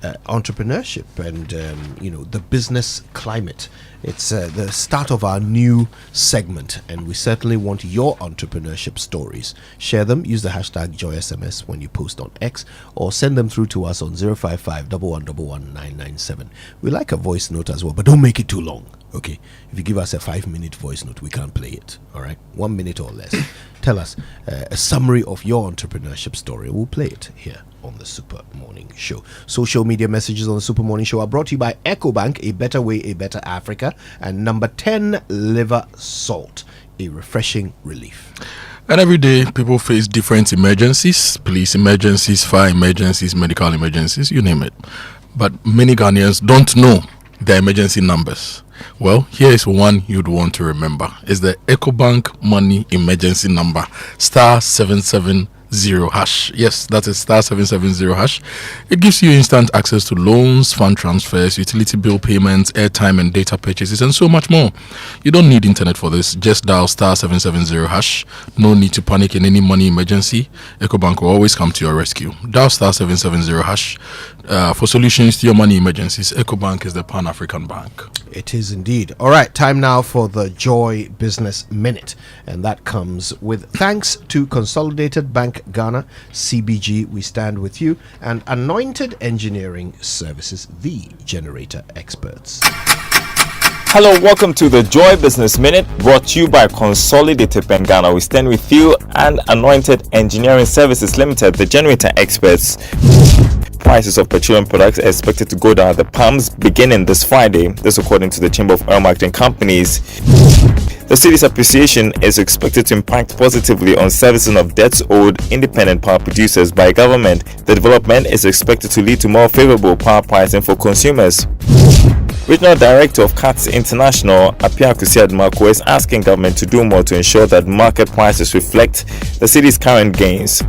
entrepreneurship and the business climate. It's the start of our new segment, and we certainly want your entrepreneurship stories. Share them. Use the hashtag JoySMS when you post on X, or send them through to us on 055 111 997. We like a voice note as well, but don't make it too long. Okay, if you give us a 5-minute voice note, we can't play it. All right, 1 minute or less. Tell us a summary of your entrepreneurship story. We'll play it here on the Super Morning Show. Social media messages on the Super Morning Show are brought to you by EcoBank, a better way, a better Africa, and number 10 liver salt, a refreshing relief. And every day people face different emergencies: police emergencies, fire emergencies, medical emergencies, you name it. But many Ghanaians don't know their emergency numbers. Well, here is one you'd want to remember. It's the EcoBank Money Emergency Number, *770#. Yes, that is *770#. It gives you instant access to loans, fund transfers, utility bill payments, airtime and data purchases, and so much more. You don't need internet for this. Just dial *770#. No need to panic in any money emergency. EcoBank will always come to your rescue. Dial *770# for solutions to your money emergencies. EcoBank is the Pan-African bank. It is indeed. All right, time now for the Joy Business Minute, and that comes with thanks to Consolidated Bank Ghana, CBG, we stand with you, and Anointed Engineering Services, the generator experts. Hello, welcome to the Joy Business Minute, brought to you by Consolidated Bank Ghana. We stand with you, and Anointed Engineering Services Limited, the generator experts. Prices of petroleum products are expected to go down at the pumps beginning this Friday. This according to the Chamber of Oil Marketing Companies. The city's appreciation is expected to impact positively on servicing of debts owed independent power producers by government. The development is expected to lead to more favorable power pricing for consumers. Regional Director of CATS International, Apia Kusiadmako, is asking government to do more to ensure that market prices reflect the city's current gains.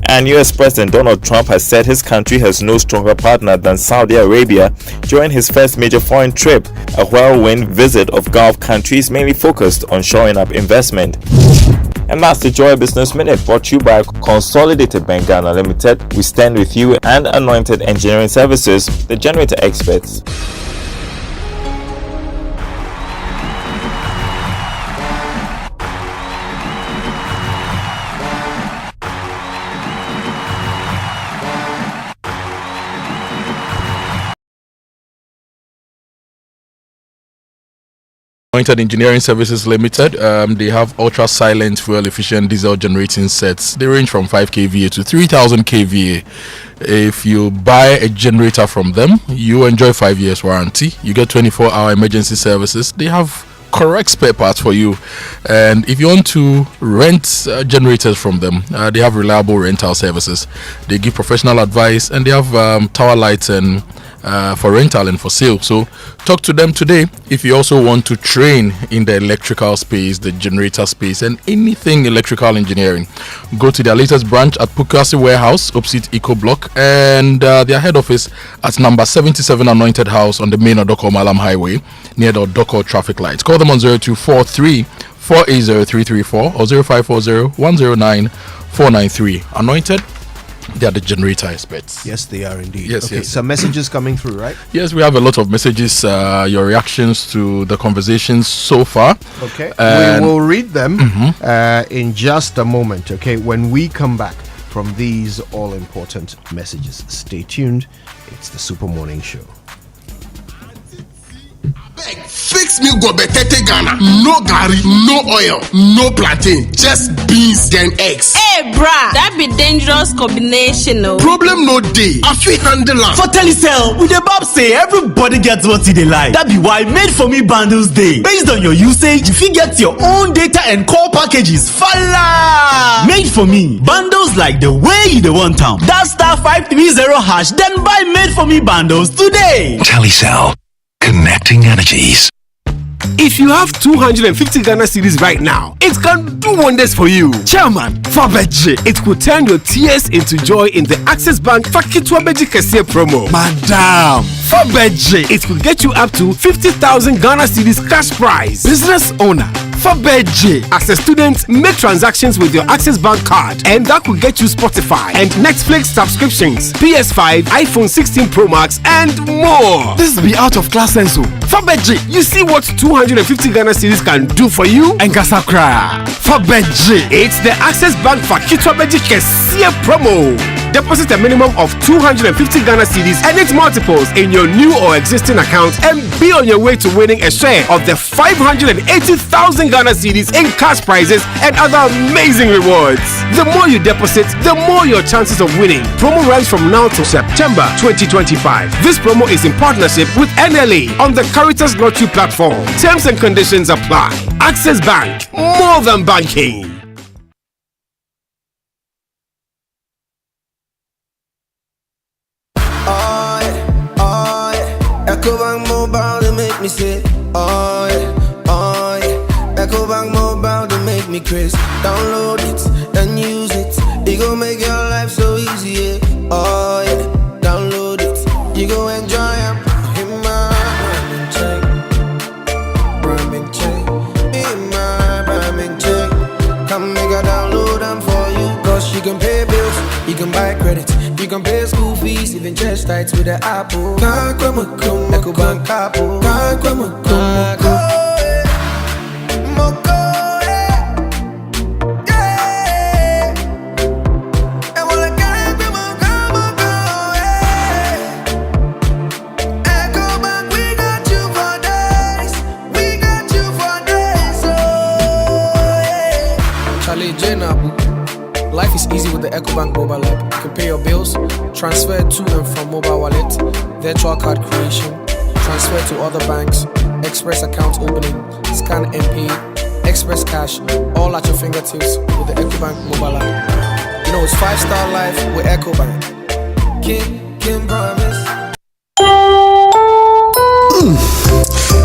And US President Donald Trump has said his country has no stronger partner than Saudi Arabia during his first major foreign trip, a whirlwind visit of Gulf countries mainly focused on shoring up investment. And that's the Joy Business Minute, brought to you by Consolidated Bank Ghana Limited. We stand with you, and Anointed Engineering Services, the generator experts. Anointed Engineering Services Limited, they have ultra silent fuel efficient diesel generating sets. They range from 5 kVA to 3000 kVA. If you buy a generator from them, you enjoy 5 years warranty. You get 24-hour emergency services. They have correct spare parts for you. And if you want to rent generators from them, they have reliable rental services. They give professional advice, and they have tower lights and for rental and for sale. So talk to them today if you also want to train in the electrical space, the generator space, and anything electrical engineering. Go to their latest branch at Pukasi Warehouse, opposite Eco Block, and their head office at number 77 Anointed House on the main Odoko Malam Highway near the Odoko traffic lights. Call them on 0243 480334 or 0540 109 493. Anointed, they are the generator experts. Yes, they are indeed. Yes, okay, yes. some messages coming through, right? Yes, we have a lot of messages, your reactions to the conversations so far. Okay, And we will read them in just a moment, okay, when we come back from these all-important messages. Stay tuned. It's the Super Morning Show. Fix me go betete Ghana. No gari, no oil, no plantain, just beans then eggs. Hey, brah, that be dangerous combination, no? Problem no day. I feel handle am. For Telecel, with the Bob say everybody gets what they like. That be why Made For Me bundles day. Based on your usage, you fit get your own data and call packages. Fala! Made For Me bundles like the way you want them. That *530# then buy Made For Me bundles today. Telecel, connecting energies. If you have 250 Ghana cedis right now, it can do wonders for you. Chairman, Fabeji, it could turn your tears into joy in the Access Bank Fakitwabeji Kese promo. Madam, Fabeji, it could get you up to 50,000 Ghana cedis cash prize. Business owner, Fabeji, as a student, make transactions with your Access Bank card, and that could get you Spotify and Netflix subscriptions, PS5, iPhone 16 Pro Max, and more. This be out of class senso. Fabeji, you see what 250 Ghana cedis can do for you? And Gasakra. Fabeji, it's the Access Bank Fakitwabeji Kese promo. Deposit a minimum of 250 Ghana cedis and its multiples in your new or existing account and be on your way to winning a share of the 580,000 Ghana cedis in cash prizes and other amazing rewards. The more you deposit, the more your chances of winning. Promo runs from now to September 2025. This promo is in partnership with NLA on the Caritas Lottery platform. Terms and conditions apply. Access Bank, more than banking. EcoBank Mobile, they make me say, oh yeah. EcoBank Mobile, they make me crazy. Download it and use it. It gon' make your life so easy, yeah. Oh yeah. Download it, you gon' enjoy it. Hit my rhyming check, hit my rhyming check. Come make a download them for you. Cause you can pay bills, you can buy credit, you can pay school fees, even chest tights with the Apple. EcoBank Apple. Life is easy with the EcoBank mobile app. You can pay your bills, transfer to and from mobile wallet, virtual card creation, transfer to other banks, express account opening, scan and pay, express cash, all at your fingertips with the EcoBank mobile app. You know it's 5-star life with EcoBank. Can promise.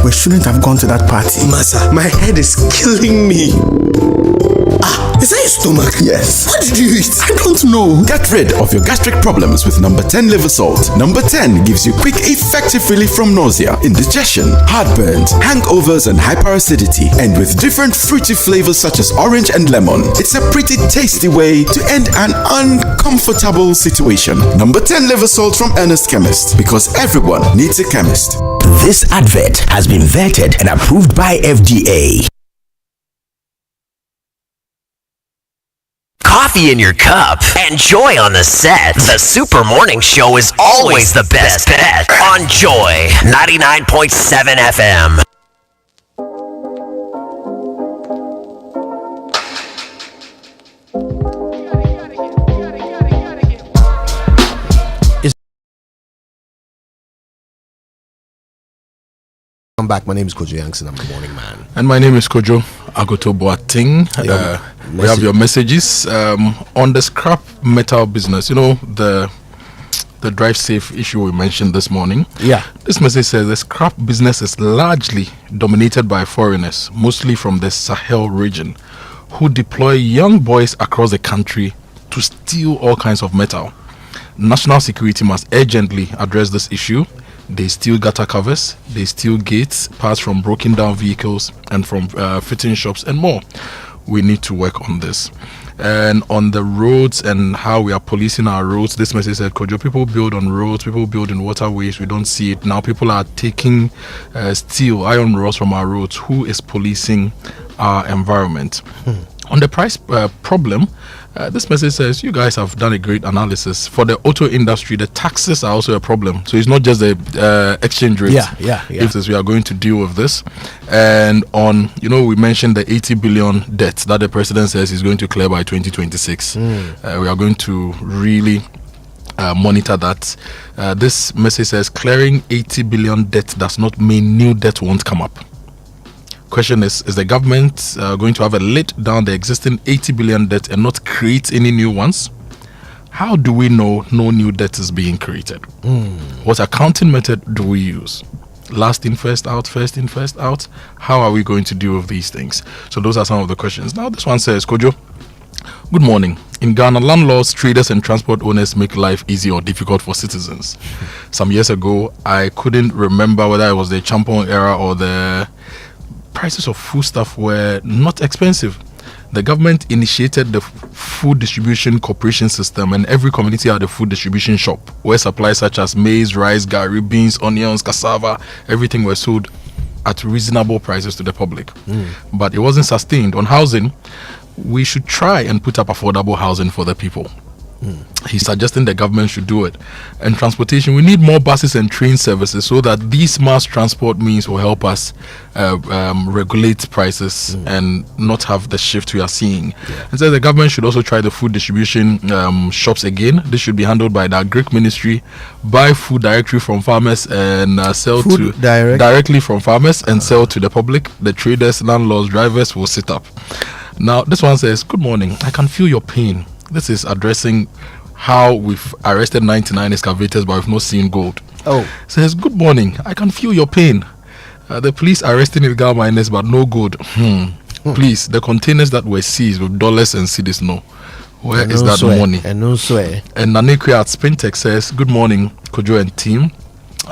We shouldn't have gone to that party. Masa, my head is killing me. Is that your stomach? Yes. What did you eat? I don't know. Get rid of your gastric problems with number 10 liver salt. Number 10 gives you quick, effective relief from nausea, indigestion, heartburns, hangovers, and hyperacidity. And with different fruity flavors such as orange and lemon, it's a pretty tasty way to end an uncomfortable situation. Number 10 liver salt from Ernest Chemist, because everyone needs a chemist. This advert has been vetted and approved by FDA. Coffee in your cup and joy on the set. The Super Morning Show is always the best bet on Joy 99.7 FM. Welcome back. My name is Kojo Yankson. I'm the morning man. And my name is Kojo Akoto Boateng. We have your messages on the scrap metal business. You know, the the drive safe issue we mentioned this morning. Yeah. This message says the scrap business is largely dominated by foreigners, mostly from the Sahel region, who deploy young boys across the country to steal all kinds of metal. National security must urgently address this issue. They steal gutter covers, they steal gates, parts from broken down vehicles and from fitting shops and more. We need to work on this. And on the roads and how we are policing our roads, this message said, Kojo, people build on roads, people build in waterways, we don't see it. Now people are taking steel, iron rods from our roads. Who is policing our environment? On the price problem, this message says you guys have done a great analysis. For the auto industry, the taxes are also a problem. So it's not just the exchange rate. Yeah. If this, we are going to deal with this. And on, we mentioned the 80 billion debt that the president says he's going to clear by 2026. We are going to really monitor that. This message says clearing 80 billion debt does not mean new debt won't come up. Question is the government going to have a lid down the existing 80 billion debt and not create any new ones? How do we know no new debt is being created? What accounting method do we use? Last in, first out, first in, first out? How are we going to deal with these things? So those are some of the questions. Now this one says, Kojo, good morning. In Ghana, landlords, traders and transport owners make life easy or difficult for citizens. Some years ago, I couldn't remember whether it was the Champon era or the prices of foodstuff were not expensive. The government initiated the food distribution corporation system, and every community had a food distribution shop where supplies such as maize, rice, gari, beans, onions, cassava, everything were sold at reasonable prices to the public. But it wasn't sustained. On housing, we should try and put up affordable housing for the people. He's suggesting the government should do it. And transportation, we need more buses and train services so that these mass transport means will help us regulate prices and not have the shift we are seeing. And so the government should also try the food distribution shops again. This should be handled by the Agric Ministry. Buy food directly from farmers and sell directly from farmers and sell to the public. The traders, landlords, drivers will sit up. Now this one says, good morning, I can feel your pain. This is addressing how we've arrested 99 excavators but we've not seen gold. Says, good morning, I can feel your pain. The police arresting illegal miners but no gold. Please, the containers that were seized with dollars and cedis, no. Where is that money? And no swear. And Nanekwe at Spintex says, good morning, Kojo and team.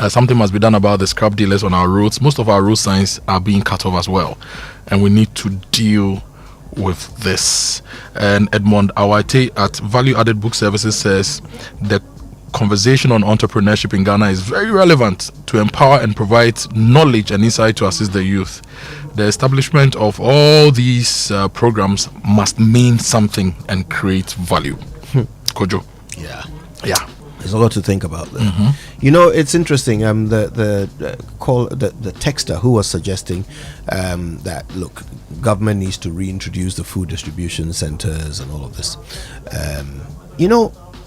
Something must be done about the scrap dealers on our roads. Most of our road signs are being cut off as well. And we need to deal with this. And Edmond Awate at Value Added Book Services says the conversation on entrepreneurship in Ghana is very relevant to empower and provide knowledge and insight to assist the youth. The establishment of all these programs must mean something and create value. Kojo. Yeah. There's a lot to think about there. It's interesting. The texter who was suggesting that look, government needs to reintroduce the food distribution centers and all of this.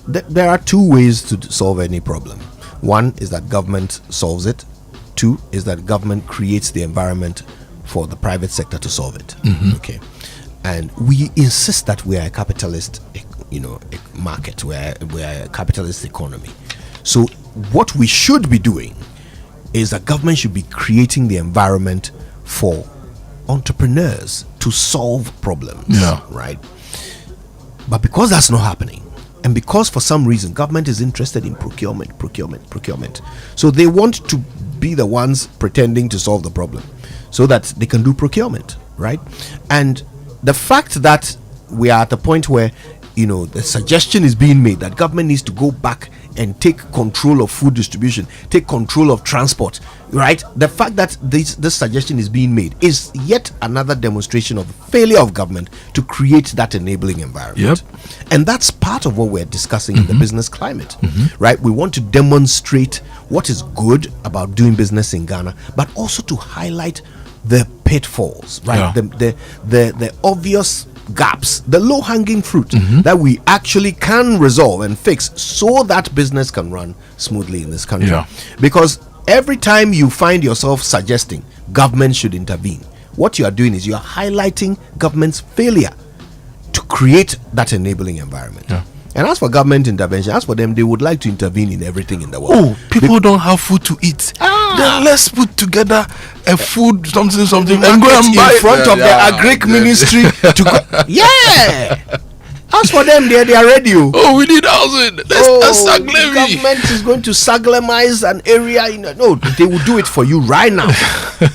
There are two ways to solve any problem. One is that government solves it. Two is that government creates the environment for the private sector to solve it. Okay, and we insist that we are a capitalist a market, where we're a capitalist economy. So what we should be doing is that government should be creating the environment for entrepreneurs to solve problems, right? But because that's not happening, and because for some reason government is interested in procurement, so they want to be the ones pretending to solve the problem so that they can do procurement, right? And the fact that we are at the point where the suggestion is being made that government needs to go back and take control of food distribution, take control of transport, right? The fact that this suggestion is being made is yet another demonstration of the failure of government to create that enabling environment. And that's part of what we're discussing in the business climate, right? We want to demonstrate what is good about doing business in Ghana, but also to highlight the pitfalls, right? The obvious gaps, the low-hanging fruit that we actually can resolve and fix so that business can run smoothly in this country. Because every time you find yourself suggesting government should intervene, what you are doing is you are highlighting government's failure to create that enabling environment. And as for government intervention, as for them, they would like to intervene in everything in the world. Oh, people don't have food to eat. Then let's put together a food something and go and buy in front of the agric ministry to go. Yeah. As for them, they are ready. Oh, we need housing. Let's the government is going to saglemize an area. No, they will do it for you right now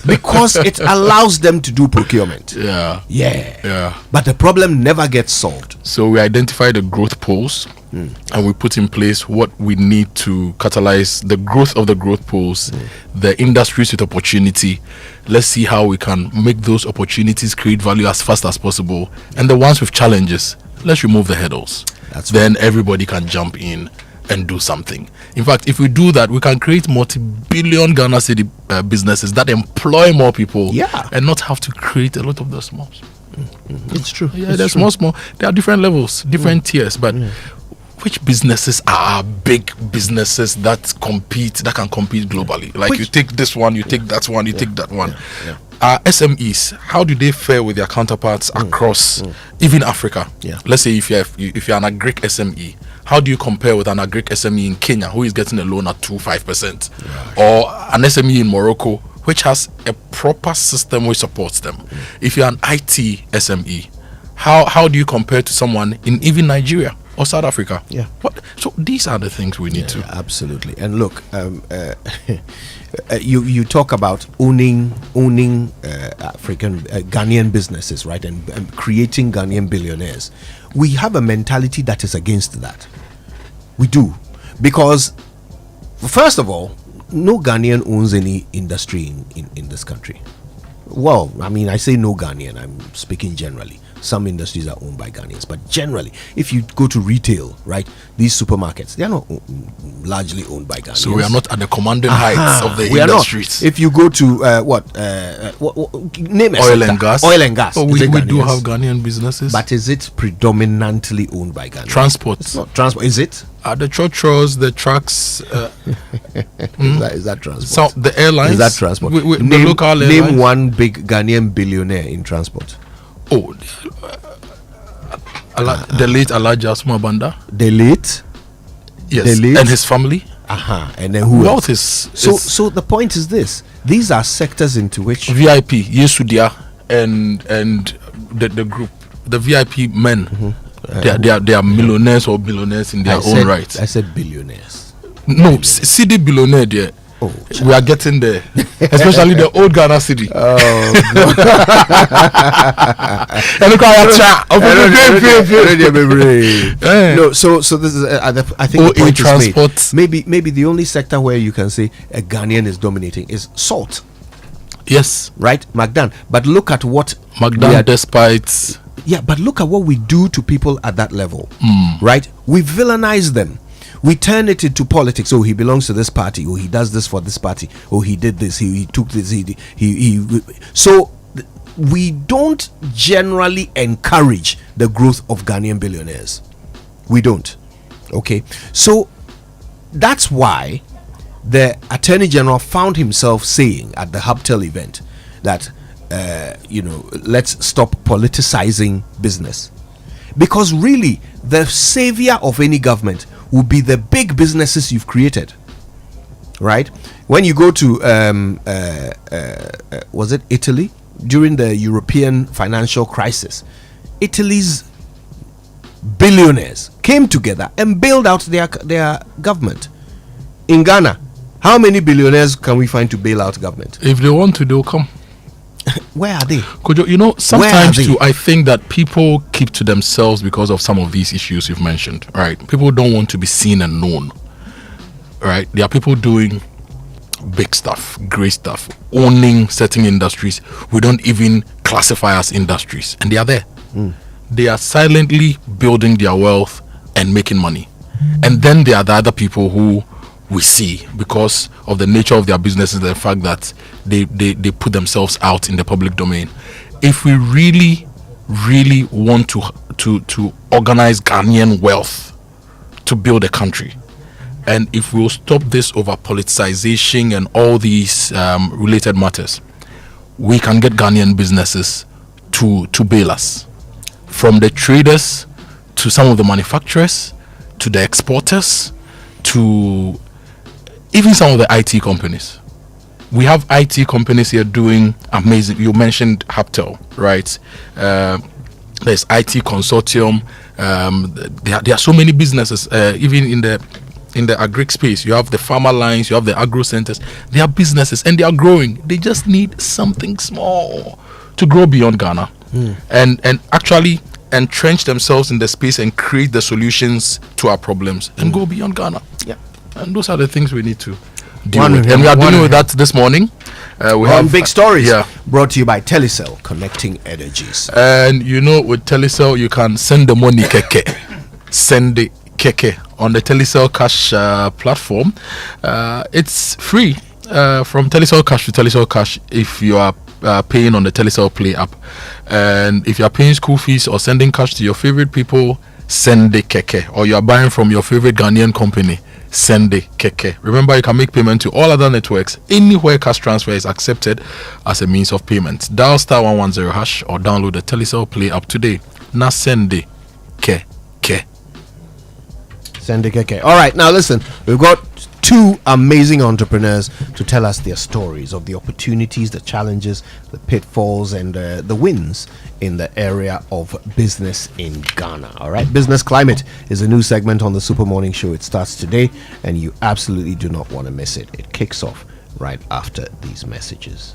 because it allows them to do procurement. Yeah. But the problem never gets solved. So we identify the growth poles and we put in place what we need to catalyze the growth of the growth poles, the industries with opportunity. Let's see how we can make those opportunities create value as fast as possible. And the ones with challenges, let's remove the hurdles. Then everybody can jump in and do something. In fact, if we do that, we can create multi-billion Ghana cedi businesses that employ more people and not have to create a lot of the smalls. It's true. Yeah, there's small. There are different levels, different tiers, but which businesses are big businesses that can compete globally? Like you take this one, you take that one, you take that one. SMEs, how do they fare with their counterparts across even Africa? Let's say if you're an agric SME, how do you compare with an agric SME in Kenya who is getting a loan at 2.5%, or an SME in Morocco which has a proper system which supports them? If you're an IT SME, how do you compare to someone in even Nigeria or South Africa? So these are the things we need to absolutely. And look, you talk about owning African Ghanaian businesses, right, and creating Ghanaian billionaires. We have a mentality that is against that. We do, because first of all, no Ghanaian owns any industry in this country. Well, I mean, I say no Ghanaian, I'm speaking generally. Some industries are owned by Ghanaians, but generally, if you go to retail, right, these supermarkets, they are not largely owned by Ghanaians. So we are not at the commanding heights of the we industries. If you go to name a oil sector. and gas. Oil and gas. Oh, we do have Ghanaian businesses, but is it predominantly owned by Ghanaians? Transport. It's not transport. Is it? The churches, the trucks. Is that transport? So the airlines. Is that transport? The local airlines. Name one big Ghanaian billionaire in transport. Oh, the late Alhaji Asuma Banda. The late? Yes. The late? And his family. And then who Wealth else? So the point is this: these are sectors into which VIP, Yesudia, and the group, the VIP men, they are millionaires or billionaires in their own right. I said billionaires. No, cedi billionaire there. We are getting there, especially the old Ghana cedi. No, so this is I think the point transport. is made. Maybe the only sector where you can say a Ghanaian is dominating is salt. Yes, right, Magdan. But look at what Magdan, despite but look at what we do to people at that level, right? We villainize them. We turn it into politics. Oh, he belongs to this party. Oh, he does this for this party. Oh, he did this. He took this. So we don't generally encourage the growth of Ghanaian billionaires. We don't. Okay. So that's why the Attorney General found himself saying at the Hubtel event that let's stop politicizing business, because really the savior of any government will be the big businesses you've created, right? When you go to was it Italy during the European financial crisis, Italy's billionaires came together and bailed out their government. In Ghana, how many billionaires can we find to bail out government? If they want to, they'll come. Where are they? Kojo, sometimes too, I think that people keep to themselves because of some of these issues you've mentioned, right? People don't want to be seen and known, right? There are people doing big stuff, great stuff, owning certain industries we don't even classify as industries, and they are there. They are silently building their wealth and making money. And then there are the other people who we see, because of the nature of their businesses, the fact that they put themselves out in the public domain. If we really want to organize Ghanaian wealth to build a country, and if we'll stop this over politicization and all these related matters, we can get Ghanaian businesses to bail us, from the traders to some of the manufacturers to the exporters, to even some of the IT companies. We have IT companies here doing amazing. You mentioned Haptel, right? There's IT Consortium. There are so many businesses, even in the agric space. You have the farmer lines, you have the agro centers. They are businesses and they are growing. They just need something small to grow beyond Ghana and actually entrench themselves in the space and create the solutions to our problems and go beyond Ghana. Yeah. And those are the things we need to deal with. And we are dealing with that this morning. We have big stories brought to you by Telecel, connecting energies. And with Telecel, you can send the money keke. Send the keke on the Telecel Cash platform. It's free from Telecel Cash to Telecel Cash if you are paying on the Telecel Play app. And if you are paying school fees or sending cash to your favorite people, send the keke. Or you are buying from your favorite Ghanaian company, send the keke. Remember, you can make payment to all other networks anywhere cash transfer is accepted as a means of payment. Dial *110# or download the Telecel Play app today. Now send the keke. Send the keke. All right, now listen, we've got two amazing entrepreneurs to tell us their stories of the opportunities, the challenges, the pitfalls, and the wins in the area of business in Ghana. All right, Business Climate is a new segment on the Super Morning Show. It starts today, and you absolutely do not want to miss it. It kicks off right after these messages.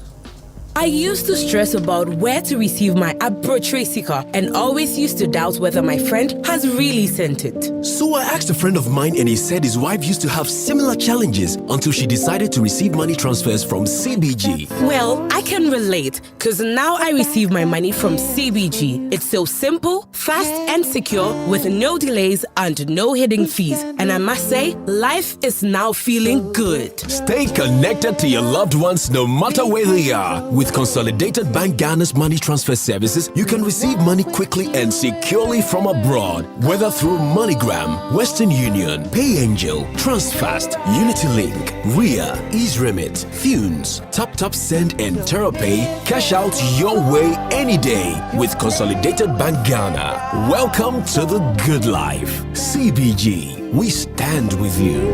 I used to stress about where to receive my approach sticker and always used to doubt whether my friend has really sent it. So I asked a friend of mine and he said his wife used to have similar challenges until she decided to receive money transfers from CBG. Well, I can relate because now I receive my money from CBG. It's so simple, fast and secure with no delays and no hidden fees. And I must say, life is now feeling good. Stay connected to your loved ones no matter where they are. With Consolidated Bank Ghana's money transfer services, you can receive money quickly and securely from abroad, whether through MoneyGram, Western Union, PayAngel, TransFast, UnityLink, RIA, EaseRemit, Funes, TapTap Send, and TerraPay. Cash out your way any day with Consolidated Bank Ghana. Welcome to the good life. CBG, we stand with you.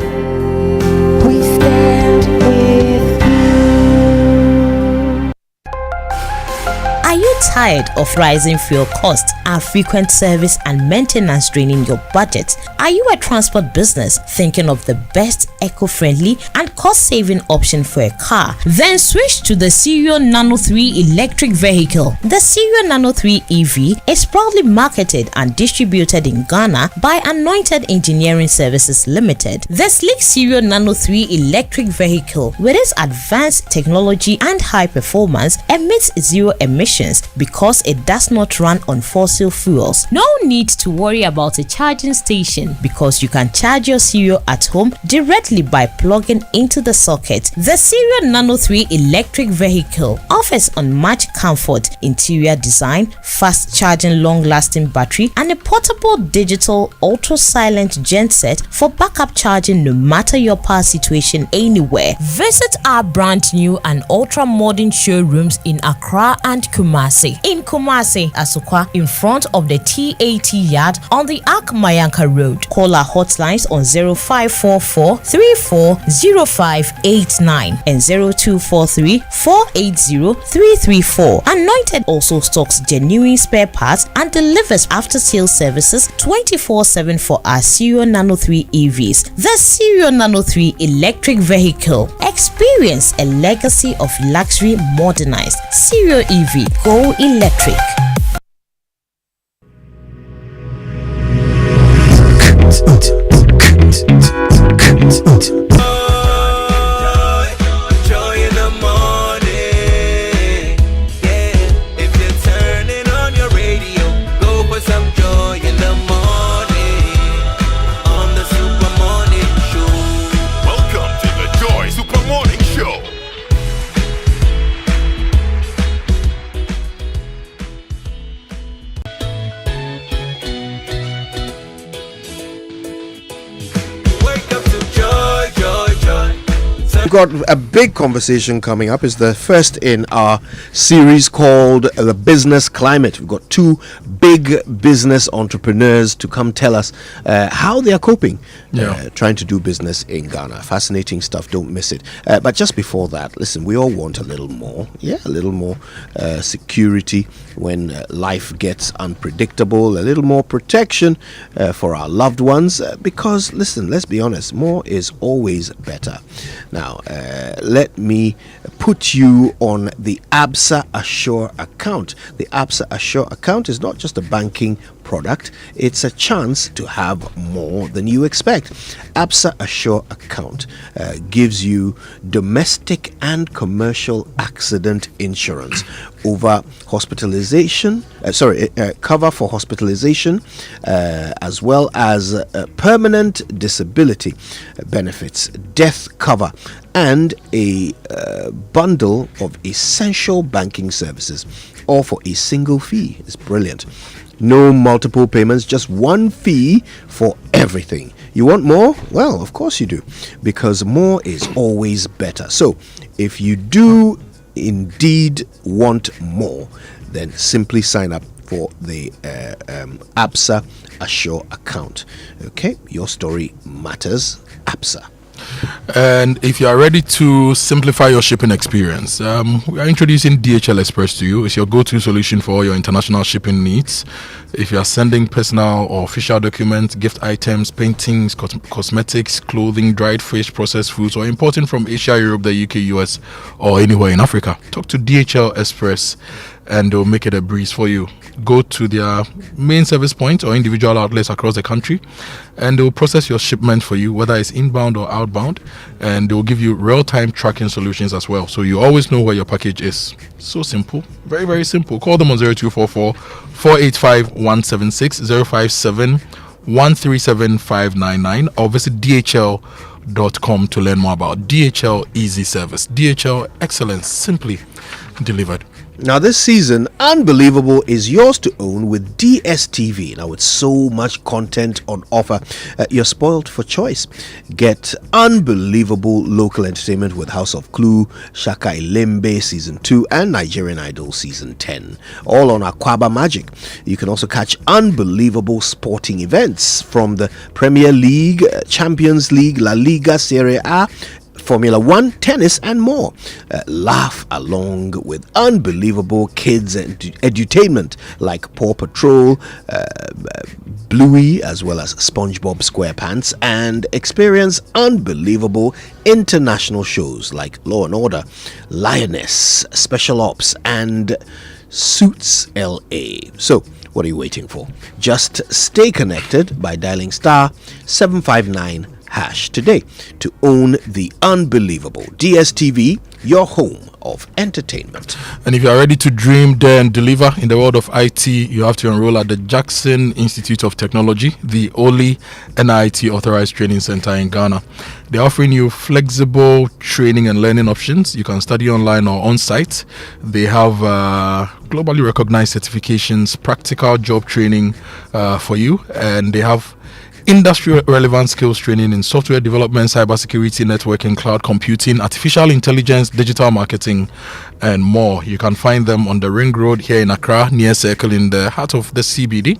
We stand with you. Are you tired of rising fuel costs and frequent service and maintenance draining your budget? Are you a transport business thinking of the best eco-friendly and cost-saving option for a car? Then switch to the Cerio Nano 3 electric vehicle. The Cerio Nano 3 EV is proudly marketed and distributed in Ghana by Anointed Engineering Services Limited. The sleek Cerio Nano 3 electric vehicle, with its advanced technology and high performance, emits zero emissions because it does not run on fossil fuels. No need to worry about a charging station because you can charge your Cerio at home directly by plugging into the socket. The Cerio Nano 3 electric vehicle offers unmatched comfort, interior design, fast charging, long-lasting battery, and a portable digital ultra-silent genset for backup charging no matter your power situation anywhere. Visit our brand new and ultra-modern showrooms in Accra and Kumasi. In Kumasi, Asukwa, in front of the TAT yard on the Ak Mayanka Road. Call our hotlines on 0544 340589 and 0243 480 334. Anointed also stocks genuine spare parts and delivers after-sales services 24/7 for our Cerio Nano 3 EVs. The Cerio Nano 3 electric vehicle. Experience a legacy of luxury modernized. Cerio EV. Go electric. Wake up to joy, joy. We've got a big conversation coming up. It's the first in our series called The Business Climate. We've got two big business entrepreneurs to come tell us how they are coping trying to do business in Ghana. Fascinating stuff. Don't miss it. But just before that, listen, we all want a little more. Yeah, a little more security when life gets unpredictable, a little more protection for our loved ones. Because, listen, let's be honest, more is always better. Now, let me put you on the ABSA Assure account. The ABSA Assure account is not just a banking product, it's a chance to have more than you expect. ABSA Assure account gives you domestic and commercial accident insurance over hospitalization, cover for hospitalization, as well as permanent disability benefits, death cover, and a bundle of essential banking services, all for a single fee. It's brilliant. No multiple payments, just one fee for everything. You want more? Well, of course you do, because more is always better. So, if you do indeed want more, then simply sign up for the ABSA Assure account. Okay, your story matters. ABSA. And if you are ready to simplify your shipping experience, we are introducing DHL Express to you. It's your go-to solution for all your international shipping needs. If you are sending personal or official documents, gift items, paintings, cosmetics, clothing, dried fish, processed foods, or importing from Asia, Europe, the UK, US, or anywhere in Africa, talk to DHL Express and they'll make it a breeze for you. Go to their main service points or individual outlets across the country, and they'll process your shipment for you, whether it's inbound or outbound, and they'll give you real-time tracking solutions as well, so you always know where your package is. So simple, very, very simple. Call them on 0244 485 176 057 137 599 or visit dhl.com to learn more about DHL Easy Service. DHL excellence, simply delivered. Now, this season, Unbelievable is yours to own with DSTV. Now, with so much content on offer, you're spoiled for choice. Get unbelievable local entertainment with House of Clue, Shaka Ilembe Season 2, and Nigerian Idol Season 10. All on Aquaba Magic. You can also catch unbelievable sporting events from the Premier League, Champions League, La Liga, Serie A, Formula 1, tennis, and more. Laugh along with unbelievable kids edutainment like Paw Patrol, Bluey, as well as SpongeBob SquarePants, and experience unbelievable international shows like Law and Order, Lioness, Special Ops, and Suits LA. So, what are you waiting for? Just stay connected by dialing star 759 hash today to own the unbelievable DSTV, your home of entertainment. And if you are ready to dream, dare, and deliver in the world of IT, you have to enroll at the Jackson Institute of Technology, the only NIT authorized training center in Ghana. They're offering you flexible training and learning options. You can study online or on site. They have globally recognized certifications, practical job training for you, and they have industry relevant skills training in software development, cybersecurity, networking, cloud computing, artificial intelligence, digital marketing, and more. You can find them on the Ring Road here in Accra, near Circle, in the heart of the CBD.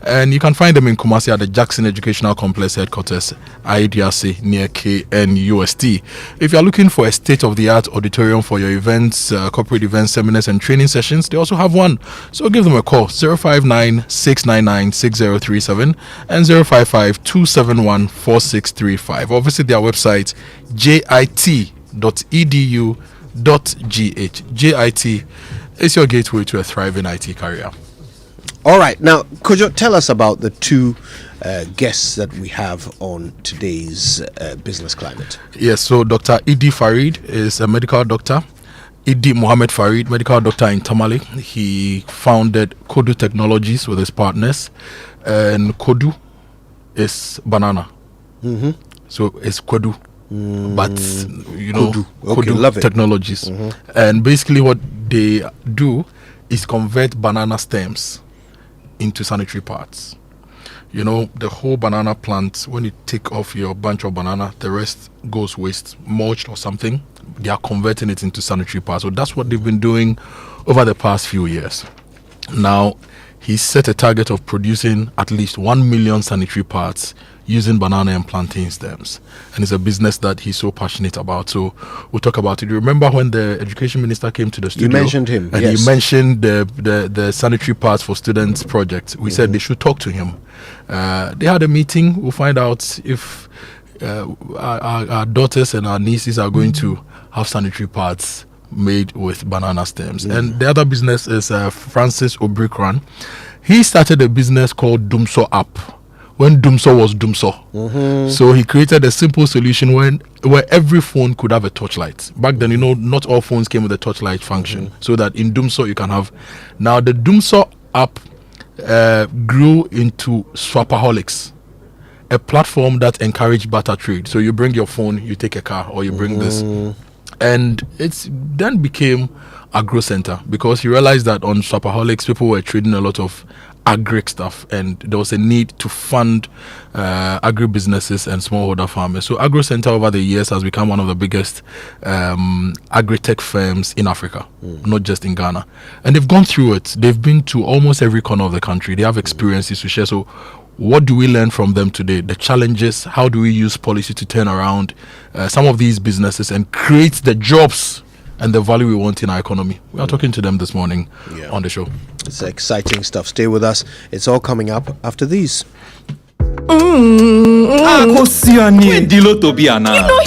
And you can find them in Kumasi at the Jackson Educational Complex headquarters, IDRC, near KNUST. If you are looking for a state-of-the-art auditorium for your events, corporate events, seminars, and training sessions, they also have one. So give them a call, 059-699-6037 and 055-271-4635, or visit their website, jit.edu.gh. JIT is your gateway to a thriving IT career. All right, now Kojo, tell us about the two guests that we have on today's Business Climate. Yes, so Dr. Idi Farid is a medical doctor. Idi Mohammed Farid, medical doctor in Tamale. He founded Kodu Technologies with his partners, and Kodu is banana. Mm-hmm. So it's Kodu, but you know, Kodu love it. Technologies. Mm-hmm. And basically what they do is convert banana stems into sanitary pads. You know, the whole banana plant, when you take off your bunch of banana, the rest goes waste, mulched or something. They are converting it into sanitary pads. So that's what they've been doing over the past few years. Now, he set a target of producing at least 1 million sanitary pads using banana and plantain stems. And it's a business that he's so passionate about. So we'll talk about it. You remember when the education minister came to the studio? You mentioned him, and yes. he mentioned the sanitary pads for students project. We said they should talk to him. They had a meeting. We'll find out if our daughters and our nieces are going to have sanitary pads made with banana stems. And the other business is Francis Obrikran. He started a business called Dumso App when Dumso was Dumso. So he created a simple solution where every phone could have a torchlight. Back then, you know, not all phones came with a torchlight function, so that in Dumso you can have. Now the Dumso App grew into Swapaholics, a platform that encouraged barter trade. So you bring your phone, you take a car, or you bring this. And it's then became Agro Center, because he realized that on Swapaholics people were trading a lot of agri stuff, and there was a need to fund agri businesses and smallholder farmers. So Agro Center over the years has become one of the biggest agri-tech firms in Africa, not just in Ghana. And they've gone through it. They've been to almost every corner of the country. They have experiences to share. So what do we learn from them today? The challenges, how do we use policy to turn around some of these businesses and create the jobs and the value we want in our economy? We are talking to them this morning on the show. It's exciting stuff. Stay with us. It's all coming up after these. You don't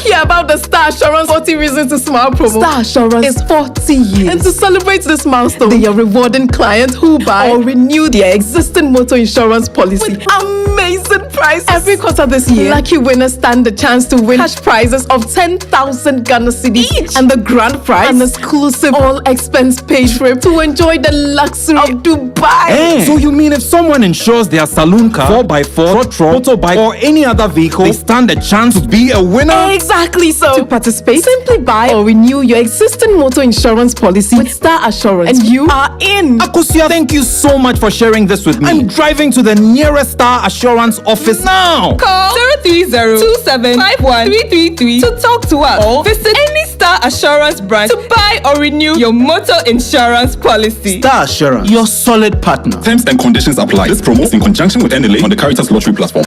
hear about the Star Assurance 40 Reasons to Smile promo. Star Assurance is 40 years. And to celebrate this milestone, they are rewarding clients who buy or renew their existing motor insurance policy with amazing prizes. Every quarter this year, lucky winners stand the chance to win cash prizes of 10,000 Ghana cedis each, and the grand prize, an exclusive all-expense paid trip to enjoy the luxury of Dubai. So you mean if someone insures their saloon car, 4x4, motorbike, or any other vehicle, they stand a chance to be a winner? Exactly so. To participate, simply buy or renew your existing motor insurance policy with Star Assurance, and you are in. Akosia, thank you so much for sharing this with me. I'm driving to the nearest Star Assurance office now. Call 030-2751333 to talk to us, or visit any Star Assurance branch to buy or renew your motor insurance policy. Star Assurance, your solid partner. Terms and conditions apply. This promo is in conjunction with NLA on the Caritas Lottery platform.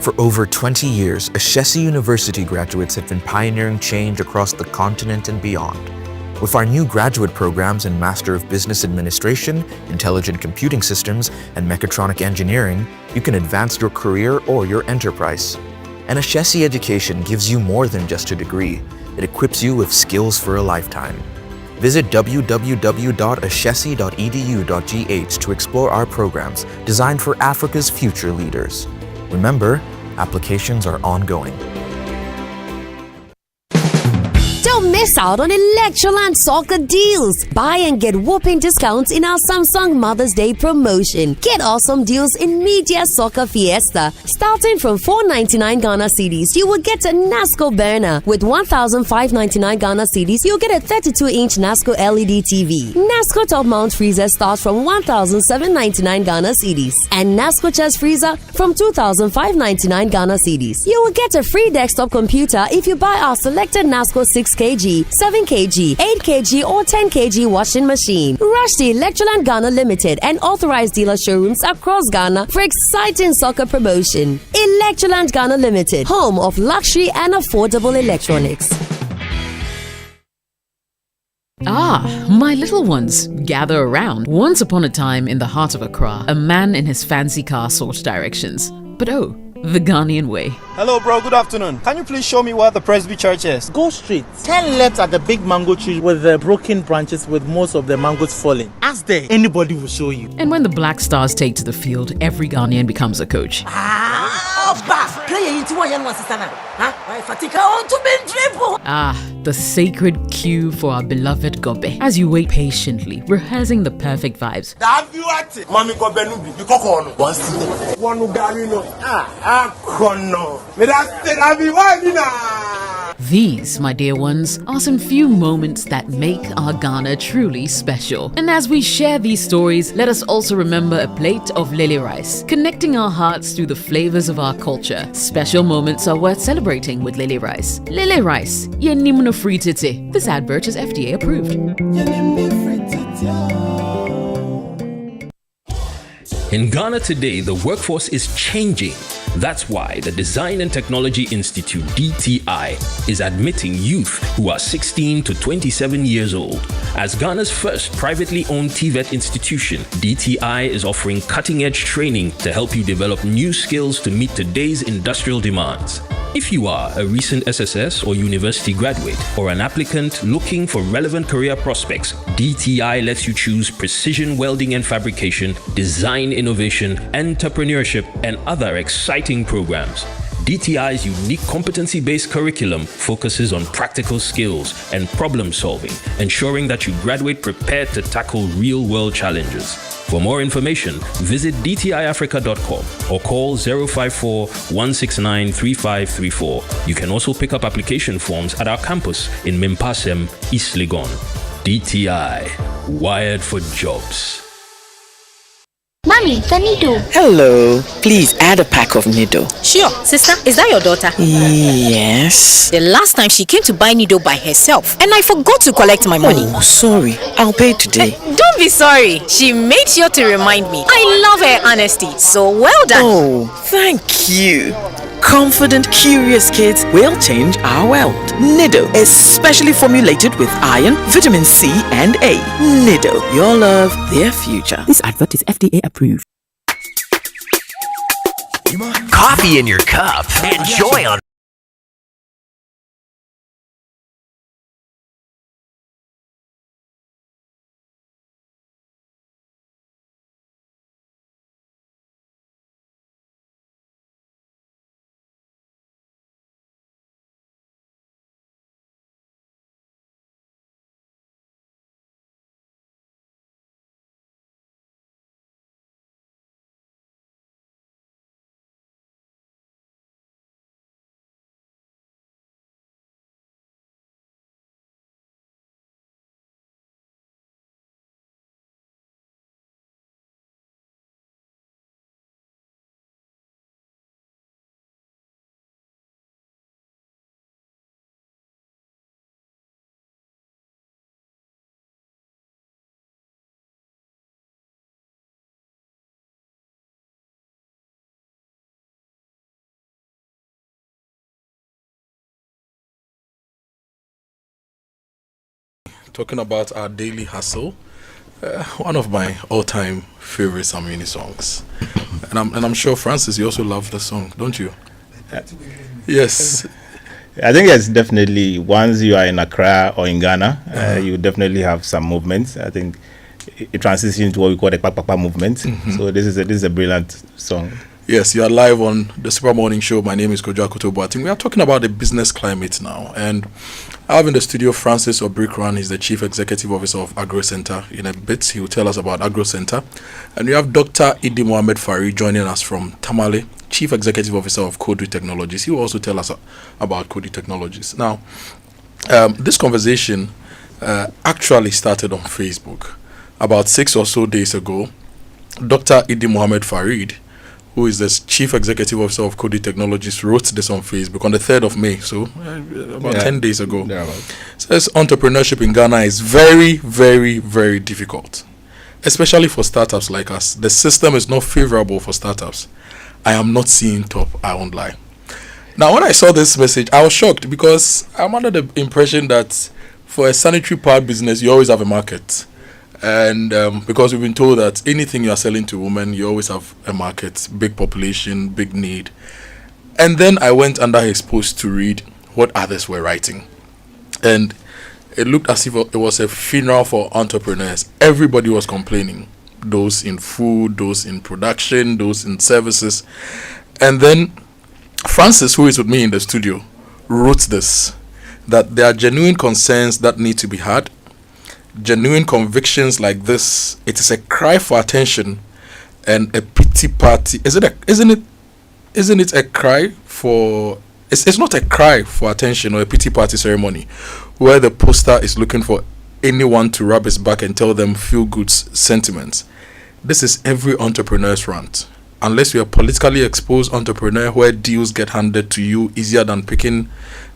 For over 20 years, Ashesi University graduates have been pioneering change across the continent and beyond. With our new graduate programs in Master of Business Administration, Intelligent Computing Systems, and Mechatronic Engineering, you can advance your career or your enterprise. And Ashesi education gives you more than just a degree. It equips you with skills for a lifetime. Visit www.ashesi.edu.gh to explore our programs designed for Africa's future leaders. Remember, applications are ongoing. Don't miss out on Electroland soccer deals. Buy and get whopping discounts in our Samsung Mother's Day promotion. Get awesome deals in Media Soccer Fiesta. Starting from 499 Ghana cedis, you will get a NASCO burner. With 1,599 Ghana cedis, you'll get a 32-inch NASCO LED TV. NASCO top mount freezer starts from 1,799 Ghana cedis. And NASCO chest freezer from 2,599 Ghana cedis. You will get a free desktop computer if you buy our selected NASCO 6 kg, 7 kg, 8 kg, or 10 kg washing machine. Rush to Electroland Ghana Limited and authorized dealer showrooms across Ghana for exciting soccer promotion. Electroland Ghana Limited, home of luxury and affordable electronics. Ah, my little ones, gather around. Once upon a time in the heart of Accra, a man in his fancy car sought directions. But oh, the Ghanaian way. Hello, bro. Good afternoon. Can you please show me where the Presby Church is? Go straight. 10 left at the big mango tree with the broken branches with most of the mangoes falling. Ask there. Anybody will show you. And when the Black Stars take to the field, every Ghanaian becomes a coach. Ah, the sacred cue for our beloved Gobe. As you wait patiently, rehearsing the perfect vibes. These, my dear ones, are some few moments that make our Ghana truly special. And as we share these stories, let us also remember a plate of lily rice, connecting our hearts through the flavors of our culture. Special moments are worth celebrating with lily rice. Lily rice, yenimno fritite. This advert is FDA approved. In Ghana today, the workforce is changing. That's why the Design and Technology Institute, DTI, is admitting youth who are 16 to 27 years old. As Ghana's first privately owned TVET institution, DTI is offering cutting-edge training to help you develop new skills to meet today's industrial demands. If you are a recent SSS or university graduate or an applicant looking for relevant career prospects, DTI lets you choose precision welding and fabrication, design innovation, entrepreneurship, and other exciting programs. DTI's unique competency-based curriculum focuses on practical skills and problem solving, ensuring that you graduate prepared to tackle real-world challenges. For more information, visit dtiafrica.com or call 054-169-3534. You can also pick up application forms at our campus in Mimpasem, East Legon. DTI, wired for jobs. Mommy, the Nido. Hello. Please add a pack of Nido. Sure. Sister, is that your daughter? Yes. The last time she came to buy Nido by herself and I forgot to collect my money. Oh, sorry. I'll pay today. Don't be sorry. She made sure to remind me. I love her honesty. So well done. Oh, thank you. Confident, curious kids will change our world. Nido, especially formulated with iron, vitamin C, and A. Nido, your love, their future. This advert is FDA approved. Coffee in your cup. Enjoy on. Talking about our daily hustle, one of my all-time favorite Samini songs, and I'm sure Francis, you also love the song, don't you? Yes. I think it's definitely, once you are in Accra or in Ghana, you definitely have some movements. I think it transitions into what we call the Papa movement. So this is a brilliant song. Yes, you are live on the Super Morning Show. My name is Kojo Akoto Boateng. We are talking about the business climate now, and I have in the studio Francis Obrikran. He's the Chief Executive Officer of Agro Center. In a bit, he will tell us about Agro Center. And we have Dr. Idi Mohamed Farid joining us from Tamale, Chief Executive Officer of Kojo Technologies. He will also tell us about Kojo Technologies. Now, this conversation actually started on Facebook. About 6 or so days ago, Dr. Idi Mohamed Farid, who is the Chief Executive Officer of Kojo Technologies, wrote this on Facebook on the 3rd of May, so about 10 days ago. Says entrepreneurship in Ghana is very, very, very difficult, especially for startups like us. The system is not favorable for startups. I am not seeing top, I won't lie. Now, when I saw this message, I was shocked because I'm under the impression that for a sanitary pad business, you always have a market. And because we've been told that anything you are selling to women, you always have a market, big population, big need. And then I went under his post to read what others were writing. And it looked as if it was a funeral for entrepreneurs. Everybody was complaining. Those in food, those in production, those in services. And then Francis, who is with me in the studio, wrote this, that there are genuine concerns that need to be had. Genuine convictions like this, it is a cry for attention and a pity party. Isn't it a cry for It's not a cry for attention or a pity party ceremony where the poster is looking for anyone to rub his back and tell them feel good sentiments. This is every entrepreneur's rant. Unless you're a politically exposed entrepreneur where deals get handed to you easier than picking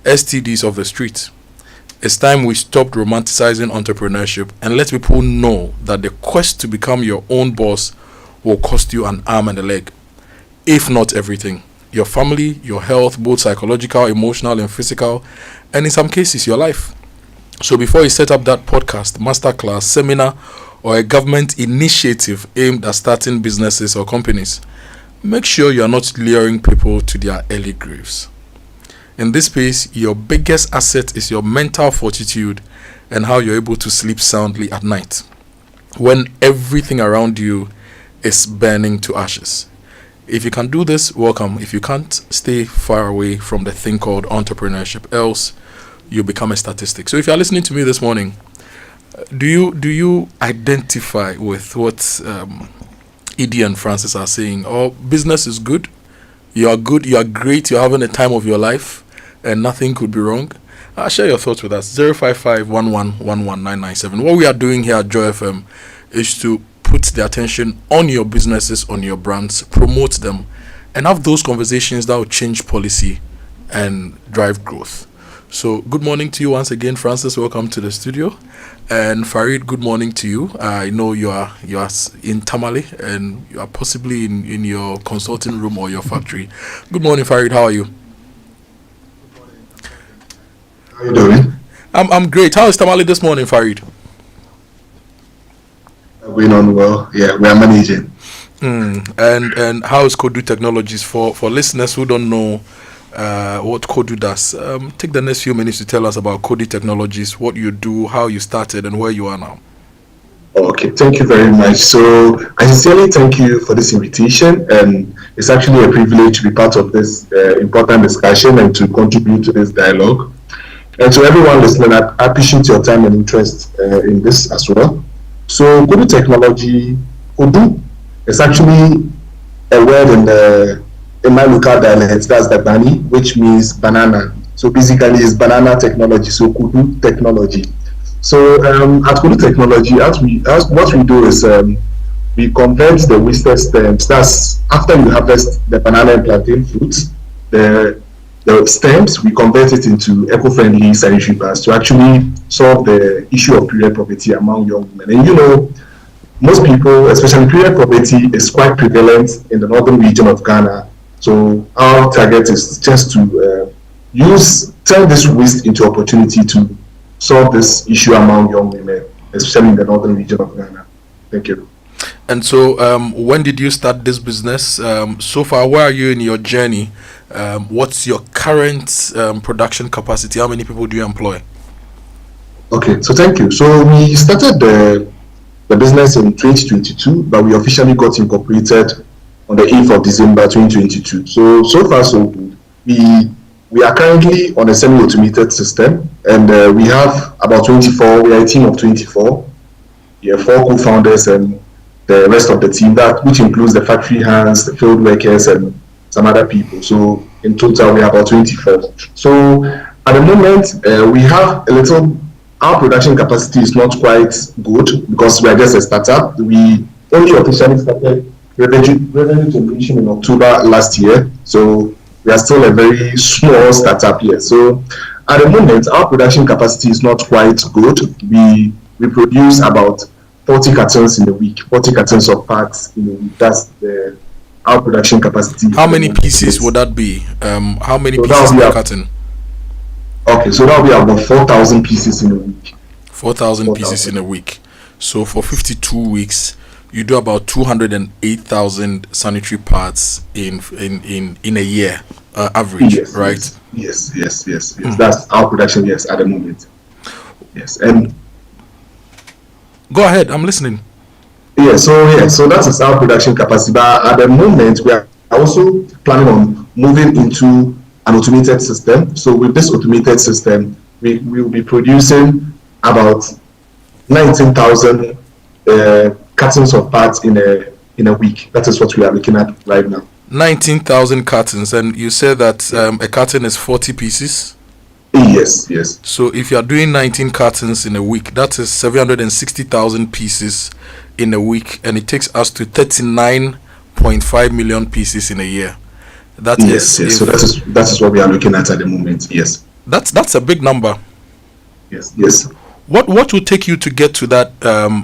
STDs off the street. It's time we stopped romanticizing entrepreneurship and let people know that the quest to become your own boss will cost you an arm and a leg, if not everything. Your family, your health, both psychological, emotional, and physical, and in some cases, your life. So before you set up that podcast, masterclass, seminar, or a government initiative aimed at starting businesses or companies, make sure you are not luring people to their early graves. In this space, your biggest asset is your mental fortitude and how you're able to sleep soundly at night when everything around you is burning to ashes. If you can do this, welcome. If you can't, stay far away from the thing called entrepreneurship, else you become a statistic. So if you're listening to me this morning, do you identify with what Edie and Francis are saying? Oh, business is good, you are great, you're having a time of your life, and nothing could be wrong? Share your thoughts with us. 055-1111-997. What we are doing here at Joy FM is to put the attention on your businesses, on your brands, promote them, and have those conversations that will change policy and drive growth. So good morning to you once again, Francis. Welcome to the studio. And Farid, good morning to you. I know you are in Tamale and you are possibly in your consulting room or your factory. Good morning, Farid. How are you? How are you doing? I'm great. How is Tamale this morning, Farid? Going on well. Yeah, we are managing. And how is Kojo Technologies for listeners who don't know what Kojo does? Take the next few minutes to tell us about Kojo Technologies, what you do, how you started, and where you are now. Okay, thank you very much. So I sincerely thank you for this invitation, and it's actually a privilege to be part of this important discussion and to contribute to this dialogue. And to everyone listening, I appreciate your time and interest in this as well. So Kojo Technology, Kojo, is actually a word in my local dialect, that's the Bani, which means banana. So basically it's banana technology, so Kojo Technology. So at Kojo Technology, what we do is we convert the wasted stems. That's after you harvest the banana and plantain fruits, the stems, we convert it into eco-friendly sanitary pads to actually solve the issue of period poverty among young women. And you know, most people, especially period poverty, is quite prevalent in the northern region of Ghana. So our target is just to turn this waste into opportunity to solve this issue among young women, especially in the northern region of Ghana. Thank you. And so when did you start this business? So far, where are you in your journey? What's your current production capacity? How many people do you employ? Okay, so thank you. So we started the business in 2022, but we officially got incorporated on the 8th of December 2022. So far so good. We are currently on a semi-automated system, and we have about 24. We are a team of 24. We have 4 co-founders and the rest of the team, which includes the factory hands, the field workers, and some other people. So in total, we are about 24. So at the moment, we have a little. Our production capacity is not quite good because we are just a startup. We only officially started revenue generation in October last year. So we are still a very small startup here. So at the moment, our production capacity is not quite good. We produce about 40 cartons in a week, 40 cartons of parts in a week. That's our production capacity. How many pieces would that be? How many pieces per carton? Okay, so that will be about 4,000 pieces in a week. 4,000 pieces in a week. So for 52 weeks, you do about 208,000 sanitary pads in a year, average, yes, right? Yes. That's our production, yes, at the moment. Yes, and go ahead, I'm listening. So that is our production capacity. But at the moment, we are also planning on moving into an automated system. So with this automated system, we will be producing about 19,000 cartons of parts in a week. That is what we are looking at right now. 19,000 cartons, and you said that a carton is 40 pieces. Yes, yes. So if you are doing 19 cartons in a week, that is 760,000 pieces in a week, and it takes us to 39.5 million pieces in a year. That yes, yes. So that is what we are looking at the moment. Yes. That's a big number. Yes, yes. What will take you to get to that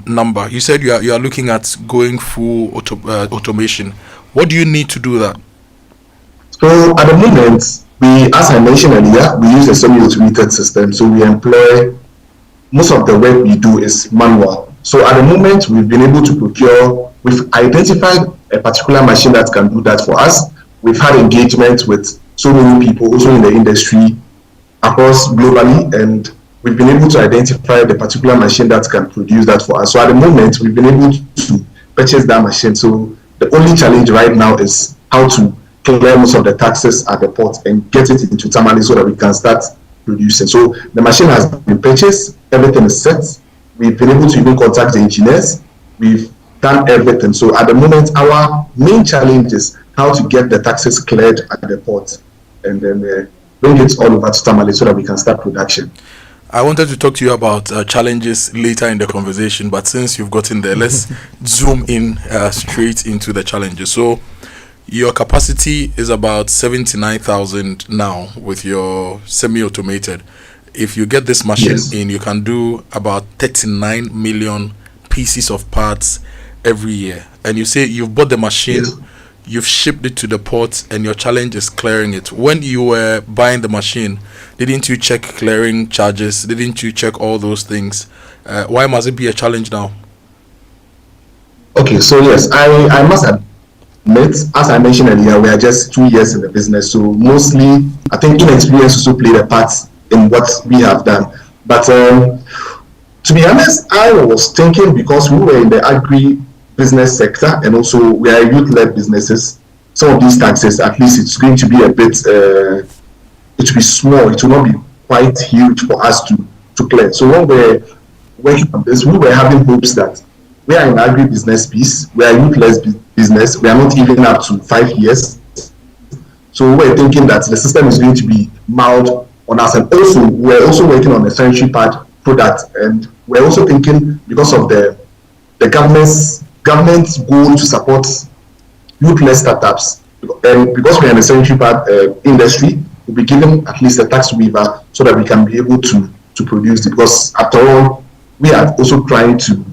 number? You said you are looking at going full automation. What do you need to do that? So at the moment, as I mentioned earlier, we use a semi-automated system. So we employ, most of the work we do is manual. So at the moment, we've been able to procure, we've identified a particular machine that can do that for us. We've had engagement with so many people also in the industry across globally, and we've been able to identify the particular machine that can produce that for us. So at the moment, we've been able to purchase that machine. So the only challenge right now is how to clear most of the taxes at the port and get it into Tamale so that we can start producing. So the machine has been purchased, everything is set. We've been able to even contact the engineers. We've done everything. So at the moment, our main challenge is how to get the taxes cleared at the port and then bring it all over to Tamale so that we can start production. I wanted to talk to you about challenges later in the conversation, but since you've gotten there, let's zoom in straight into the challenges. So your capacity is about 79,000 now with your semi-automated. If you get this machine in, you can do about 39 million pieces of parts every year. And you say you've bought the machine, you've shipped it to the port, and your challenge is clearing it. When you were buying the machine, didn't you check clearing charges? Didn't you check all those things? Why must it be a challenge now? Okay, so yes, I must admit, as I mentioned earlier, we are just 2 years in the business. So mostly, I think inexperience also played a part in what we have done. But to be honest, I was thinking, because we were in the agri-business sector and also we are youth-led businesses, some of these taxes, at least it's going to be a bit, it will be small, it will not be quite huge for us to clear. So when we're working on this, we were having hopes that we are in agri-business piece, we are youth-led business, we are not even up to 5 years. So we're thinking that the system is going to be mild on us, and also we're also working on a sanitary pad product, and we're also thinking, because of the government's goal to support youth-led startups, and because we're in the sanitary pad industry, we'll be given at least a tax waiver so that we can be able to produce it, because after all, we are also trying to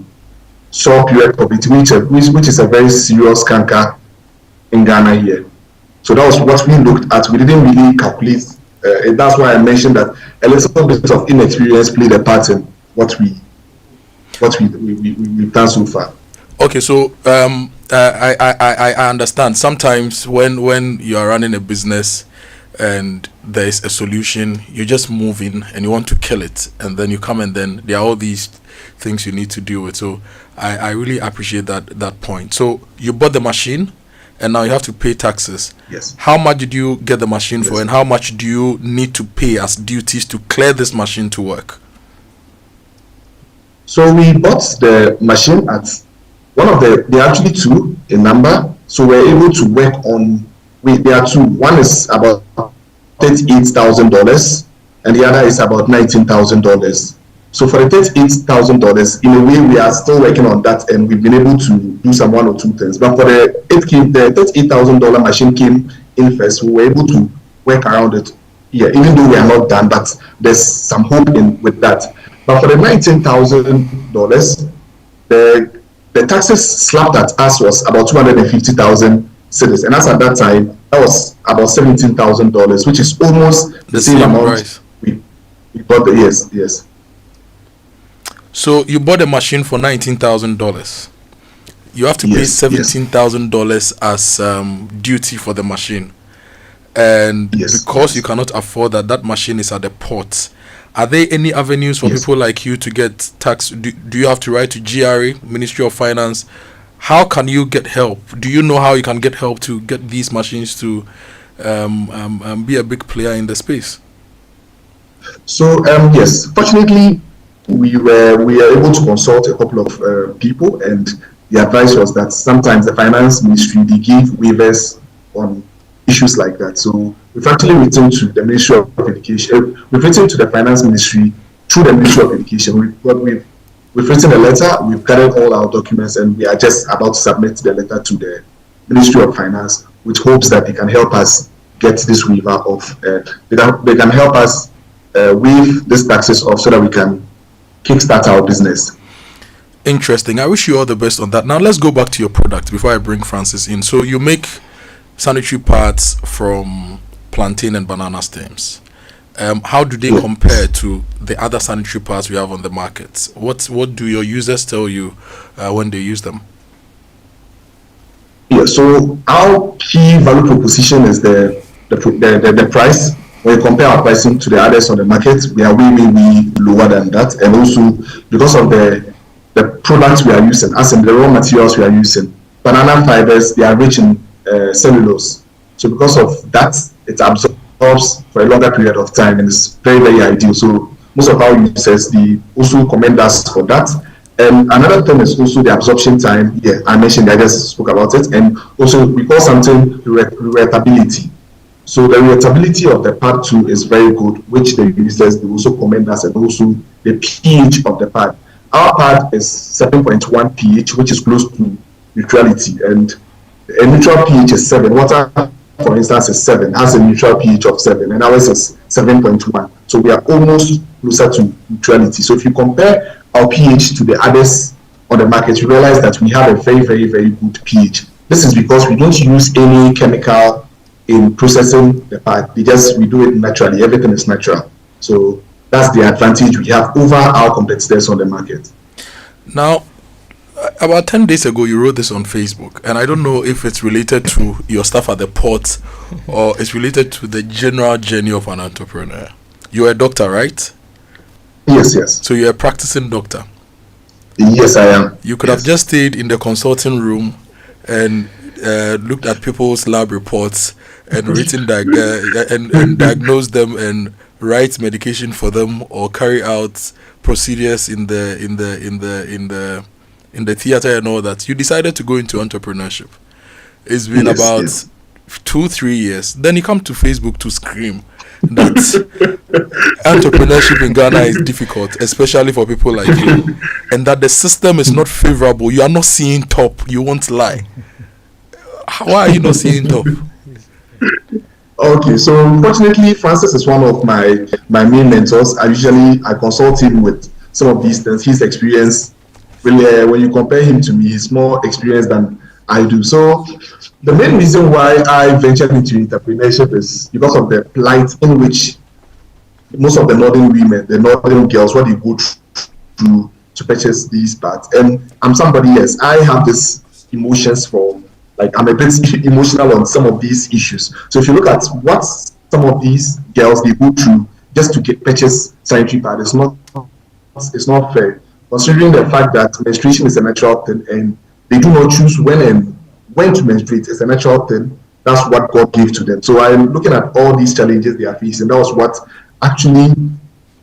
solve period poverty, which is a very serious canker in Ghana here. So that was what we looked at. We didn't really calculate. And that's why I mentioned that a little bit of inexperience played a part in what we've done so far. Okay, so I understand. Sometimes when you are running a business and there is a solution, you just move in and you want to kill it, and then you come and then there are all these things you need to deal with. So I really appreciate that point. So you bought the machine, and now you have to pay taxes. Yes. How much did you get the machine for, and how much do you need to pay as duties to clear this machine to work? So we bought the machine at one of there are actually two in number. So we're able to work on, there are two. One is about $38,000 and the other is about $19,000. So for the $38,000, in a way, we are still working on that, and we've been able to do some one or two things. But for the $38,000 machine came in first, we were able to work around it here, even though we are not done, but there's some hope with that. But for the $19,000, the taxes slapped at us was about 250,000 cedis, and as at that time, that was about $17,000, which is almost the same amount price. We bought the yes. So you bought a machine for $19,000. You have to pay $17,000 as duty for the machine, and because you cannot afford that machine is at the port. Are there any avenues for people like you to get tax? Do you have to write to GRA, Ministry of Finance? How can you get help? Do you know how you can get help to get these machines to be a big player in the space? So yes, fortunately, we are able to consult a couple of people, and the advice was that sometimes the finance ministry, they give waivers on issues like that. So we've actually written to the Ministry of Education. We've written to the Finance Ministry through the Ministry of Education. We've written a letter. We've gathered all our documents, and we are just about to submit the letter to the Ministry of Finance with hopes that they can help us get this waiver off. They can help us waive these taxes off so that we can kickstart our business. Interesting. I wish you all the best on that. Now let's go back to your product before I bring Francis in. So you make sanitary pads from plantain and banana stems. How do they compare to the other sanitary pads we have on the market? What do your users tell you when they use them? Yeah, so our key value proposition is the price. When you compare our pricing to the others on the market, we are way lower than that. And also because of the products we are using, as in the raw materials we are using, banana fibers, they are rich in cellulose. So because of that, it absorbs for a longer period of time, and it's very, very ideal. So most of our users, they also commend us for that. And another thing is also the absorption time. Yeah, I mentioned, I just spoke about it. And also we call something rewettability. So the rewettability of the pad 2 is very good, which the users, they also commend us, and also the pH of the pad. Our pad is 7.1 pH, which is close to neutrality, and a neutral pH is 7. Water, for instance, is 7, has a neutral pH of 7, and ours is 7.1. So we are almost closer to neutrality. So if you compare our pH to the others on the market, you realize that we have a very, very, very good pH. This is because we don't use any chemical in processing the pad. We do it naturally. Everything is natural. So that's the advantage we have over our competitors on the market. Now, about 10 days ago, you wrote this on Facebook, and I don't know if it's related to your stuff at the port or it's related to the general journey of an entrepreneur. You're a doctor, right? Yes. So you're a practicing doctor? Yes, I am. You could have just stayed in the consulting room and looked at people's lab reports and written and diagnose them and write medication for them, or carry out procedures in the theater and all that. You decided to go into entrepreneurship. It's been about 2-3 years. Then you come to Facebook to scream that entrepreneurship in Ghana is difficult, especially for people like you, and that the system is not favorable. You are not seeing top. You won't lie. Why are you not seeing top? Okay, so unfortunately, Francis is one of my main mentors. I consult him with some of these things. His experience, really, when you compare him to me, he's more experienced than I do. So the main reason why I ventured into entrepreneurship is because of the plight in which most of the northern women, the northern girls, what they go through to purchase these parts. And I'm somebody else. I have this emotions for, like, I'm a bit emotional on some of these issues. So if you look at what some of these girls, they go through just to purchase sanitary pad, it's not fair, considering the fact that menstruation is a natural thing and they do not choose when to menstruate. It's a natural thing. That's what God gave to them. So I'm looking at all these challenges they are facing. That was what actually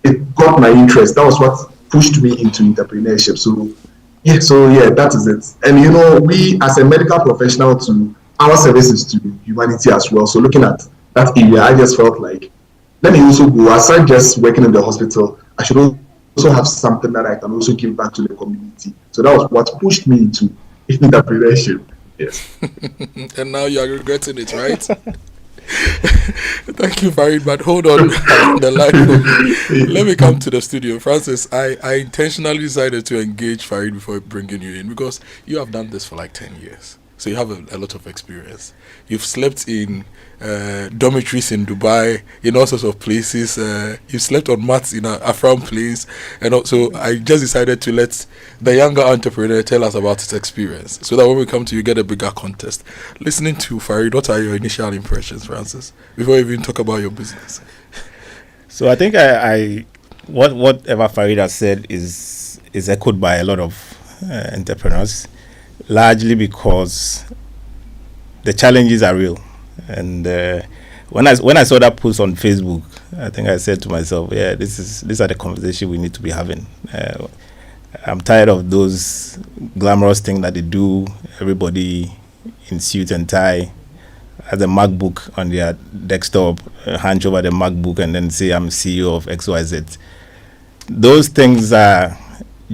it got my interest. That was what pushed me into entrepreneurship. So that is it. And we as a medical professional, to our services to humanity as well. So looking at that area, I just felt like, let me also go, aside just working in the hospital, I should also have something that I can also give back to the community. So that was what pushed me into entrepreneurship. Yes. And now you are regretting it, right? Thank you, Farid, but hold on the line. Let me come to the studio. Francis, I intentionally decided to engage Farid before bringing you in because you have done this for like 10 years. So you have a lot of experience. You've slept in dormitories in Dubai, in all sorts of places. You slept on mats in a Afram place. And also, I just decided to let the younger entrepreneur tell us about his experience so that when we come to you, get a bigger context. Listening to Farid, what are your initial impressions, Francis, before we even talk about your business? So I think whatever Farid has said is echoed by a lot of entrepreneurs, largely because the challenges are real. And when I saw that post on Facebook, I think I said to myself, these are the conversations we need to be having. I'm tired of those glamorous things that they do, everybody in suit and tie. has a MacBook on their desktop, hand over the MacBook, and then say, I'm CEO of XYZ. Those things are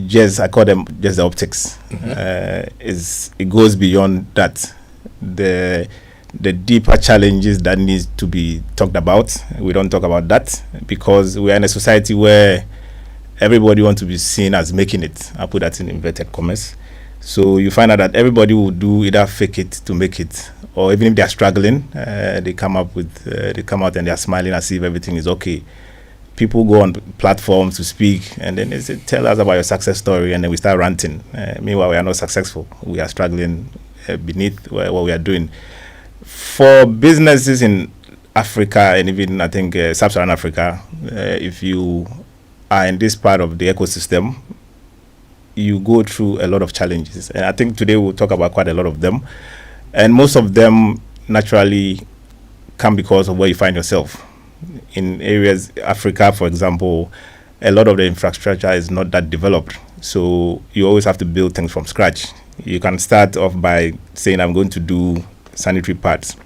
just, I call them just the optics. It goes beyond that. The deeper challenges that needs to be talked about, we don't talk about that because we are in a society where everybody wants to be seen as making it. I put that in inverted commas. So you find out that everybody will do either fake it to make it, or even if they are struggling, they come out and they are smiling as if everything is okay. People go on platforms to speak, and then they say, tell us about your success story, and then we start ranting. Meanwhile, we are not successful. We are struggling beneath what we are doing. For businesses in Africa and even I think sub-Saharan Africa, if you are in this part of the ecosystem, you go through a lot of challenges, and I think today we'll talk about quite a lot of them, and most of them naturally come because of where you find yourself. In areas, Africa, for example, a lot of the infrastructure is not that developed, so you always have to build things from scratch. You can start off by saying, I'm going to do sanitary pads.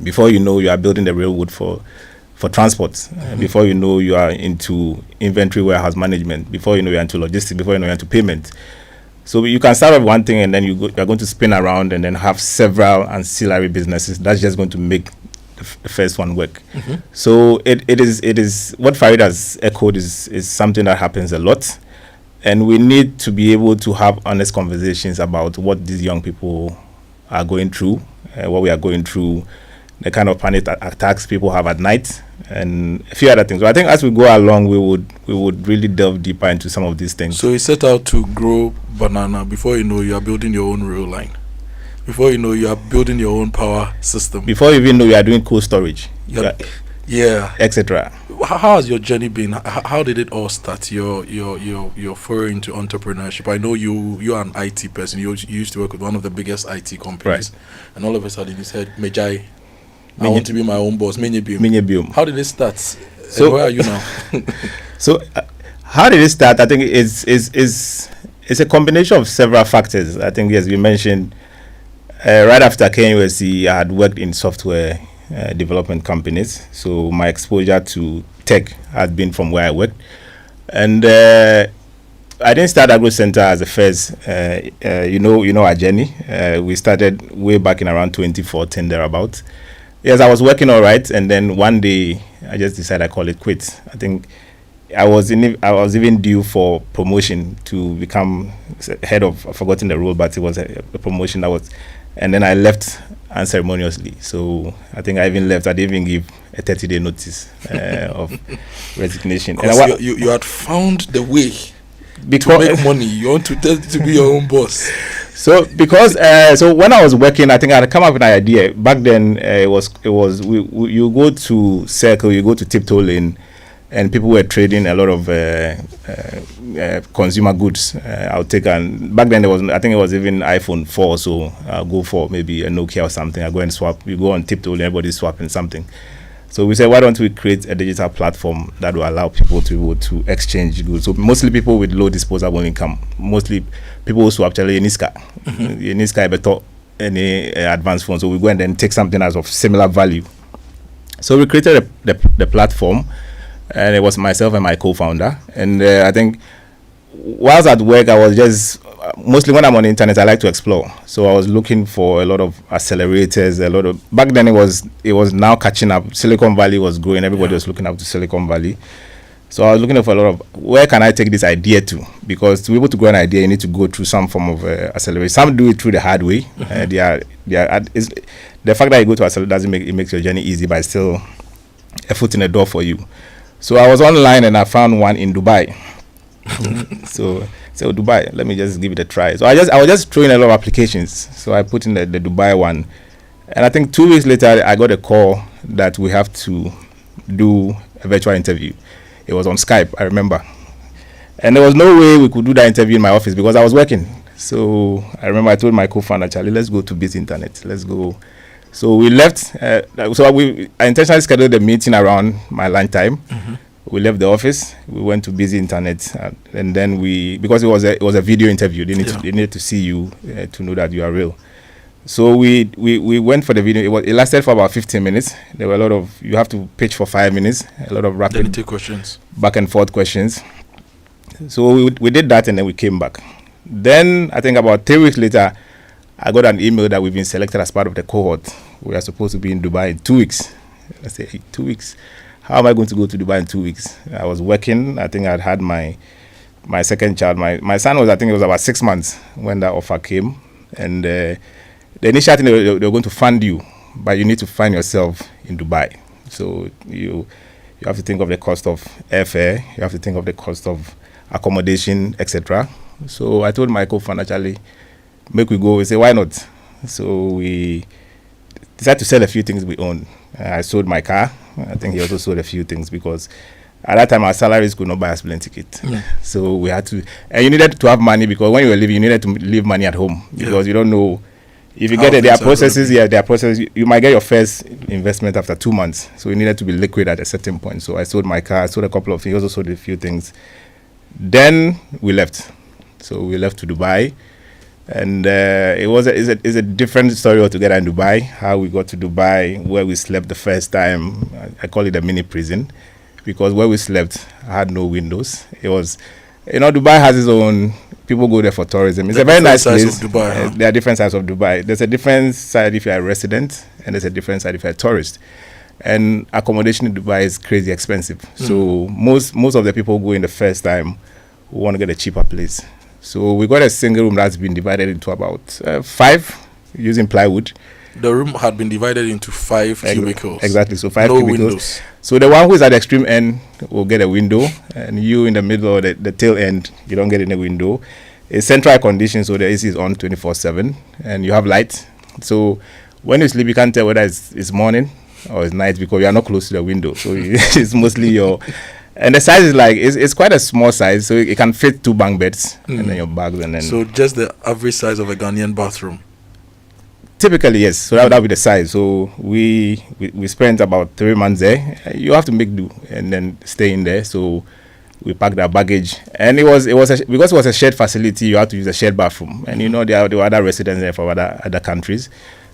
Before you know, you are building the railroad for transport. Before you know, you are into inventory warehouse management. Before you know, you're into logistics. Before you know, you're into payment. So you can start with one thing, and then you're going to spin around and then have several ancillary businesses. That's just going to make the first one work. So it is what Farid has echoed is something that happens a lot, and we need to be able to have honest conversations about what these young people are going through, what we are going through, the kind of panic attacks people have at night, and a few other things. So I think as we go along, we would really delve deeper into some of these things. So you set out to grow banana. Before you know, you are building your own rail line. Before you know, you are building your own power system. Before you even know, you are doing cold storage. Yeah, etc. How has your journey been? How did it all start? Your foray into entrepreneurship. I know you're an IT person. You used to work with one of the biggest IT companies, and all of a sudden you said, "Mejai, I want to be my own boss." Minyebium. How did it start? So where are you now? So how did it start? I think it's a combination of several factors. I think, as you mentioned, right after KNUSC, I had worked in software development companies, so my exposure to tech had been from where I worked, and I didn't start Agro Center as a first. You know our journey. We started way back in around 2014 thereabout. Yes, I was working all right, and then one day I just decided I call it quits. I think I was even due for promotion to become head of. I've forgotten the role, but it was a promotion that was, and then I left unceremoniously. So I think I even left. I didn't even give a 30-day notice of resignation. Because you had found the way to make money. You want to be your own boss. So because so when I was working, I think I had come up with an idea. Back then, it was you go to Circle, you go to Tiptoe Lane, and people were trading a lot of consumer goods. I'll take, and back then I think it was even iPhone 4, so I'll go for maybe a Nokia or something. I go and swap. You go on Tiptoe Lane, everybody's swapping something. So we said, why don't we create a digital platform that will allow people to be able to exchange goods? So mostly people with low disposable income, mostly people who swap actually Niska, Niska better any advanced phone. So we go and then take something as of similar value. So we created the platform, and it was myself and my co-founder. And I think whilst at work, I was just mostly when I'm on the internet, I like to explore. So I was looking for a lot of accelerators, back then it was now catching up. Silicon Valley was growing, everybody was looking up to Silicon Valley. So I was looking for a lot of where can I take this idea to? Because to be able to grow an idea, you need to go through some form of accelerator. Some do it through the hard way. The fact that you go to accelerator doesn't make it makes your journey easy, but it's still a foot in the door for you. So I was online and I found one in Dubai. So Dubai, let me just give it a try. So I was just throwing a lot of applications. So I put in the Dubai one, and I think 2 weeks later I got a call that we have to do a virtual interview. It was on Skype, I remember, and there was no way we could do that interview in my office because I was working. So I remember I told my co-founder, Charlie, let's go to Biz Internet. Let's go. So we left. I intentionally scheduled the meeting around my lunchtime. We left the office. We went to Busy Internet, and then because it was a video interview. They need to see you to know that you are real. So we went for the video. It lasted for about 15 minutes. There were a lot of, you have to pitch for 5 minutes, a lot of rapid take questions, back and forth questions. So we did that, and then we came back. Then I think about 3 weeks later, I got an email that we've been selected as part of the cohort. We are supposed to be in Dubai in 2 weeks. I said, hey, 2 weeks? How am I going to go to Dubai in 2 weeks? I was working. I think I'd had my second child. My son was, I think it was about 6 months when that offer came. And the initial thing, they were going to fund you, but you need to find yourself in Dubai. So you have to think of the cost of airfare. You have to think of the cost of accommodation, etc. So I told my co-founder, Charlie, make we go. We say, why not? So we decided to sell a few things we own. I sold my car. I think he also sold a few things because at that time our salaries could not buy us plane ticket. Yeah. So we had to, and you needed to have money because when you were leaving, you needed to leave money at home because you don't know if you get it. There are processes. Yeah, there are processes. You might get your first investment after 2 months. So you needed to be liquid at a certain point. So I sold my car. I sold a couple of things. He also sold a few things. Then we left. So we left to Dubai. And it's a different story altogether in Dubai. How we got to Dubai, where we slept the first time. I call it a mini prison because where we slept had no windows. It was, Dubai has its own. People go there for tourism. It's a very nice place. Dubai, there are different sides of Dubai. There's a different side if you're a resident, and there's a different side if you're a tourist. And accommodation in Dubai is crazy expensive. So most of the people go in the first time who want to get a cheaper place. So we got a single room that's been divided into about 5 using plywood. The room had been divided into 5 cubicles. Exactly, so 5 no cubicles. Windows. So the one who is at the extreme end will get a window, and you in the middle or the tail end, you don't get any window. It's central air conditioned, so the AC is on 24/7, and you have light. So when you sleep, you can't tell whether it's morning or it's night because you are not close to the window. So it's mostly your... And the size is like, it's quite a small size, so it can fit 2 bunk beds and then your bags and then... So just the average size of a Ghanaian bathroom? Typically, yes. So that would be the size. So we spent about 3 months there. You have to make do and then stay in there. So we packed our baggage. And because it was a shared facility, you have to use a shared bathroom. And there were other residents there from other countries.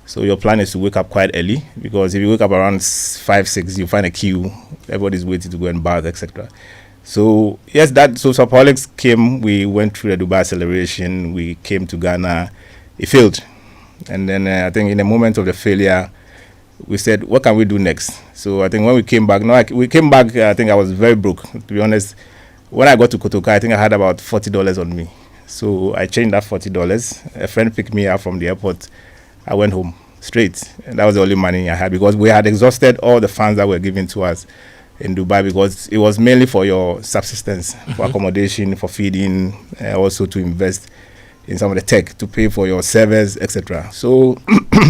So your plan is to wake up quite early because if you wake up around 5, 6, you find a queue. Everybody's waiting to go and bath, etc. So yes, so Sapolix came. We went through the Dubai acceleration. We came to Ghana. It failed, and then I think in the moment of the failure, we said, "What can we do next?" So I think when we came back, I think I was very broke. To be honest, when I got to Kotoka, I think I had about $40 on me. So I changed that $40. A friend picked me up from the airport. I went home straight, and that was the only money I had because we had exhausted all the funds that were given to us in Dubai because it was mainly for your subsistence, for accommodation, for feeding, also to invest in some of the tech, to pay for your servers, etc. So,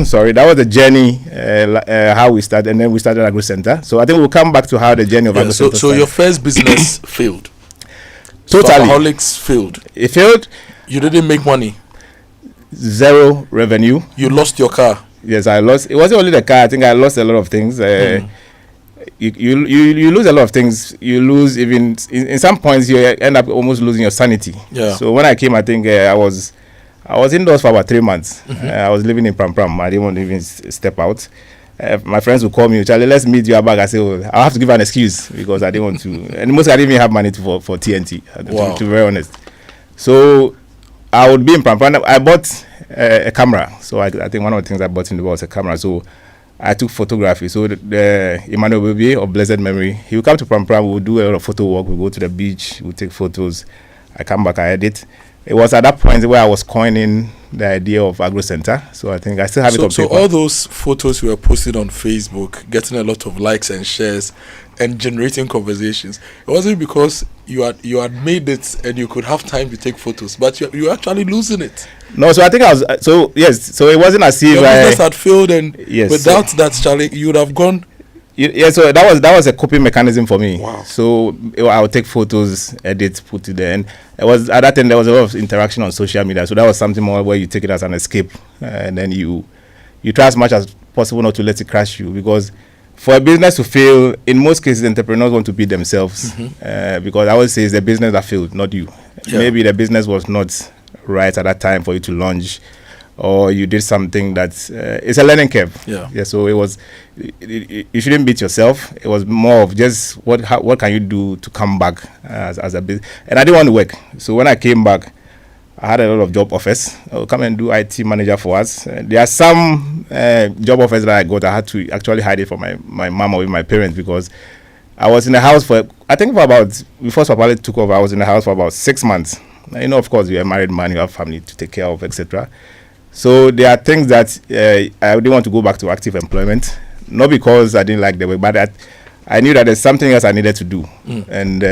sorry, that was the journey, how we started, and then we started Agro Center. So I think we'll come back to how the journey of Agro Center So your first business failed? Totally. Alcoholics failed? It failed. You didn't make money? Zero revenue. You lost your car? Yes, I lost. It wasn't only the car. I think I lost a lot of things. You lose a lot of things. You lose even in some points. You end up almost losing your sanity. Yeah. So when I came, I think I was indoors for about 3 months. I was living in Pram Pram. I didn't want to even step out. My friends would call me, Charlie, let's meet you back. I say, I'll have to give an excuse because I didn't want to. And mostly I didn't even have money for TNT. Wow. To be very honest. So I would be in Pram Pram. I bought a camera. So I think one of the things I bought in the world was a camera. So I took photography. So the Emmanuel Baby of blessed memory, he would come to Pram Pram. We would do a lot of photo work. We go to the beach. We take photos. I come back. I edit. It was at that point where I was coining the idea of Agro Center. So I think I still have it on paper. So all those photos you were posting on Facebook, getting a lot of likes and shares, and generating conversations, it wasn't because you had made it and you could have time to take photos, but you were actually losing it. No, so I think I was so it wasn't as if your business had failed, and yes, without that, Charlie, you would have gone. Yeah, so that was a coping mechanism for me. Wow. So I would take photos, edit, put it there, and it was at that time there was a lot of interaction on social media. So that was something more where you take it as an escape, and then you try as much as possible not to let it crash you, because for a business to fail, in most cases, entrepreneurs want to beat themselves, because I always say it's the business that failed, not you. Yeah. Maybe the business was not right at that time for you to launch, or you did something that it's a learning curve. Yeah. So it was. You shouldn't beat yourself. It was more of just what can you do to come back as a business. And I didn't want to work. So when I came back, I had a lot of job offers. Come and do IT manager for us. There are some job offers that I got. I had to actually hide it from my mom or my parents because I was in the house before Papale took over, I was in the house for about 6 months. Now, of course, you're a married man, you have family to take care of, etc. So there are things that I didn't want to go back to active employment, not because I didn't like the work, but I knew that there's something else I needed to do, and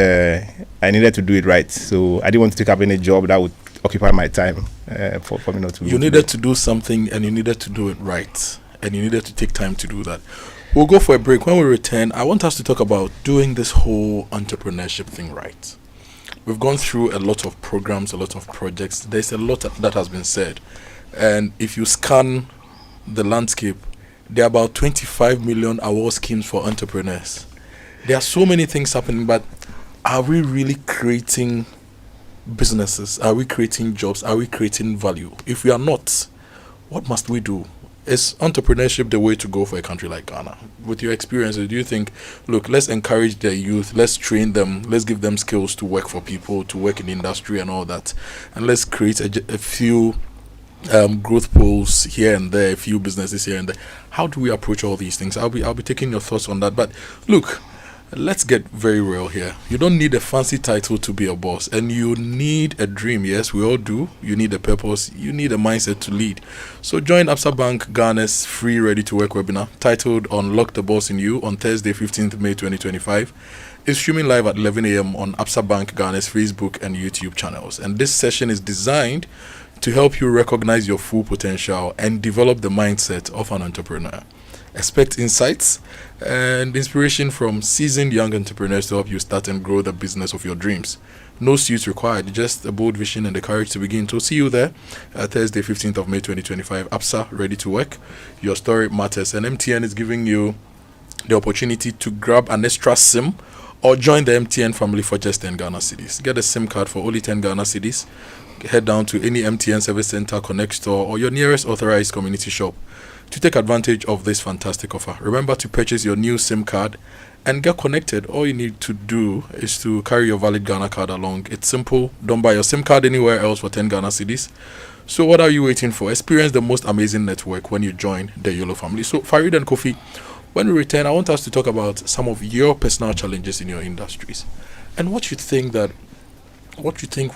I needed to do it right. So I didn't want to take up any job that would occupy my time for me not to. You needed to do something, and you needed to do it right, and you needed to take time to do that. We'll go for a break. When we return, I want us to talk about doing this whole entrepreneurship thing right. We've gone through a lot of programs, a lot of projects. There's a lot that has been said. And if you scan the landscape, there are about 25 million award schemes for entrepreneurs. There are so many things happening, but are we really creating businesses? Are we creating jobs? Are we creating value? If we are not, what must we do? Is entrepreneurship the way to go for a country like Ghana? With your experiences, do you think, look, let's encourage the youth, let's train them, let's give them skills to work for people, to work in the industry and all that, and let's create a few growth poles here and there, a few businesses here and there. How do we approach all these things? I'll be taking your thoughts on that. But look, let's get very real here. You don't need a fancy title to be a boss, and you need a dream. Yes, we all do. You need a purpose. You need a mindset to lead. So join Absa Bank Ghana's free Ready to Work webinar titled Unlock the Boss in You on Thursday, 15th May 2025. It's streaming live at 11 a.m. on Absa Bank Ghana's Facebook and YouTube channels. And this session is designed to help you recognize your full potential and develop the mindset of an entrepreneur. Expect insights and inspiration from seasoned young entrepreneurs to help you start and grow the business of your dreams. No suits required, just a bold vision and the courage to begin. So see you there, Thursday, 15th of May 2025. ABSA, Ready to Work. Your story matters. And MTN is giving you the opportunity to grab an extra SIM or join the MTN family for just 10 Ghana cedis. Get a SIM card for only 10 Ghana cedis. Head down to any MTN Service Center, Connect Store, or your nearest authorized community shop to take advantage of this fantastic offer. Remember to purchase your new SIM card and get connected. All you need to do is to carry your valid Ghana card along. It's simple. Don't buy your SIM card anywhere else for 10 Ghana cedis. So what are you waiting for? Experience the most amazing network when you join the YOLO family. So Farid and Kofi, when we return, I want us to talk about some of your personal challenges in your industries and what you think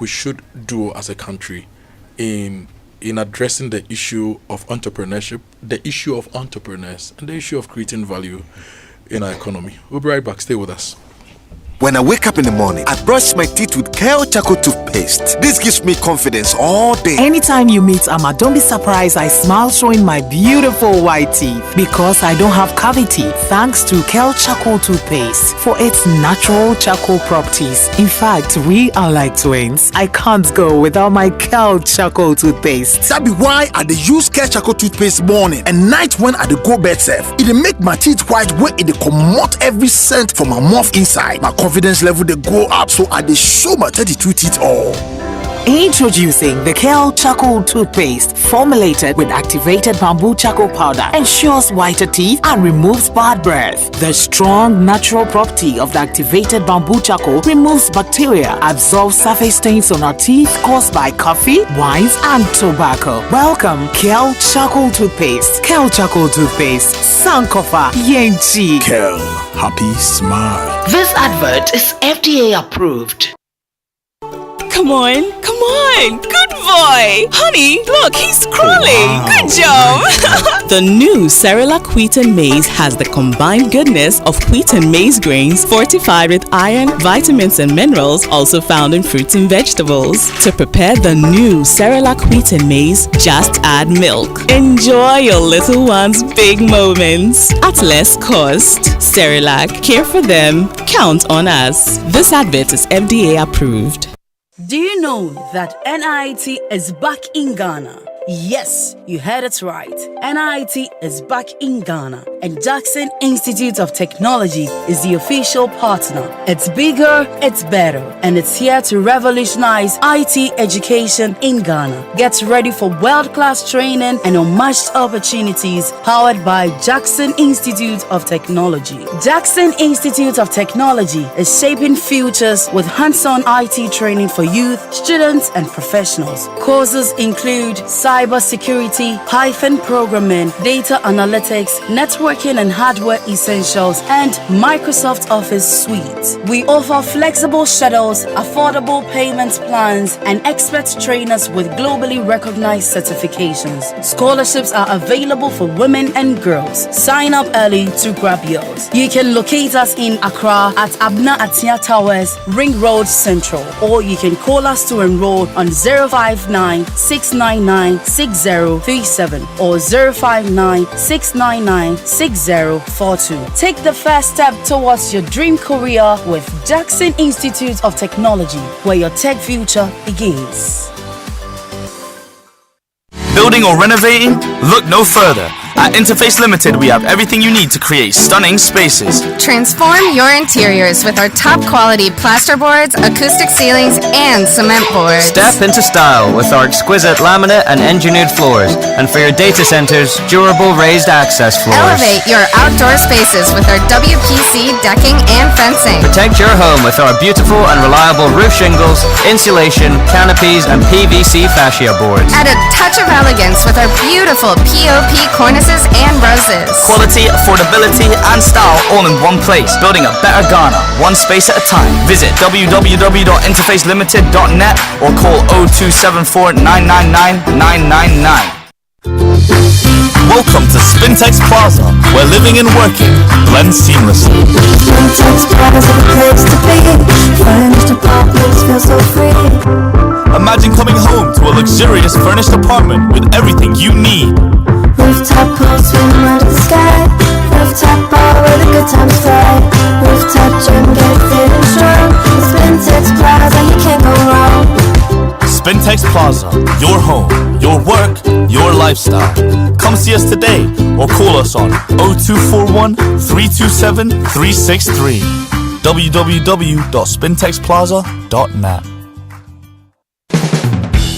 we should do as a country in addressing the issue of entrepreneurship, the issue of entrepreneurs, and the issue of creating value in our economy. We'll be right back. Stay with us. When I wake up in the morning, I brush my teeth with Kojo Charcoal toothpaste. This gives me confidence all day. Anytime you meet Amma, don't be surprised I smile showing my beautiful white teeth because I don't have cavity thanks to Kojo Charcoal toothpaste for its natural charcoal properties. In fact, we are like twins. I can't go without my Kojo Charcoal toothpaste. That be why I dey use Kojo Charcoal toothpaste morning and night when I dey go bed safe. It dey make my teeth white when it dey comot every scent from my mouth inside. My confidence level they go up, so I dey show my 32 teeth all. Introducing the Kojo Charcoal toothpaste, formulated with activated bamboo charcoal powder, ensures whiter teeth and removes bad breath. The strong natural property of the activated bamboo charcoal removes bacteria, absorbs surface stains on our teeth caused by coffee, wines, and tobacco. Welcome, Kojo Charcoal toothpaste. Kojo Charcoal toothpaste, Sankofa Yenchi. Kojo, happy smile. This advert is FDA approved. Come on. Good boy. Honey, look, he's crawling. Wow. Good job. The new Cerelac Wheat and Maize has the combined goodness of wheat and maize grains fortified with iron, vitamins, and minerals also found in fruits and vegetables. To prepare the new Cerelac Wheat and Maize, just add milk. Enjoy your little one's big moments at less cost. Cerelac, care for them, count on us. This advert is FDA approved. Do you know that NIT is back in Ghana? Yes, you heard it right. NIT is back in Ghana, and Jackson Institute of Technology is the official partner. It's bigger, it's better, and it's here to revolutionize IT education in Ghana. Get ready for world-class training and unmatched opportunities powered by Jackson Institute of Technology. Jackson Institute of Technology is shaping futures with hands-on IT training for youth, students, and professionals. Courses include cybersecurity, Python programming, data analytics, networking and hardware essentials, and Microsoft Office Suite. We offer flexible schedules, affordable payment plans, and expert trainers with globally recognized certifications. Scholarships are available for women and girls. Sign up early to grab yours. You can locate us in Accra at Abna Atia Towers, Ring Road Central, or you can call us to enroll on 059 699 6037 or 059 699 6042. Take the first step towards your dream career with Jackson Institute of Technology, where your tech future begins. Building or renovating? Look no further. At Interface Limited, we have everything you need to create stunning spaces. Transform your interiors with our top quality plasterboards, acoustic ceilings, and cement boards. Step into style with our exquisite laminate and engineered floors. And for your data centers, durable raised access floors. Elevate your outdoor spaces with our WPC decking and fencing. Protect your home with our beautiful and reliable roof shingles, insulation, canopies, and PVC fascia boards. Add a touch of elegance with our beautiful POP cornices and roses. Quality, affordability, and style all in one place. Building a better Ghana, one space at a time. Visit www.interfacelimited.net or call 0274 999 999. Welcome to Spintex Plaza, where living and working blend seamlessly. Spintex Plaza is the place to be. Furnished apartments feel so free. Imagine coming home to a luxurious furnished apartment with everything you need. Rooftop pool, swim under the sky. Rooftop bar where the good times fly. Rooftop gym, get it fit and strong. Spintex Plaza, you can't go wrong. Spintex Plaza, your home, your work, your lifestyle. Come see us today or call us on 0241 327 363. www.spintexplaza.net.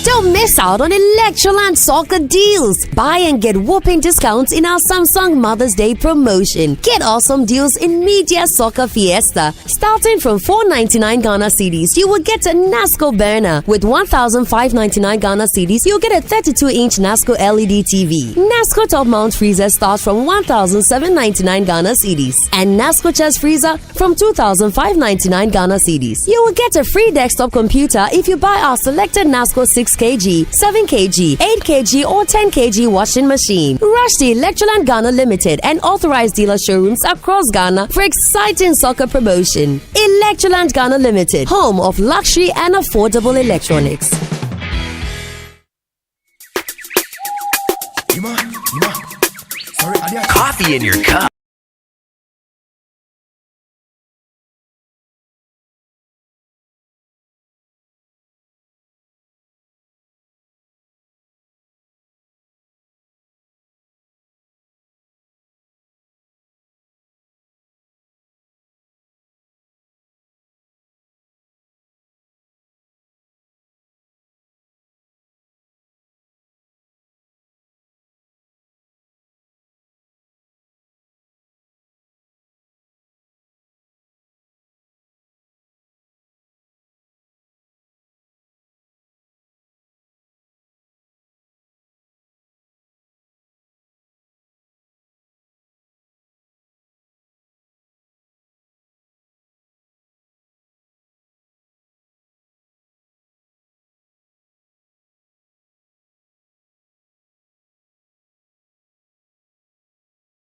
Don't miss out on Electroland soccer deals. Buy and get whopping discounts in our Samsung Mother's Day promotion. Get awesome deals in Media Soccer Fiesta. Starting from 499 Ghana cedis, you will get a NASCO burner. With 1,599 Ghana cedis, you'll get a 32-inch NASCO LED TV. NASCO top mount freezer starts from 1,799 Ghana cedis. And NASCO chest freezer from 2,599 Ghana cedis. You will get a free desktop computer if you buy our selected NASCO 6 kg, 7 kg, 8 kg or 10 kg washing machine. Rush to Electroland Ghana Limited and authorized dealer showrooms across Ghana for exciting soccer promotion. Electroland Ghana Limited, home of luxury and affordable electronics. Coffee in your cup.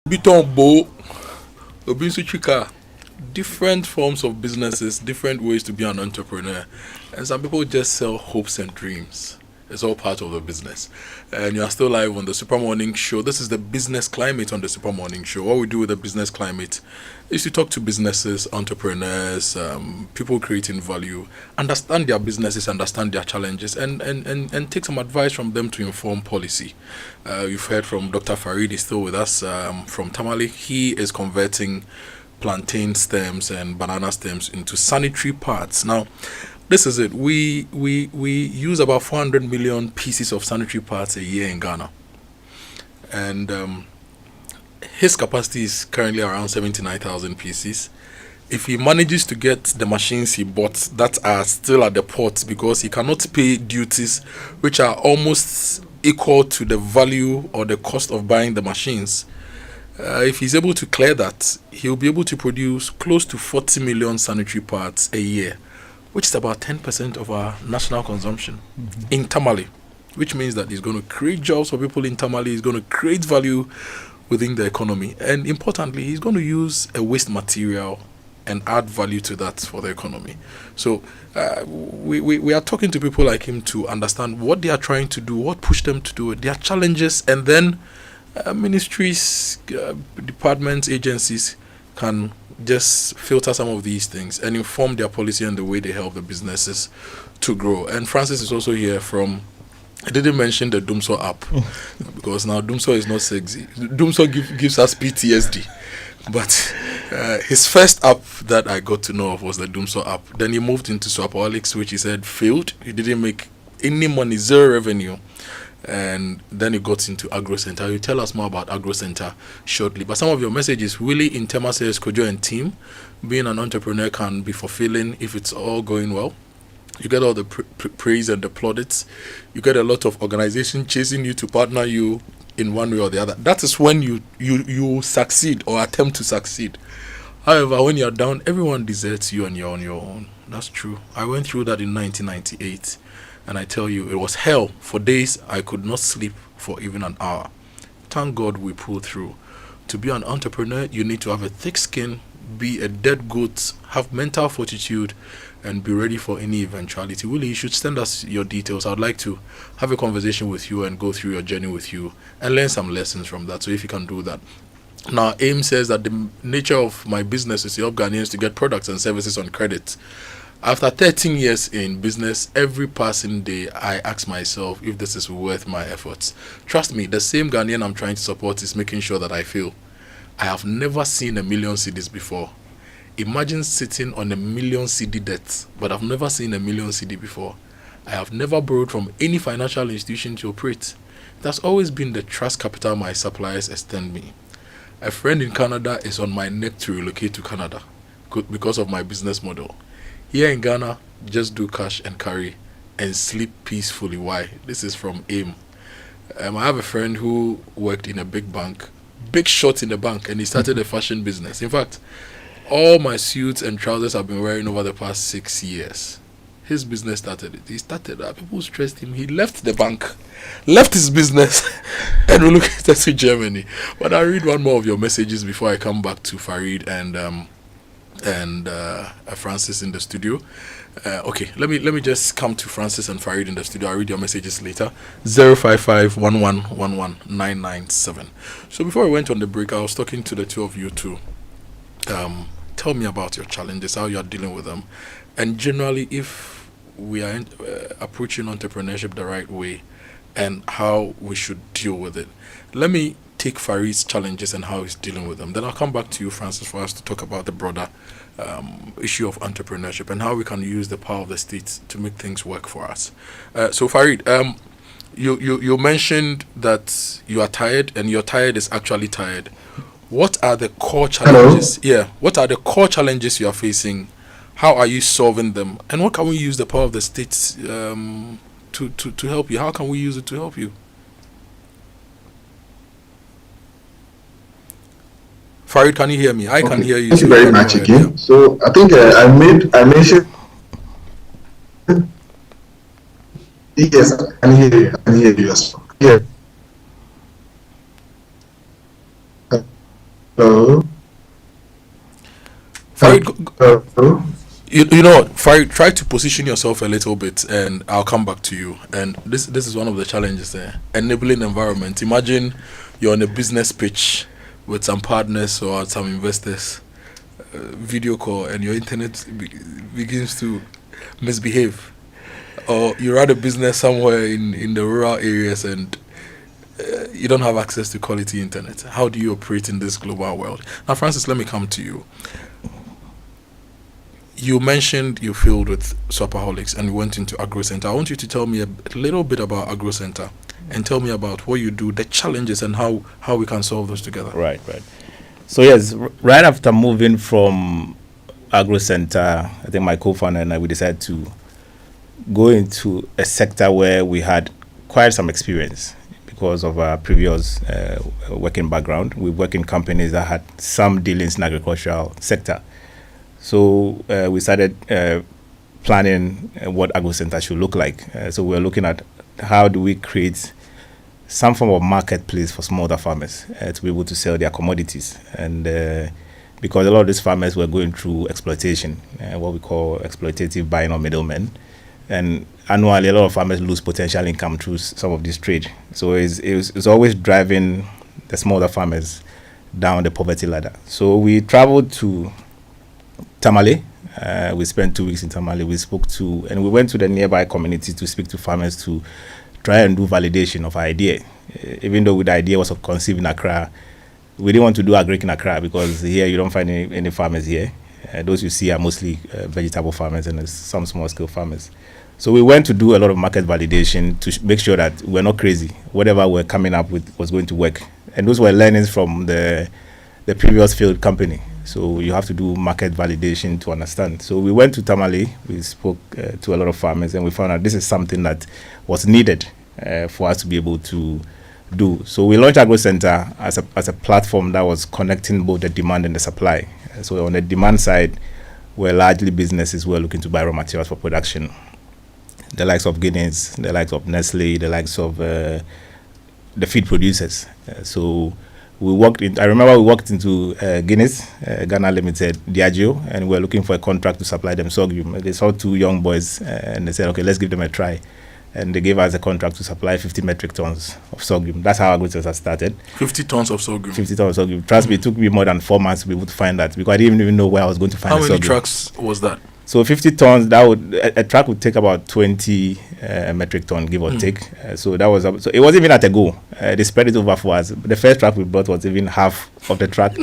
Bitombo, Obinsu Chika, different forms of businesses, different ways to be an entrepreneur. And some people just sell hopes and dreams. It's all part of the business. And you are still live on the Super Morning Show. This is the business climate on the Super Morning Show. What we do with the business climate is to talk to businesses, entrepreneurs, people creating value, understand their businesses, understand their challenges, and take some advice from them to inform policy. You've heard from Dr. Farid, is still with us from Tamale. He is converting plantain stems and banana stems into sanitary pads. Now, this is it. We use about 400 million pieces of sanitary pads a year in Ghana. And his capacity is currently around 79,000 pieces. If he manages to get the machines he bought that are still at the port, because he cannot pay duties which are almost equal to the value or the cost of buying the machines, if he's able to clear that, he'll be able to produce close to 40 million sanitary pads a year, which is about 10% of our national consumption in Tamale, which means that he's going to create jobs for people in Tamale, he's going to create value within the economy, and importantly, he's going to use a waste material and add value to that for the economy. So we are talking to people like him to understand what they are trying to do, what pushed them to do it, their challenges, and then ministries, departments, agencies can just filter some of these things and inform their policy and the way they help the businesses to grow. And Francis is also here from, I didn't mention the Dumso app because now Dumso is not sexy. Dumso gives us PTSD. But his first app that I got to know of was the Dumso app. Then he moved into Swapaholics, which he said failed. He didn't make any money, zero revenue. And then he got into Agro Center. He'll tell us more about Agro Center shortly. But some of your messages, really, in Tema says, Kojo and team, being an entrepreneur can be fulfilling if it's all going well. You get all the praise and the plaudits. You get a lot of organization chasing you to partner you in one way or the other. That is when you succeed or attempt to succeed. However, when you're down, everyone deserts you and you're on your own. That's true. I went through that in 1998. And I tell you, it was hell. For days, I could not sleep for even an hour. Thank God we pulled through. To be an entrepreneur, you need to have a thick skin, be a dead goat, have mental fortitude, and be ready for any eventuality. Willie, you should send us your details. I'd like to have a conversation with you and go through your journey with you and learn some lessons from that. So if you can do that. Now, AIM says that the nature of my business is to help Ghanaians to get products and services on credit. After 13 years in business, every passing day, I ask myself if this is worth my efforts. Trust me, the same Ghanaian I'm trying to support is making sure that I fail. I have never seen a million cedis before. Imagine sitting on a million CD debt, but I've never seen a million CD before. I have never borrowed from any financial institution to operate. That's always been the trust capital my suppliers extend me. A friend in Canada is on my neck to relocate to Canada because of my business model. Here in Ghana, just do cash and carry and sleep peacefully. Why? This is from AIM. I have a friend who worked in a big bank, big shot in the bank, and he started a fashion business. In fact, all my suits and trousers I've been wearing over the past 6 years, his business started it. He started that. People stressed him. He left the bank, left his business, and relocated to Germany. But I'll read one more of your messages before I come back to Farid and Francis in the studio. Okay, let me just come to Francis and Farid in the studio. I'll read your messages later. 055-1111-997. So before I went on the break, I was talking to the two of you to tell me about your challenges, how you're dealing with them, and generally if we are approaching entrepreneurship the right way and how we should deal with it. Let me take Farid's challenges and how he's dealing with them. Then I'll come back to you, Francis, for us to talk about the broader issue of entrepreneurship and how we can use the power of the state to make things work for us. So Farid, you mentioned that you are tired and your tired is actually tired. What are the core challenges? Hello? Yeah. What are the core challenges you are facing? How are you solving them? And what can we use the power of the state to help you? How can we use it to help you? Farid, can you hear me? I can hear you. Thank you very much again. Yeah. So I think I mentioned. Yes, I can hear you. I can hear you. Yes. Yeah. Hello. Farid, You know, try to position yourself a little bit, and I'll come back to you. And this is one of the challenges there. Enabling environment. Imagine you're on a business pitch with some partners or some investors, video call, and your internet begins to misbehave. Or you run a business somewhere in the rural areas and you don't have access to quality internet. How do you operate in this global world? Now, Francis, let me come to you. You mentioned you filled with shopaholics and you went into AgroCenter. I want you to tell me a little bit about AgroCenter and tell me about what you do, the challenges, and how we can solve those together. Right. So yes, right after moving from AgroCenter, I think my co-founder and I, we decided to go into a sector where we had quite some experience because of our previous working background. We work in companies that had some dealings in the agricultural sector. So we started planning what AgroCenter should look like. So we're looking at how do we create some form of marketplace for smallholder farmers to be able to sell their commodities. And because a lot of these farmers were going through exploitation, what we call exploitative buying or middlemen. And annually, a lot of farmers lose potential income through some of this trade. So it's always driving the smallholder farmers down the poverty ladder. So we traveled to Tamale. We spent 2 weeks in Tamale. We went to the nearby community to speak to farmers to try and do validation of our idea. Even though the idea was conceived in Accra, we didn't want to do agric in Accra because here you don't find any farmers here. Those you see are mostly vegetable farmers and some small scale farmers. So we went to do a lot of market validation to make sure that we're not crazy. Whatever we're coming up with was going to work. And those were learnings from the previous field company. So you have to do market validation to understand. So we went to Tamale, we spoke to a lot of farmers, and we found out this is something that was needed for us to be able to do. So we launched AgroCenter as a platform that was connecting both the demand and the supply. So on the demand side, where largely businesses were looking to buy raw materials for production. The likes of Guinness, the likes of Nestle, the likes of the feed producers. So I remember we walked into Guinness, Ghana Limited, Diageo, and we were looking for a contract to supply them sorghum. They saw 2 young boys and they said, okay, let's give them a try. And they gave us a contract to supply 50 metric tons of sorghum. That's how AgroCenter started. 50 tons of sorghum. 50 tons of sorghum. Trust me, it took me more than 4 months to be able to find that because I didn't even know where I was going to find the sorghum. How many trucks was that? So 50 tons, a truck would take about 20 metric ton, give or take. So that was so it wasn't even at a go. They spread it over for us. The first truck we brought was even half of the truck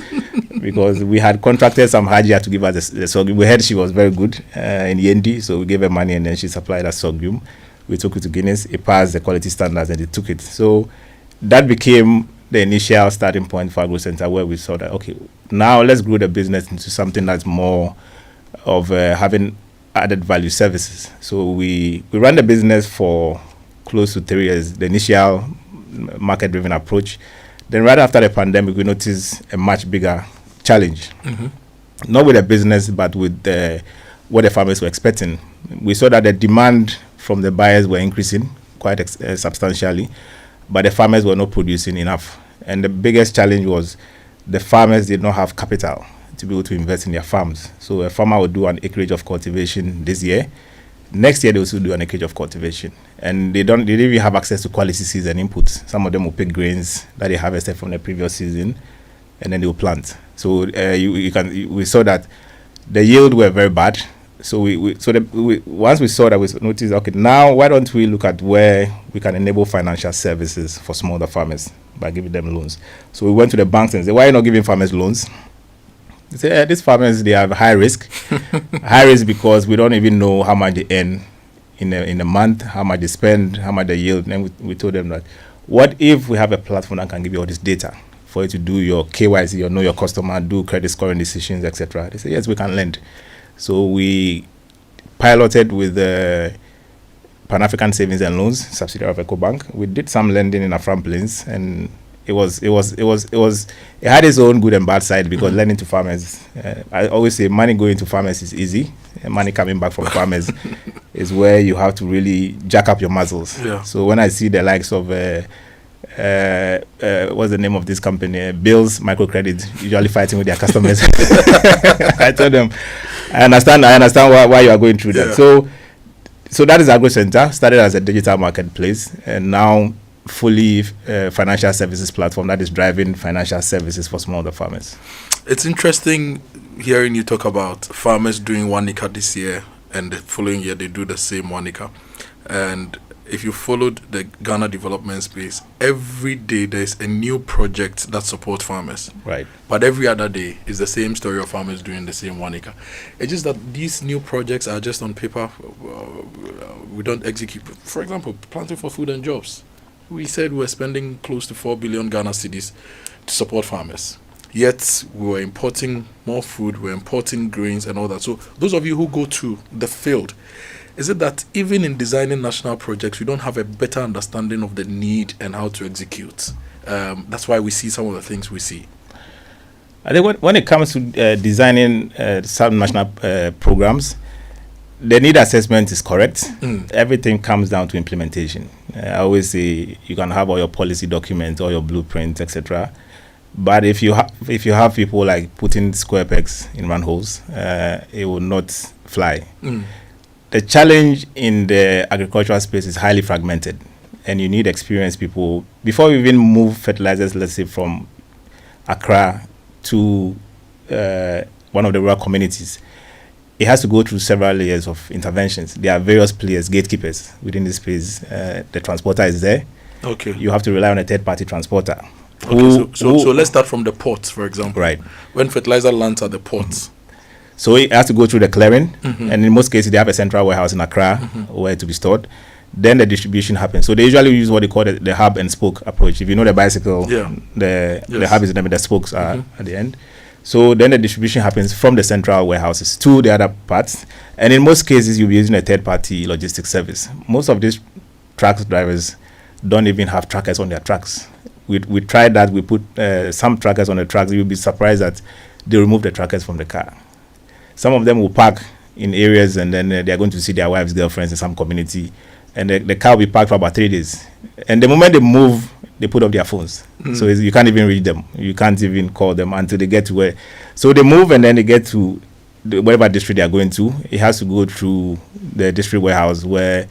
because we had contracted some Hajia to give us the sorghum. We heard she was very good in Yendi, so we gave her money and then she supplied us sorghum. We took it to Guinness. It passed the quality standards and they took it. So that became the initial starting point for AgroCenter, where we saw that, okay, now let's grow the business into something that's more of having added value services. So we ran the business for close to 3 years, the initial market-driven approach. Then right after the pandemic, we noticed a much bigger challenge. Not with the business, but with what the farmers were expecting. We saw that the demand from the buyers were increasing quite substantially, but the farmers were not producing enough. And the biggest challenge was the farmers did not have capital to be able to invest in their farms. So a farmer would do an acreage of cultivation this year. Next year, they also do an acreage of cultivation. And they didn't even have access to quality seeds and inputs. Some of them will pick grains that they harvested from the previous season, and then they will plant. So we saw that the yield were very bad. So once we saw that, we noticed, okay, now why don't we look at where we can enable financial services for smallholder farmers by giving them loans. So we went to the banks and said, why are you not giving farmers loans? They say, these farmers, they have high risk. High risk because we don't even know how much they earn in a month, how much they spend, how much they yield. And we told them that, what if we have a platform that can give you all this data for you to do your KYC, or know your customer, do credit scoring decisions, etc. They say, yes, we can lend. So we piloted with the Pan-African Savings and Loans, subsidiary of EcoBank. We did some lending in Afram Plains, and it had its own good and bad side because lending to farmers, I always say money going to farmers is easy. Money coming back from farmers is where you have to really jack up your muscles. Yeah. So when I see the likes of what's the name of this company? Bills Microcredit, usually fighting with their customers. I told them, I understand why you are going through that. So that is Agro Center, started as a digital marketplace, and now fully financial services platform that is driving financial services for smallholder farmers. It's interesting hearing you talk about farmers doing 1 acre this year, and the following year they do the same 1 acre. And if you followed the Ghana development space, every day there's a new project that supports farmers. Right. But every other day is the same story of farmers doing the same 1 acre. It's just that these new projects are just on paper. We don't execute. For example, planting for food and jobs. We said we're spending close to 4 billion Ghana cedis to support farmers. Yet we were importing more food, we're importing grains and all that. So those of you who go to the field, is it that even in designing national projects, we don't have a better understanding of the need and how to execute? That's why we see some of the things we see. I think when it comes to designing some national programs, the need assessment is correct. Everything comes down to implementation. I always say you can have all your policy documents, all your blueprints, etc. But if you have people like putting square pegs in round holes, it will not fly. The challenge in the agricultural space is highly fragmented, and you need experienced people. Before you even move fertilizers, let's say from Accra to one of the rural communities, it has to go through several layers of interventions. There are various players, gatekeepers within this space. The transporter is there. Okay. You have to rely on a third-party transporter. Okay, so let's start from the ports, for example. Right. When fertilizer lands at the ports. So it has to go through the clearing, and in most cases they have a central warehouse in Accra where to be stored. Then the distribution happens. So they usually use what they call the hub and spoke approach. If you know the bicycle, the hub is in the spokes are at the end. So then the distribution happens from the central warehouses to the other parts. And in most cases, you'll be using a third-party logistics service. Most of these truck drivers don't even have trackers on their trucks. We tried that. We put some trackers on the trucks. You'll be surprised that they remove the trackers from the car. Some of them will park in areas, and then they're going to see their wives, girlfriends in some community. And the car will be parked for about 3 days. And the moment they move, they put up their phones. So you can't even reach them. You can't even call them until they get to where. So they move, and then they get to whatever district they are going to. It has to go through the district warehouse where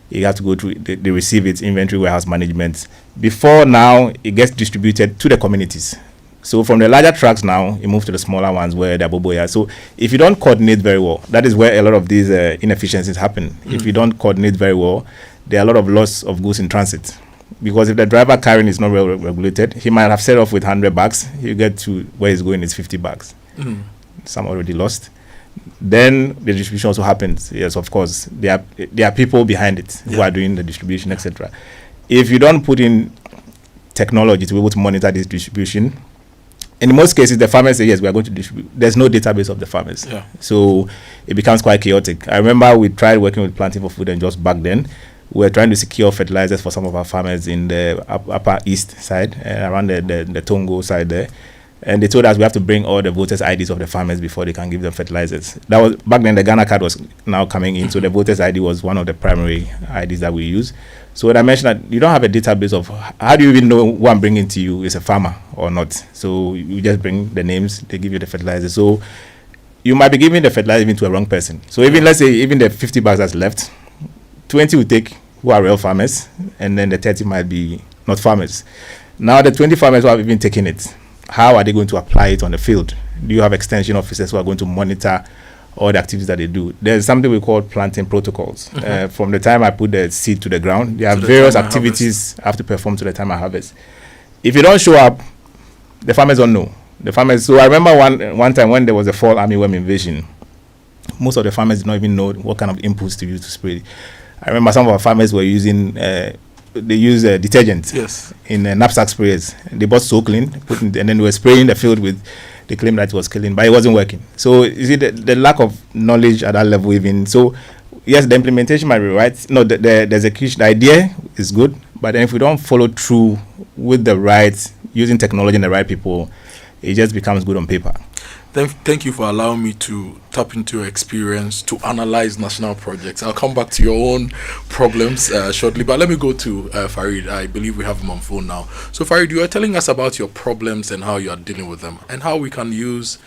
you have to go through, they receive its inventory warehouse management. Before now, it gets distributed to the communities. So from the larger trucks now, you move to the smaller ones where they're boboya. So if you don't coordinate very well, that is where a lot of these inefficiencies happen. If you don't coordinate very well, there are a lot of loss of goods in transit. Because if the driver carrying is not well regulated, he might have set off with 100 bags. You get to where he's going, it's 50 bags. Some already lost. Then the distribution also happens. Yes, of course, there are people behind it who are doing the distribution, etc. If you don't put in technology to be able to monitor this distribution, in most cases, the farmers say, yes, we are going to distribute. There's no database of the farmers. So it becomes quite chaotic. I remember we tried working with Planting for Food and Jobs back then. We were trying to secure fertilizers for some of our farmers in the upper east side, around the Tongo side there. And they told us we have to bring all the voters' IDs of the farmers before they can give them fertilizers. That was back then. The Ghana card was now coming in, so the voters' ID was one of the primary IDs that we use. So when I mentioned that you don't have a database of how do you even know who I'm bringing to you is a farmer or not. So you just bring the names, they give you the fertilizer. So you might be giving the fertilizer even to a wrong person. So even let's say even the 50 bags that's left, 20 will take who are real farmers, and then the 30 might be not farmers. Now the 20 farmers who have even taken it, how are they going to apply it on the field? Do you have extension officers who are going to monitor all the activities that they do? There's something we call planting protocols. From the time I put the seed to the ground, there are various activities I have to perform to the time I harvest. If you don't show up, the farmers don't know. The farmers. So I remember one time when there was a fall armyworm invasion, most of the farmers did not even know what kind of inputs to use to spray. I remember some of our farmers were using they use detergent in knapsack sprayers. They bought so clean, and then they were spraying the field with. They claimed that it was killing, but it wasn't working. So you see the lack of knowledge at that level even. So yes, the implementation might be right. No, the execution, the idea is good, but then if we don't follow through with the right, using technology and the right people, it just becomes good on paper. Thank you for allowing me to tap into your experience to analyze national projects. I'll come back to your own problems shortly, but let me go to Farid. I believe we have him on phone now. So Farid, you are telling us about your problems and how you are dealing with them, and how we can use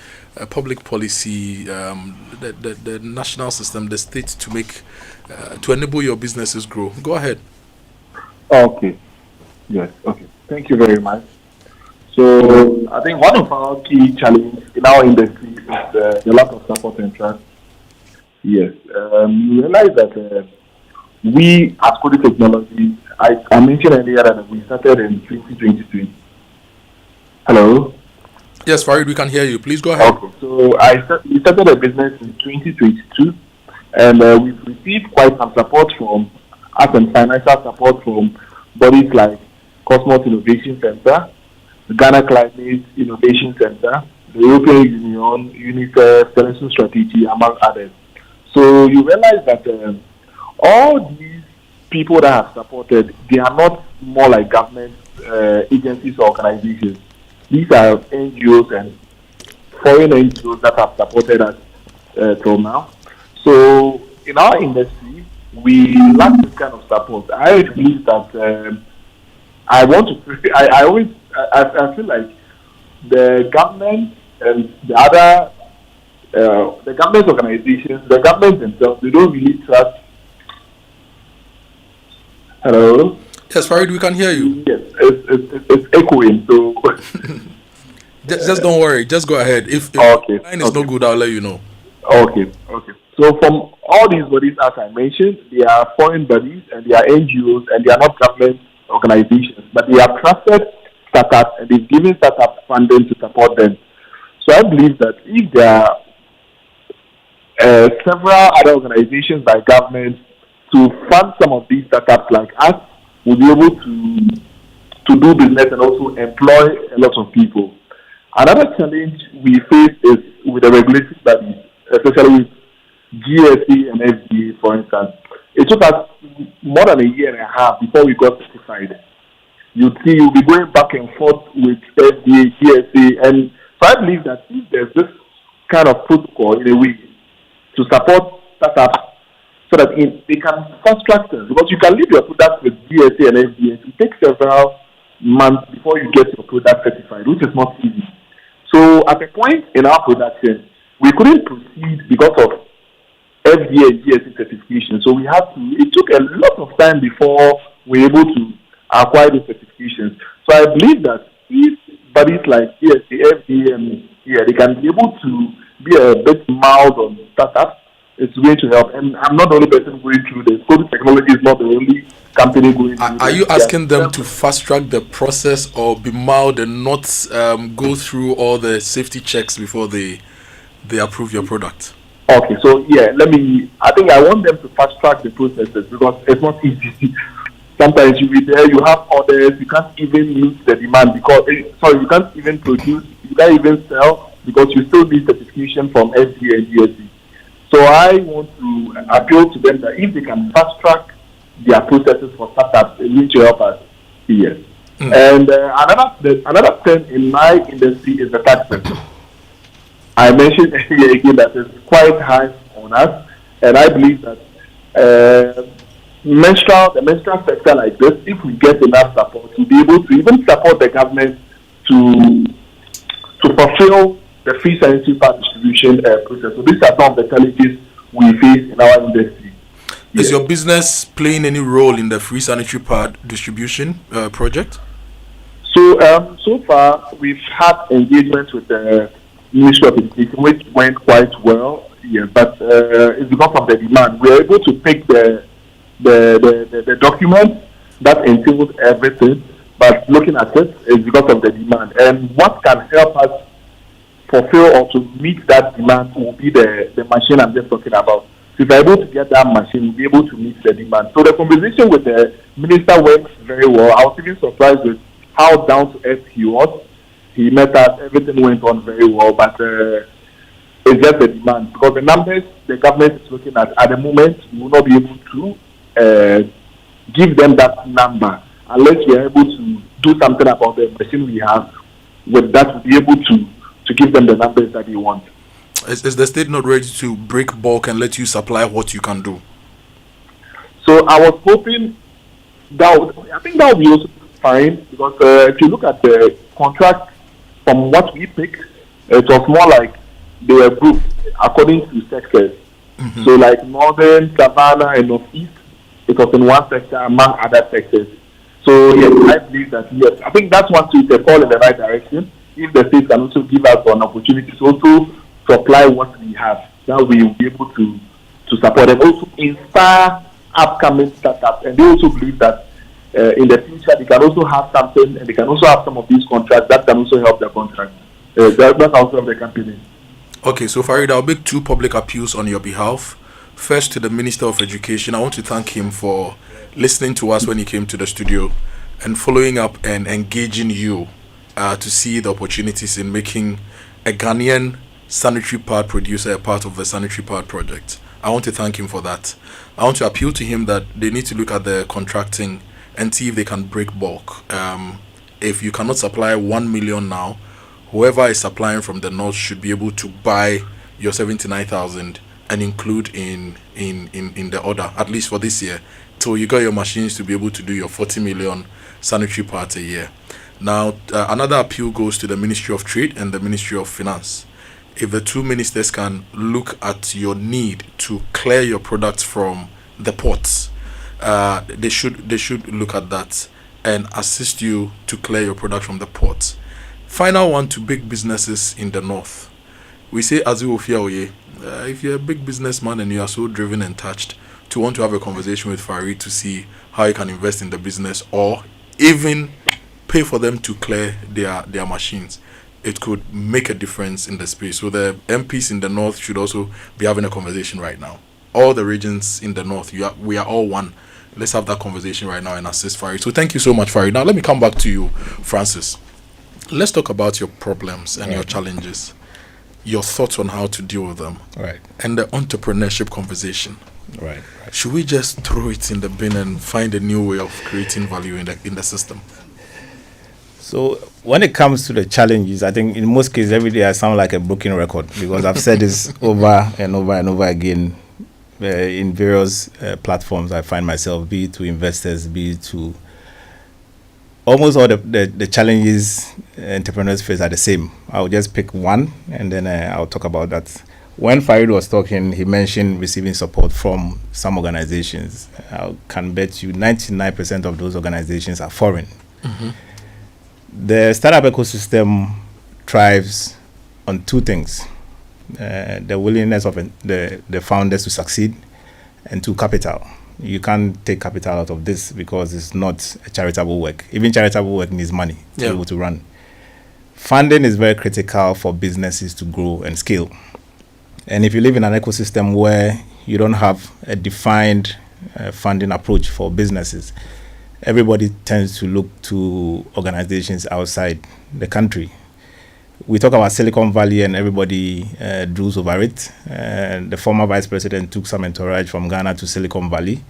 public policy, the national system, the state to make to enable your businesses grow. Go ahead. Okay. Yes. Okay. Thank you very much. So I think one of our key challenges in our industry is the lack of support and trust. Yes. You realize that we at Kojo Technology, I mentioned earlier that we started in 2022. Hello? Yes, Farid, we can hear you. Please go ahead. Okay. So we started a business in 2022, and we've received quite some support from us and financial support from bodies like Cosmos Innovation Center, the Ghana Climate Innovation Center, the European Union, UNICEF, Selection Strategy, among others. So you realize that all these people that have supported, they are not more like government agencies or organizations. These are NGOs and foreign NGOs that have supported us till now. So in our industry, we lack this kind of support. I believe that I feel like the government and the other the government organizations, the government themselves, they don't really trust. Hello? Yes, Farid, we can hear you. Yes, it's echoing, so just don't worry, just go ahead. If the line is no good, I'll let you know. Okay. So from all these bodies, as I mentioned, they are foreign bodies and they are NGOs and they are not government organizations, but they have trusted startups and they've given startups funding to support them. So I believe that if there are several other organizations by government to fund some of these startups like us, we'll be able to do business and also employ a lot of people. Another challenge we face is with the regulatory bodies, especially with GSA and FDA, for instance. It took us more than a year and a half before we got certified. You'll be going back and forth with FDA, GSA, and so I believe that if there's this kind of protocol in a way to support startups so that they can fast track them, because you can leave your product with GSA and FDA, it takes several months before you get your product certified, which is not easy. So at a point in our production, we couldn't proceed because of FDA and GSA certification. So it took a lot of time before we were able to acquire the certifications. So I believe that if bodies like GSA, FDA, and they can be able to be a bit mild on startups, it's going to help. And I'm not the only person going through this. Kojo Technology is not the only company going through this. Are you asking them to fast track the process or be mild and not go through all the safety checks before they approve your product? Okay, so I think I want them to fast track the processes because it's not easy. Sometimes you be there, you have orders, you can't even meet the demand because, you can't even produce, you can't even sell because you still need certification from FDA and GSA. So I want to appeal to them that if they can fast track their processes for startups, it will help us here. And another thing in my industry is the taxes. I mentioned earlier again that it's quite high on us, and I believe that the menstrual sector like this, if we get enough support, to be able to even support the government to fulfill the free sanitary pad distribution process. So these are some of the challenges we face in our industry. Is your business playing any role in the free sanitary pad distribution project? So far, we've had engagements with the Ministry of Education, which went quite well. Yeah, but it's because of the demand. We are able to pick the document that entails everything, but looking at it is because of the demand. And what can help us fulfill or to meet that demand will be the machine I'm just talking about. So if we're able to get that machine, we'll be able to meet the demand. So the conversation with the minister went very well. I was even surprised with how down to earth he was. He met us, everything went on very well, but it's just the demand. Because the numbers the government is looking at the moment, we will not be able to give them that number unless we are able to do something about the machine we have. With that, we'll be able to to give them the numbers that you want. Is the state not ready to break bulk and let you supply what you can do? So I was hoping I think that would be also fine, because if you look at the contract from what we picked, it was more like they were grouped according to sectors. So like Northern, Savannah, and Northeast, it was in one sector among other sectors. So yes, I believe that yes, I think that's one to a call in the right direction. If the state can also give us an opportunity to also supply what we have, that we will be able to support them, also inspire upcoming startups, and they also believe that in the future they can also have something, and they can also have some of these contracts that can also help the contract. That's also the campaign. Okay, so Farid, I'll make 2 public appeals on your behalf. First, to the Minister of Education, I want to thank him for listening to us when he came to the studio and following up and engaging you to see the opportunities in making a Ghanaian sanitary pad producer a part of the sanitary pad project. I want to thank him for that. I want to appeal to him that they need to look at the contracting and see if they can break bulk. If you cannot supply 1 million now, whoever is supplying from the north should be able to buy your 79,000 and include in the order, at least for this year, till you got your machines to be able to do your 40 million sanitary pads a year. Now, another appeal goes to the Ministry of Trade and the Ministry of Finance. If the 2 ministers can look at your need to clear your products from the ports, they should look at that and assist you to clear your product from the ports. Final one to big businesses in the north. We say Azu Ofia Oye, if you're a big businessman and you are so driven and touched to want to have a conversation with Farid to see how you can invest in the business or even pay for them to clear their machines, it could make a difference in the space. So the MPs in the north should also be having a conversation right now. All the regions in the north, we are all one. Let's have that conversation right now and assist Farid. So thank you so much, Farid. Now let me come back to you, Francis. Let's talk about your problems and your challenges, your thoughts on how to deal with them, and the entrepreneurship conversation. Should we just throw it in the bin and find a new way of creating value in the system? So when it comes to the challenges, I think in most cases every day I sound like a broken record, because I've said this over and over and over again in various platforms I find myself, be it to investors, be it to almost all the challenges entrepreneurs face are the same. I'll just pick one and then I'll talk about that. When Farid was talking, he mentioned receiving support from some organizations. I can bet you 99% of those organizations are foreign. The startup ecosystem thrives on 2 things. The willingness of the founders to succeed, and 2, capital. You can't take capital out of this because it's not a charitable work. Even charitable work needs money to be able to run. Funding is very critical for businesses to grow and scale. And if you live in an ecosystem where you don't have a defined funding approach for businesses, everybody tends to look to organizations outside the country. We talk about Silicon Valley and everybody drools over it. The former vice president took some entourage from Ghana to Silicon Valley.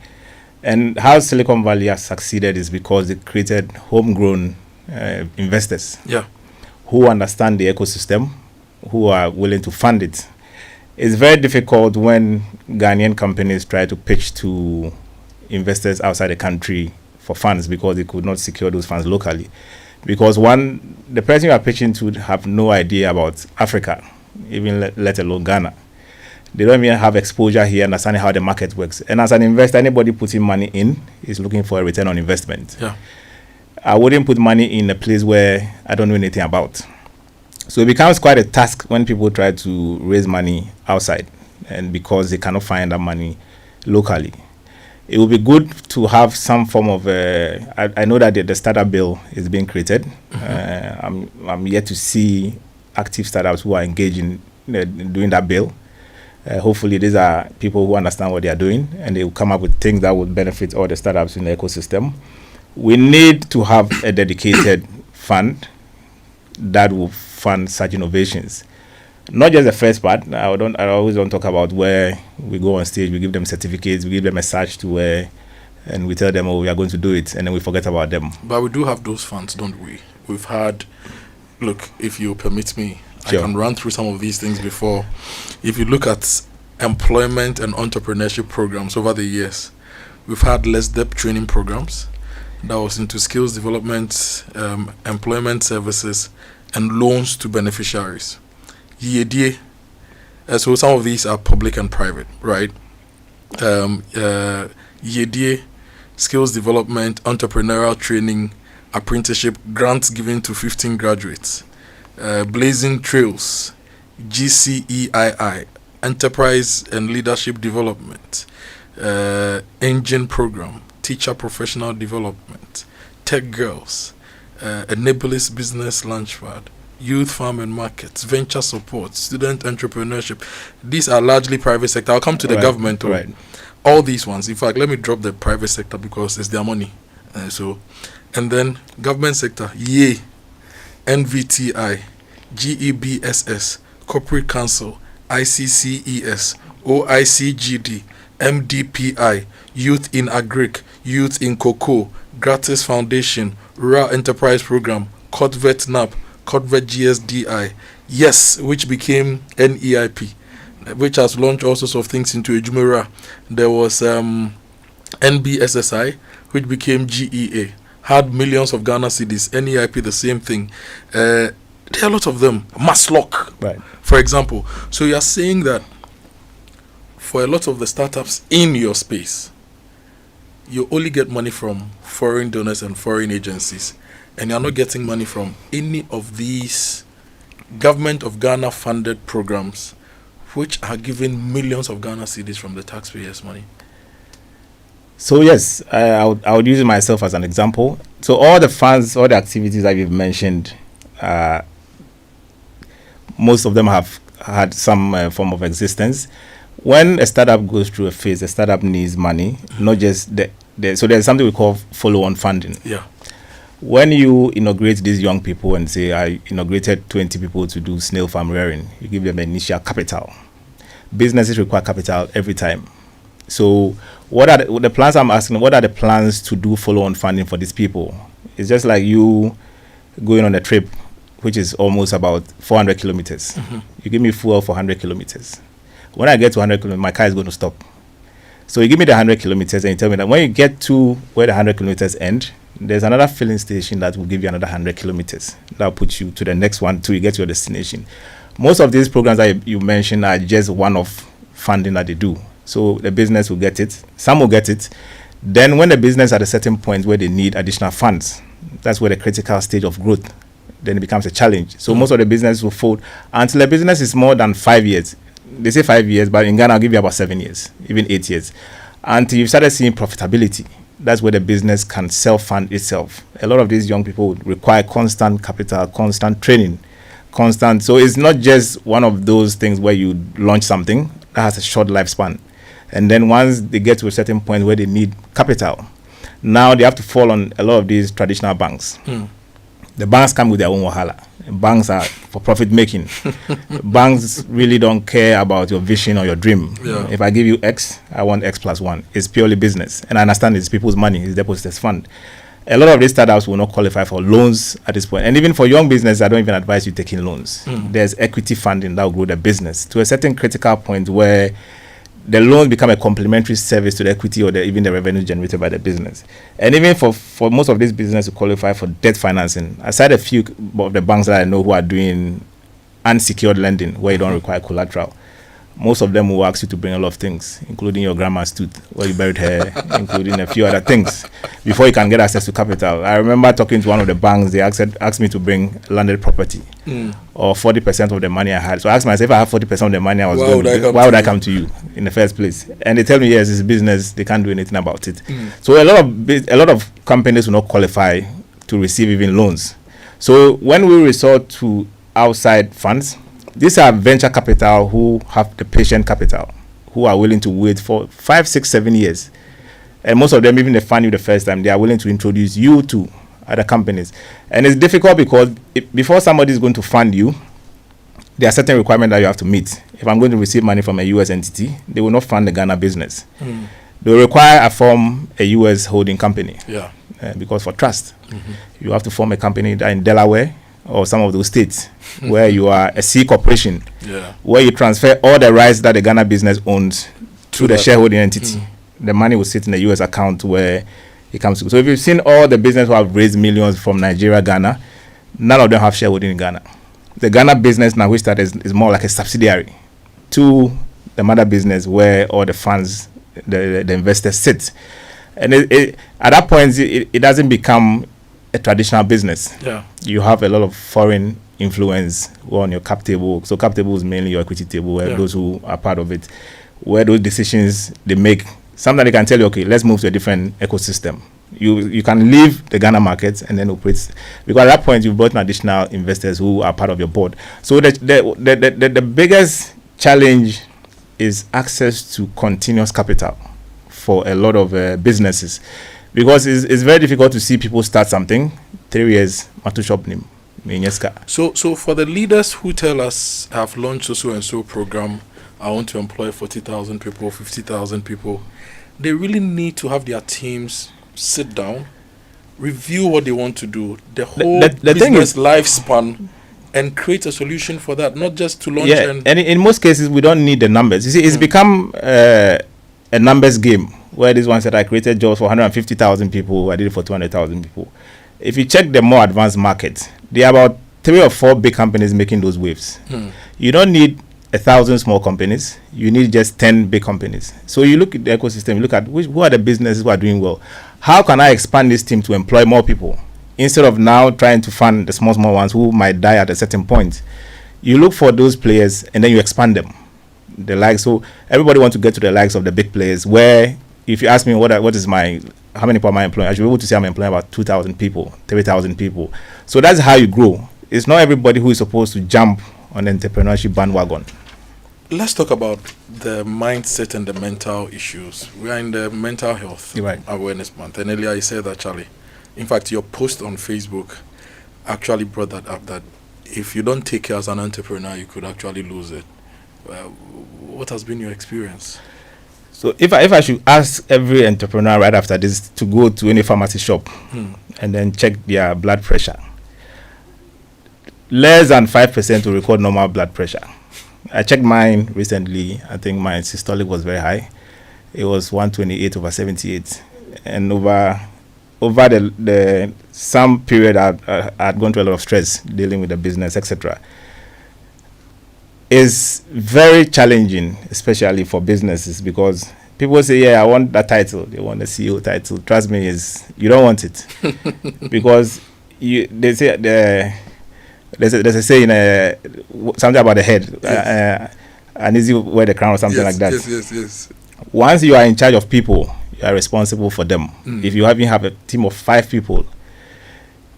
And how Silicon Valley has succeeded is because it created homegrown investors who understand the ecosystem, who are willing to fund it. It's very difficult when Ghanaian companies try to pitch to investors outside the country for funds because they could not secure those funds locally. Because the person you are pitching to have no idea about Africa, even let alone Ghana. They don't even have exposure here, understanding how the market works. And as an investor, anybody putting money in is looking for a return on investment. I wouldn't put money in a place where I don't know anything about. So it becomes quite a task when people try to raise money outside, and because they cannot find that money locally. It would be good to have some form of I know that the startup bill is being created. I'm yet to see active startups who are engaged in doing that bill. Hopefully these are people who understand what they are doing, and they will come up with things that would benefit all the startups in the ecosystem. We need to have a dedicated fund that will fund such innovations. Not just the first part. I always don't talk about where we go on stage, we give them certificates, we give them a search to where, and we tell them, we are going to do it, and then we forget about them. But we do have those funds, don't we? We've had look, if you permit me, Sure. I can run through some of these things before. If you look at employment and entrepreneurship programs over the years, we've had less depth training programs that was into skills development, employment services, and loans to beneficiaries. Yedie, so some of these are public and private, right? Yedie, skills development, entrepreneurial training, apprenticeship, grants given to 15 graduates. Blazing Trails, GCEII, Enterprise and Leadership Development, Engine Program, Teacher Professional Development, Tech Girls, Enablers Business Launchpad, Youth Farm and Markets, Venture Support, Student Entrepreneurship. These are largely private sector. I'll come to the government. Right. All these ones. In fact, let me drop the private sector because it's their money. And then government sector, YE, NVTI, GEBSS, Corporate Council, ICCES, OICGD, MDPI, Youth in Agric, Youth in Cocoa, Gratis Foundation, Rural Enterprise Program, COTVET NAP, COTVET GSDI, YES, which became NEIP, which has launched all sorts of things into Ejumera. There was NBSSI, which became GEA, had millions of Ghana cedis. NEIP, the same thing. There are a lot of them. Maslock, right, for example. So you are saying that for a lot of the startups in your space, you only get money from foreign donors and foreign agencies, and you're not getting money from any of these government of Ghana funded programs, which are giving millions of Ghana cedis from the taxpayers' money. So yes, I would use myself as an example. So all the funds, all the activities that you've mentioned, most of them have had some form of existence. When a startup goes through a phase, a startup needs money, not just so there's something we call follow-on funding. Yeah. When you inaugurate these young people and say, I inaugurated 20 people to do snail farm rearing, you give them initial capital. Businesses require capital every time. So what are the plans I'm asking, what are the plans to do follow-on funding for these people? It's just like you going on a trip, which is almost about 400 kilometers. Mm-hmm. You give me fuel for 100 kilometers. When I get to 100 kilometers, my car is going to stop. So you give me the 100 kilometers and you tell me that when you get to where the 100 kilometers end, there's another filling station that will give you another 100 kilometers. That will put you to the next one till you get to your destination. Most of these programs that you mentioned are just one-off funding that they do. So the business will get it. Some will get it. Then when the business at a certain point where they need additional funds, that's where the critical stage of growth, then it becomes a challenge. So most of the business will fold until the business is more than 5 years. They say 5 years, but in Ghana, I'll give you about 7 years, even 8 years. Until you've started seeing profitability, that's where the business can self-fund itself. A lot of these young people would require constant capital, constant training, constant. So it's not just one of those things where you launch something that has a short lifespan. And then once they get to a certain point where they need capital, now they have to fall on a lot of these traditional banks. The banks come with their own wahala. Banks are for profit making. Banks really don't care about your vision or your dream. Yeah. If I give you X, I want X plus 1. It's purely business. And I understand it's people's money, it's depositors' fund. A lot of these startups will not qualify for loans at this point. And even for young business, I don't even advise you taking loans. There's equity funding that will grow the business to a certain critical point where the loans become a complementary service to the equity or even the revenue generated by the business. And even for most of these businesses to qualify for debt financing, aside a few of the banks that I know who are doing unsecured lending where you don't require collateral, most of them will ask you to bring a lot of things, including your grandma's tooth where you buried her, including a few other things, before you can get access to capital. I remember talking to one of the banks, they asked me to bring landed property or 40% of the money I had. So I asked myself, if I have 40% of the money I was why would I come to you in the first place? And they tell me, yes, it's business, they can't do anything about it. So a lot of companies will not qualify to receive even loans. So when we resort to outside funds, these are venture capital who have the patient capital, who are willing to wait for 5, 6, 7 years. And most of them, even they fund you the first time, they are willing to introduce you to other companies. And it's difficult because before somebody is going to fund you, there are certain requirements that you have to meet. If I'm going to receive money from a US entity, they will not fund the Ghana business. They will require I form a US holding company. Yeah. Because for trust, you have to form a company that in Delaware, or some of those states where you are a C corporation, Yeah. where you transfer all the rights that the Ghana business owns to the that. shareholding entity. The money will sit in the US account where it comes to. So if you've seen all the business who have raised millions from Nigeria, Ghana, none of them have shareholding in Ghana. The Ghana business now, which started, is more like a subsidiary to the mother business where all the funds, the investors sit. And at that point, it doesn't become a traditional business. Yeah. You have a lot of foreign influence on your cap table. So cap table is mainly your equity table, where those who are part of it, where those decisions they make, sometimes they can tell you, okay, let's move to a different ecosystem. You can leave the Ghana market and then operate, because at that point you've brought in additional investors who are part of your board. So the biggest challenge is access to continuous capital for a lot of businesses, because it's very difficult to see people start something 3 years matu shop name. So for the leaders who tell us I've launched so and so program, I want to employ 40,000 people, 50,000 people, they really need to have their teams sit down, review what they want to do, the whole the thing business is, lifespan, and create a solution for that, not just to launch. Yeah, and in most cases we don't need the numbers. You see, it's become a numbers game, where this one said I created jobs for 150,000 people, I did it for 200,000 people. If you check the more advanced markets, there are about 3 or 4 big companies making those waves. You don't need 1,000 small companies, you need just 10 big companies. So you look at the ecosystem, you look at who are the businesses who are doing well. How can I expand this team to employ more people, instead of now trying to fund the small ones who might die at a certain point? You look for those players and then you expand them. The likes, so everybody wants to get to the likes of the big players, where if you ask me how many people am I employing, I should be able to say I'm employing about 2,000 people, 3,000 people. So that's how you grow. It's not everybody who is supposed to jump on the entrepreneurship bandwagon. Let's talk about the mindset and the mental issues. We are in the mental health awareness month, and earlier you said that, Charlie. In fact, your post on Facebook actually brought that up, that if you don't take care as an entrepreneur, you could actually lose it. What has been your experience? So if I should ask every entrepreneur right after this to go to any pharmacy shop and then check their blood pressure, less than 5% will record normal blood pressure. I checked mine recently. I think my systolic was very high. It was 128/78, and over the some period I'd gone through a lot of stress dealing with the business, etc. Is very challenging, especially for businesses, because people say, yeah, I want that title, they want the CEO title. Trust me, you don't want it. Because they say there's a saying, something about the head, an easy wear the crown or something like that. Yes. Once you are in charge of people, you are responsible for them. If you even have a team of 5 people,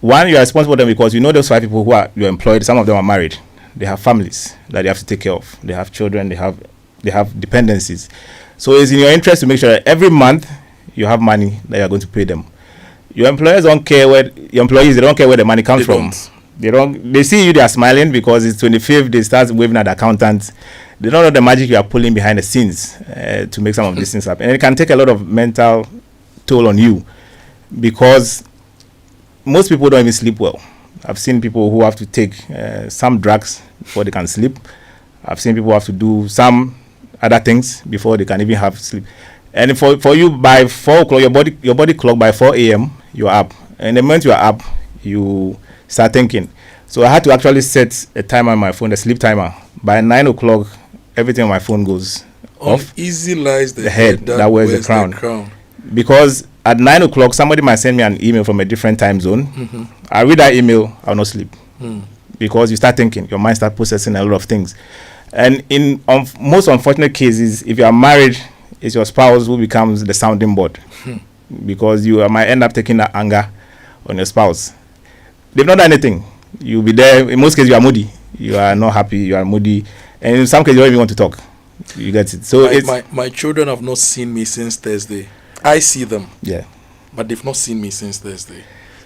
one, you are responsible for them because you know those 5 people who are you employed, some of them are married. They have families that they have to take care of. They have children, they have dependencies. So it's in your interest to make sure that every month you have money that you are going to pay them. Your employers don't care where your employees, they don't care where the money comes from. They see you, they are smiling because it's 25th, they start waving at the accountants. They don't know the magic you are pulling behind the scenes to make some of these things happen. And it can take a lot of mental toll on you, because most people don't even sleep well. I've seen people who have to take some drugs before they can sleep. I've seen people who have to do some other things before they can even have sleep. And for you, by 4 o'clock, your body clock, by 4 a.m., you're up. And the moment you are up, you start thinking. So I had to actually set a timer on my phone, a sleep timer. By 9 o'clock, everything on my phone goes off. Easy lies the head that wears the crown. Because at 9 o'clock, somebody might send me an email from a different time zone. I read that email, I'll not sleep. Because you start thinking, your mind starts processing a lot of things. And in most unfortunate cases, if you are married, it's your spouse who becomes the sounding board. Because you might end up taking that anger on your spouse. They've not done anything. You'll be there. In most cases, you are moody. You are not happy. You are moody. And in some cases, you don't even want to talk. You get it. So my children have not seen me since Thursday. I see them. Yeah. But they've not seen me since Thursday.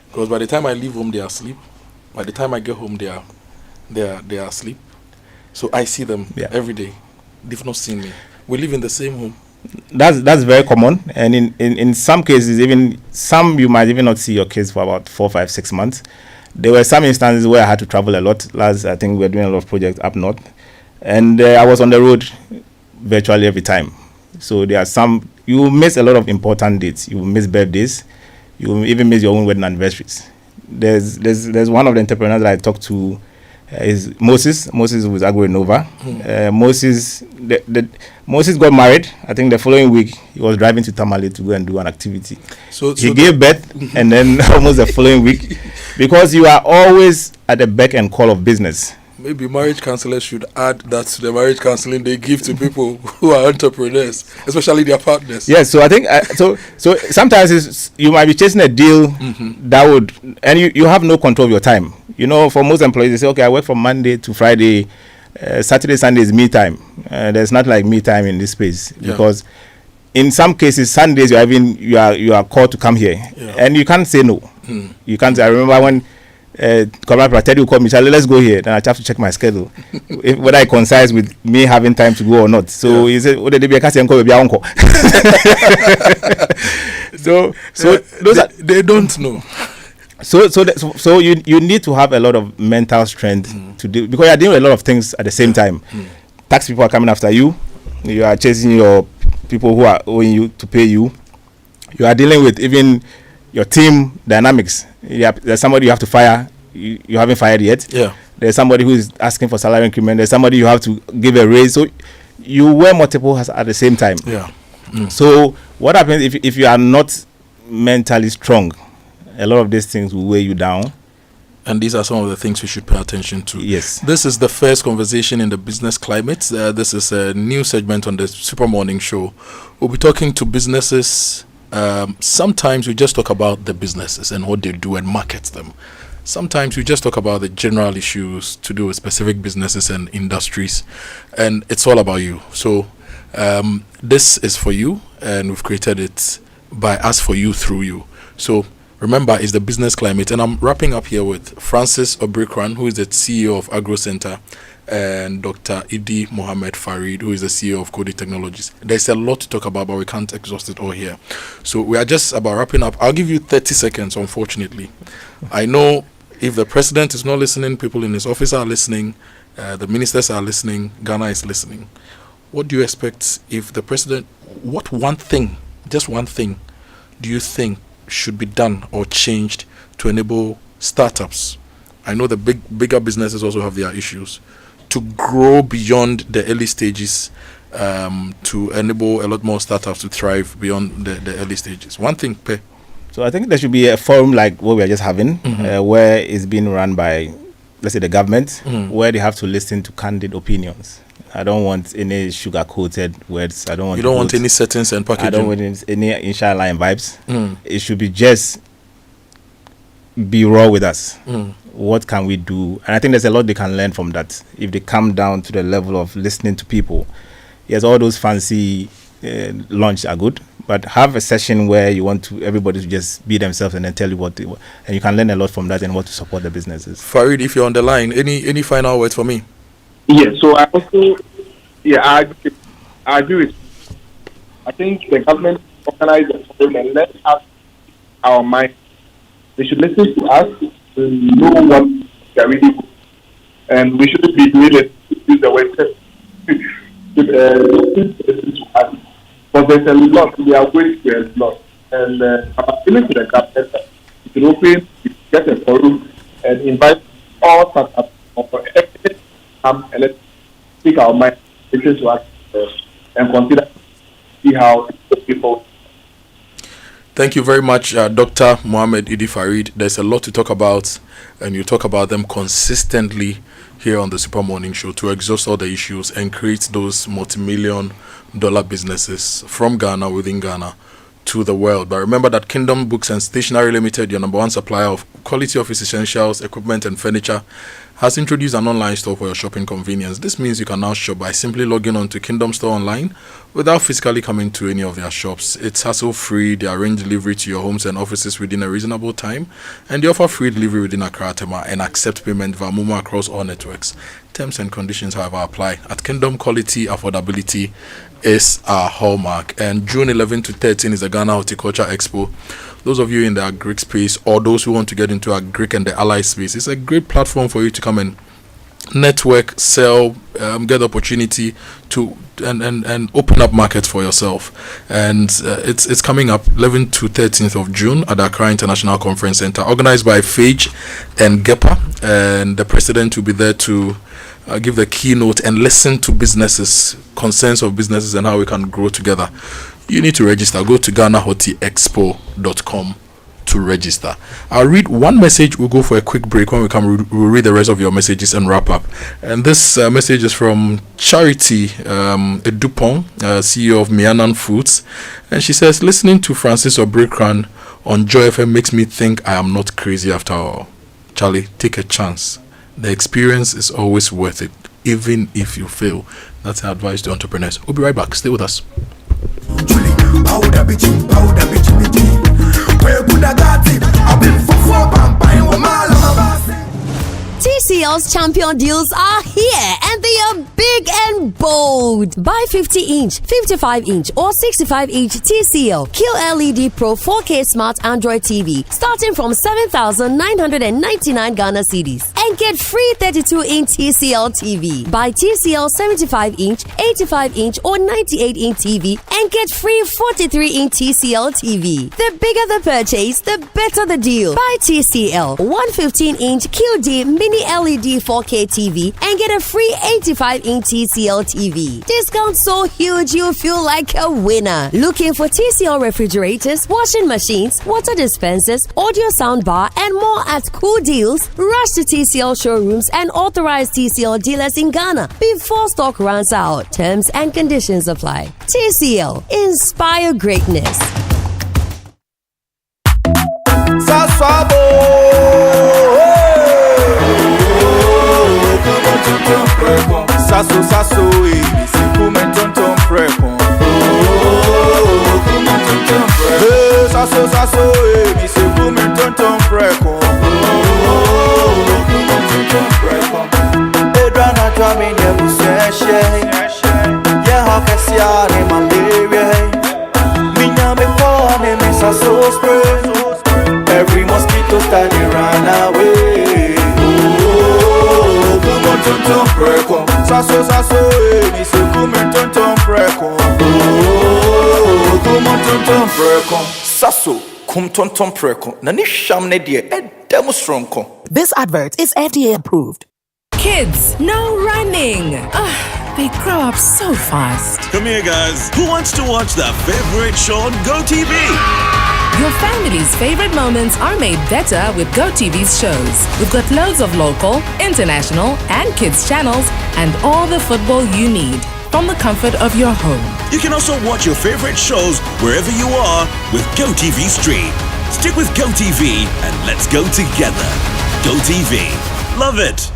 Because by the time I leave home, they are asleep. By the time I get home, they are asleep. So I see them every day. They've not seen me. We live in the same home. That's very common. And in some cases, even some you might even not see your kids for about 4, 5, 6 months. There were some instances where I had to travel a lot. Last, I think we were doing a lot of projects up north, and I was on the road virtually every time. So there are some, you miss a lot of important dates. You miss birthdays. You even miss your own wedding anniversaries. There's one of the entrepreneurs that I talked to, is Moses. Moses was AgroInnova. Moses got married. I think the following week he was driving to Tamale to go and do an activity. So he gave birth, and then almost the following week, because you are always at the beck and call of business. Maybe marriage counselors should add that to the marriage counseling they give to people who are entrepreneurs, especially their partners. Yes, so I think so sometimes you might be chasing a deal that would, and you have no control of your time. You know, for most employees, they say, okay, I work from Monday to Friday, Saturday, Sunday is me time. There's not like me time in this space, because in some cases Sundays you are called to come here, and you can't say no. You can't. I remember when Comrade Pratedi called me, Charlie, let's go here. Then I have to check my schedule, whether it coincides with me having time to go or not. So he said, "Oh, they be a uncle." So those they don't know. So you need to have a lot of mental strength to do, because you are doing a lot of things at the same time. Tax people are coming after you. You are chasing your people who are owing you to pay you. You are dealing with even your team dynamics. There's somebody you have to fire. You haven't fired yet. Yeah. There's somebody who is asking for salary increment. There's somebody you have to give a raise. So you wear multiple hats at the same time. Yeah. So what happens if you are not mentally strong? A lot of these things will weigh you down. And these are some of the things we should pay attention to. Yes. This is the first conversation in the business climate. This is a new segment on the Super Morning Show. We'll be talking to businesses. Sometimes we just talk about the businesses and what they do and market them. Sometimes we just talk about the general issues to do with specific businesses and industries. And it's all about you. So this is for you, and we've created it by us, for you, through you. So remember, it's the business climate. And I'm wrapping up here with Francis Obrikran, who is the CEO of Agro Center, and Dr. Idi Mohammed Farid, who is the CEO of Kojo Technologies. There's a lot to talk about, but we can't exhaust it all here. So we are just about wrapping up. I'll give you 30 seconds, unfortunately. I know if the president is not listening, people in his office are listening, the ministers are listening, Ghana is listening. What do you expect if the president, what one thing, just one thing, do you think should be done or changed to enable startups? I know the bigger businesses also have their issues, to grow beyond the early stages, to enable a lot more startups to thrive beyond the early stages. One thing, Pe. So I think there should be a forum like what we are just having, where it's being run by, let's say, the government, where they have to listen to candid opinions. I don't want any sugar-coated words. I don't want. You don't want any settings and packaging. I don't want any inshallah vibes. It should be just be raw with us. What can we do? And I think there's a lot they can learn from that if they come down to the level of listening to people. Yes, all those fancy launch are good, but have a session where you want everybody to just be themselves and then tell you what they want, and you can learn a lot from that and what to support the businesses. Farid, if you're on the line, any final words for me? Yeah, so I also, I agree with you. I think the government organize the forum and let us our mind. They should listen to us to know what they're really good. And we shouldn't be doing it, use the word test. Listen to us. But there's a lot, we are going to a lot. And I'm appealing to the government that we should open, get a forum, and invite all startups for everything. And let's speak our mind, listen to us, and consider, see how people. Thank you very much, Dr. Mohammed Idi Farid. There's a lot to talk about, and you talk about them consistently here on the Super Morning Show to exhaust all the issues and create those multi-million-dollar businesses from Ghana, within Ghana, to the world. But remember that Kingdom Books and Stationery Limited, your number one supplier of quality office essentials, equipment and furniture, has introduced an online store for your shopping convenience. This means you can now shop by simply logging on to Kingdom Store online without physically coming to any of their shops. It's hassle-free. They arrange delivery to your homes and offices within a reasonable time, and they offer free delivery within Accra Tema and accept payment via Momo across all networks. Terms and conditions, however, apply. At Kingdom, quality, affordability is our hallmark. And June 11 to 13 is the Ghana Horticulture Expo, those of you in the agri space or those who want to get into agri and the ally space, it's a great platform for you to come and network, sell, get opportunity to and open up markets for yourself. And it's coming up 11th to 13th of June at the Accra International Conference Center, organized by FAGE and GEPA, and the president will be there to give the keynote and listen to businesses, concerns of businesses, and how we can grow together. You need to register. Go to GhanaHotiExpo.com to register. I'll read one message. We'll go for a quick break. When we come, we'll read the rest of your messages and wrap up. And this message is from Charity Edupong, CEO of Mianan Foods, and she says, listening to Francis Obrekran on Joy FM makes me think I am not crazy after all. Charlie, take a chance. The experience is always worth it, even if you fail. That's our advice to entrepreneurs. We'll be right back. Stay with us. TCL's champion deals are here and they are big and bold. Buy 50-inch, 55-inch or 65-inch TCL QLED Pro 4K Smart Android TV starting from 7,999 Ghana cedis and get free 32-inch TCL TV. Buy TCL 75-inch, 85-inch or 98-inch TV and get free 43-inch TCL TV. The bigger the purchase, the better the deal. Buy TCL 115-inch QD Mini LED 4K TV and get a free 85-inch TCL TV. Discount so huge you feel like a winner. Looking for TCL refrigerators, washing machines, water dispensers, audio soundbar and more at cool deals? Rush to TCL showrooms and authorized TCL dealers in Ghana before stock runs out. Terms and conditions apply. TCL, inspire greatness. Sasso, sasso, se come tonton preko. Sasso, sasso, se come tonton preko. Edrana drama in your session. Yeah, how can see any malaria? Minya me call me sasso spray. Every mosquito study run away. Tonton preko, sasso sasso, mi se come tonton preko. Come tonton preko, sasso, come tonton preko. Nani shamne die, demo stronko. This advert is FDA approved. Kids, no running. They grow up so fast. Come here, guys. Who wants to watch their favorite show on GoTV? Your family's favorite moments are made better with GoTV's shows. We've got loads of local, international, and kids channels, and all the football you need from the comfort of your home. You can also watch your favorite shows wherever you are with GoTV Stream. Stick with GoTV and let's go together. GoTV. Love it.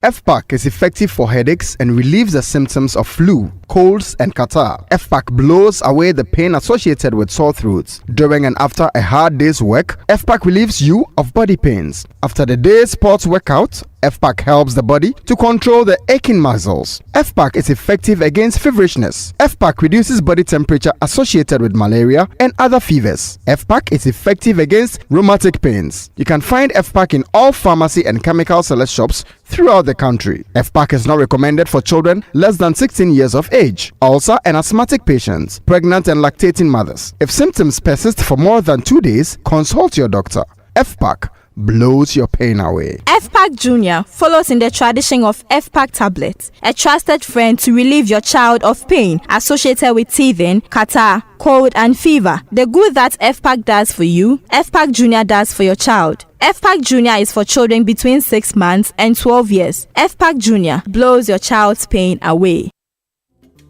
FPAC is effective for headaches and relieves the symptoms of flu, colds, and catarrh. FPAC blows away the pain associated with sore throats. During and after a hard day's work, FPAC relieves you of body pains. After the day's sports workout, FPAC helps the body to control the aching muscles. FPAC is effective against feverishness. FPAC reduces body temperature associated with malaria and other fevers. FPAC is effective against rheumatic pains. You can find FPAC in all pharmacy and chemical select shops throughout the country. FPAC is not recommended for children less than 16 years of age, ulcer and asthmatic patients, pregnant and lactating mothers. If symptoms persist for more than 2 days, consult your doctor. FPAC blows your pain away. FPAC Junior follows in the tradition of FPAC tablets, a trusted friend to relieve your child of pain associated with teething, catarrh, cold and fever. The good that FPAC does for you, FPAC Junior does for your child. FPAC Junior is for children between 6 months and 12 years. FPAC Junior blows your child's pain away.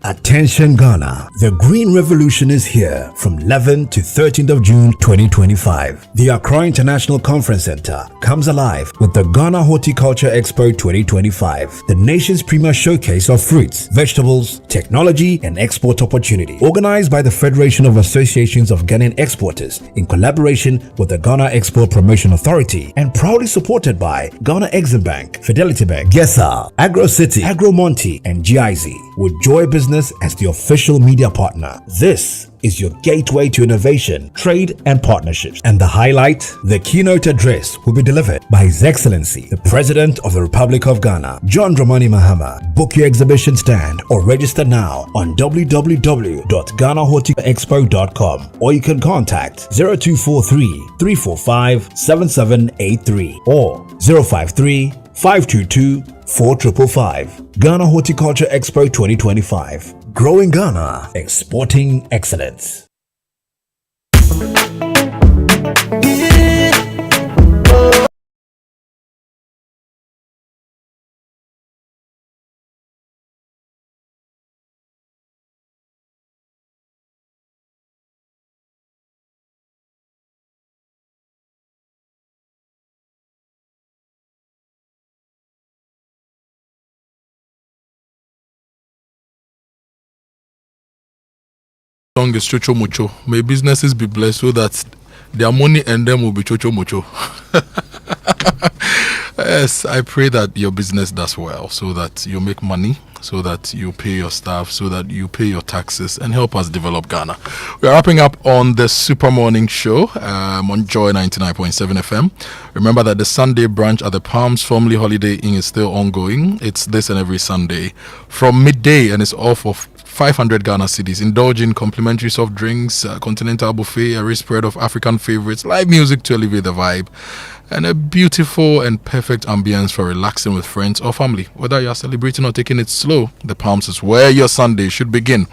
Attention Ghana, the Green Revolution is here from 11th to 13th of June 2025. The Accra International Conference Center comes alive with the Ghana Horticulture Expo 2025, the nation's premier showcase of fruits, vegetables, technology and export opportunity. Organized by the Federation of Associations of Ghanaian Exporters in collaboration with the Ghana Export Promotion Authority and proudly supported by Ghana Exim Bank, Fidelity Bank, GESA, AgroCity, AgroMonti and GIZ with Joy Business business as the official media partner. This is your gateway to innovation, trade, and partnerships. And the highlight, the keynote address will be delivered by His Excellency, the President of the Republic of Ghana, John Dramani Mahama. Book your exhibition stand or register now on www.ghanahotiexpo.com, or you can contact 0243 345 7783 or 053 522 4555. Ghana Horticulture Expo 2025. Growing Ghana, exporting excellence. Song is Chocho Mucho. May businesses be blessed so that their money and them will be Chocho Mucho. Yes, I pray that your business does well, so that you make money, so that you pay your staff, so that you pay your taxes and help us develop Ghana. We are wrapping up on the Super Morning Show on Joy 99.7 FM. Remember that the Sunday brunch at the Palms Family Holiday Inn is still ongoing. It's this and every Sunday from midday, and it's all for 500 Ghana cedis. Indulge in complimentary soft drinks, continental buffet, a rich spread of African favorites, live music to elevate the vibe, and a beautiful and perfect ambience for relaxing with friends or family. Whether you are celebrating or taking it slow, the Palms is where your Sunday should begin.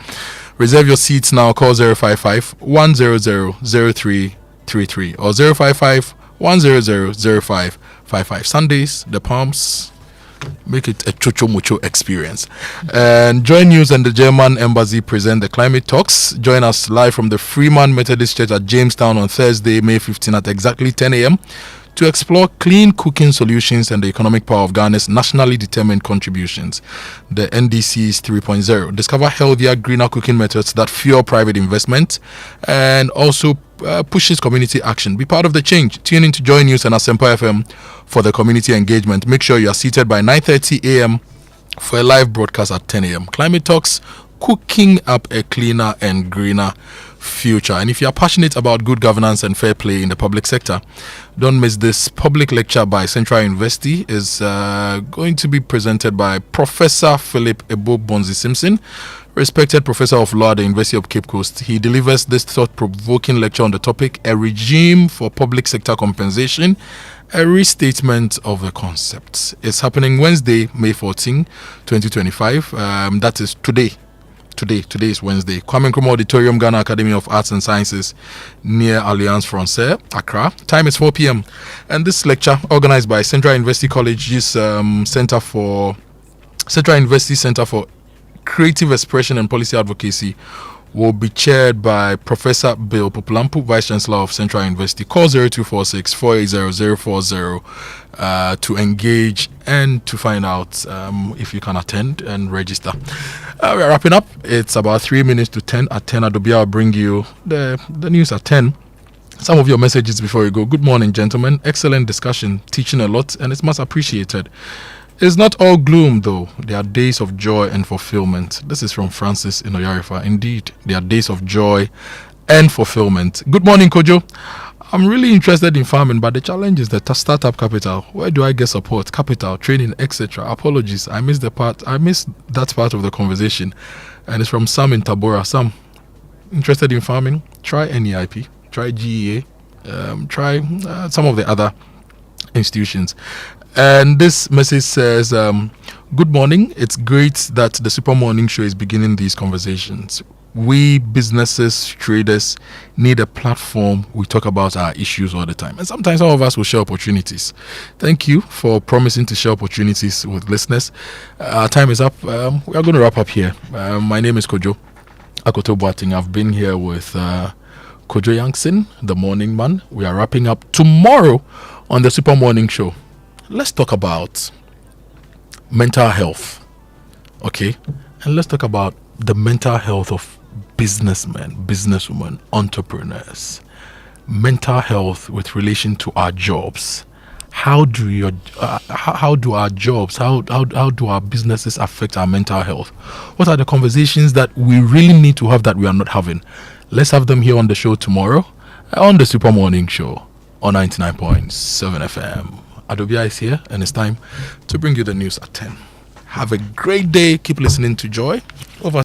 Reserve your seats now. Call 055 100 0333 or 055 100 0555. Sundays, the Palms. Make it a Chocho Mucho experience. And Joy News and the German Embassy present the Climate Talks. Join us live from the Freeman Methodist Church at Jamestown on Thursday, May 15 at exactly 10 a.m. to explore clean cooking solutions and the economic power of Ghana's nationally determined contributions. The NDC's 3.0. Discover healthier, greener cooking methods that fuel private investment and also pushes community action. Be part of the change. Tune in to Joy News and Asempa FM for the community engagement. Make sure you are seated by 9:30 a.m. for a live broadcast at 10 a.m. Climate Talks, cooking up a cleaner and greener future. And if you are passionate about good governance and fair play in the public sector, don't miss this public lecture by Central University. Is going to be presented by Professor Philip Ebo Bonzi Simpson, respected professor of law at the University of Cape Coast. He delivers this thought-provoking lecture on the topic, A Regime for Public Sector Compensation, a restatement of the concept. It's happening Wednesday, May 14, 2025. That is today. Today is Wednesday. Kwame Nkrumah Auditorium, Ghana Academy of Arts and Sciences, near Alliance Francaise, Accra. Time is 4 p.m. And this lecture, organized by Central University College's Central University Center for Creative Expression and Policy Advocacy, will be chaired by Professor Bill Pupulampu, Vice Chancellor of Central University. Call 0246 480 040 to engage and to find out if you can attend and register. We're wrapping up. It's about 3 minutes to 10. At 10, Adobia will bring you the news at 10. Some of your messages before you go. Good morning, gentlemen. Excellent discussion, teaching a lot, and it's much appreciated. It's not all gloom, though. There are days of joy and fulfillment. This is from Francis in Oyarifa. Indeed, there are days of joy and fulfillment. Good morning, Kojo. I'm really interested in farming, but the challenge is the startup capital. Where do I get support, capital, training, etc.? Apologies, I missed that part of the conversation. And it's from Sam in Tabora. Sam, interested in farming? Try NEIP, try GEA, try some of the other institutions. And this message says, good morning. It's great that the Super Morning Show is beginning these conversations. We businesses, traders need a platform. We talk about our issues all the time. And sometimes some of us will share opportunities. Thank you for promising to share opportunities with listeners. Our time is up. We are going to wrap up here. My name is Kojo Akoto Boateng. I've been here with Kojo Yankson, the morning man. We are wrapping up tomorrow on the Super Morning Show. Let's talk about mental health, okay? And let's talk about the mental health of businessmen, businesswomen, entrepreneurs. Mental health with relation to our jobs. how do our jobs, how do our businesses affect our mental health? What are the conversations that we really need to have that we are not having? Let's have them here on the show tomorrow, on the Super Morning Show on 99.7 FM. Adobia is here, and it's time to bring you the news at 10. Have a great day. Keep listening to Joy. Over.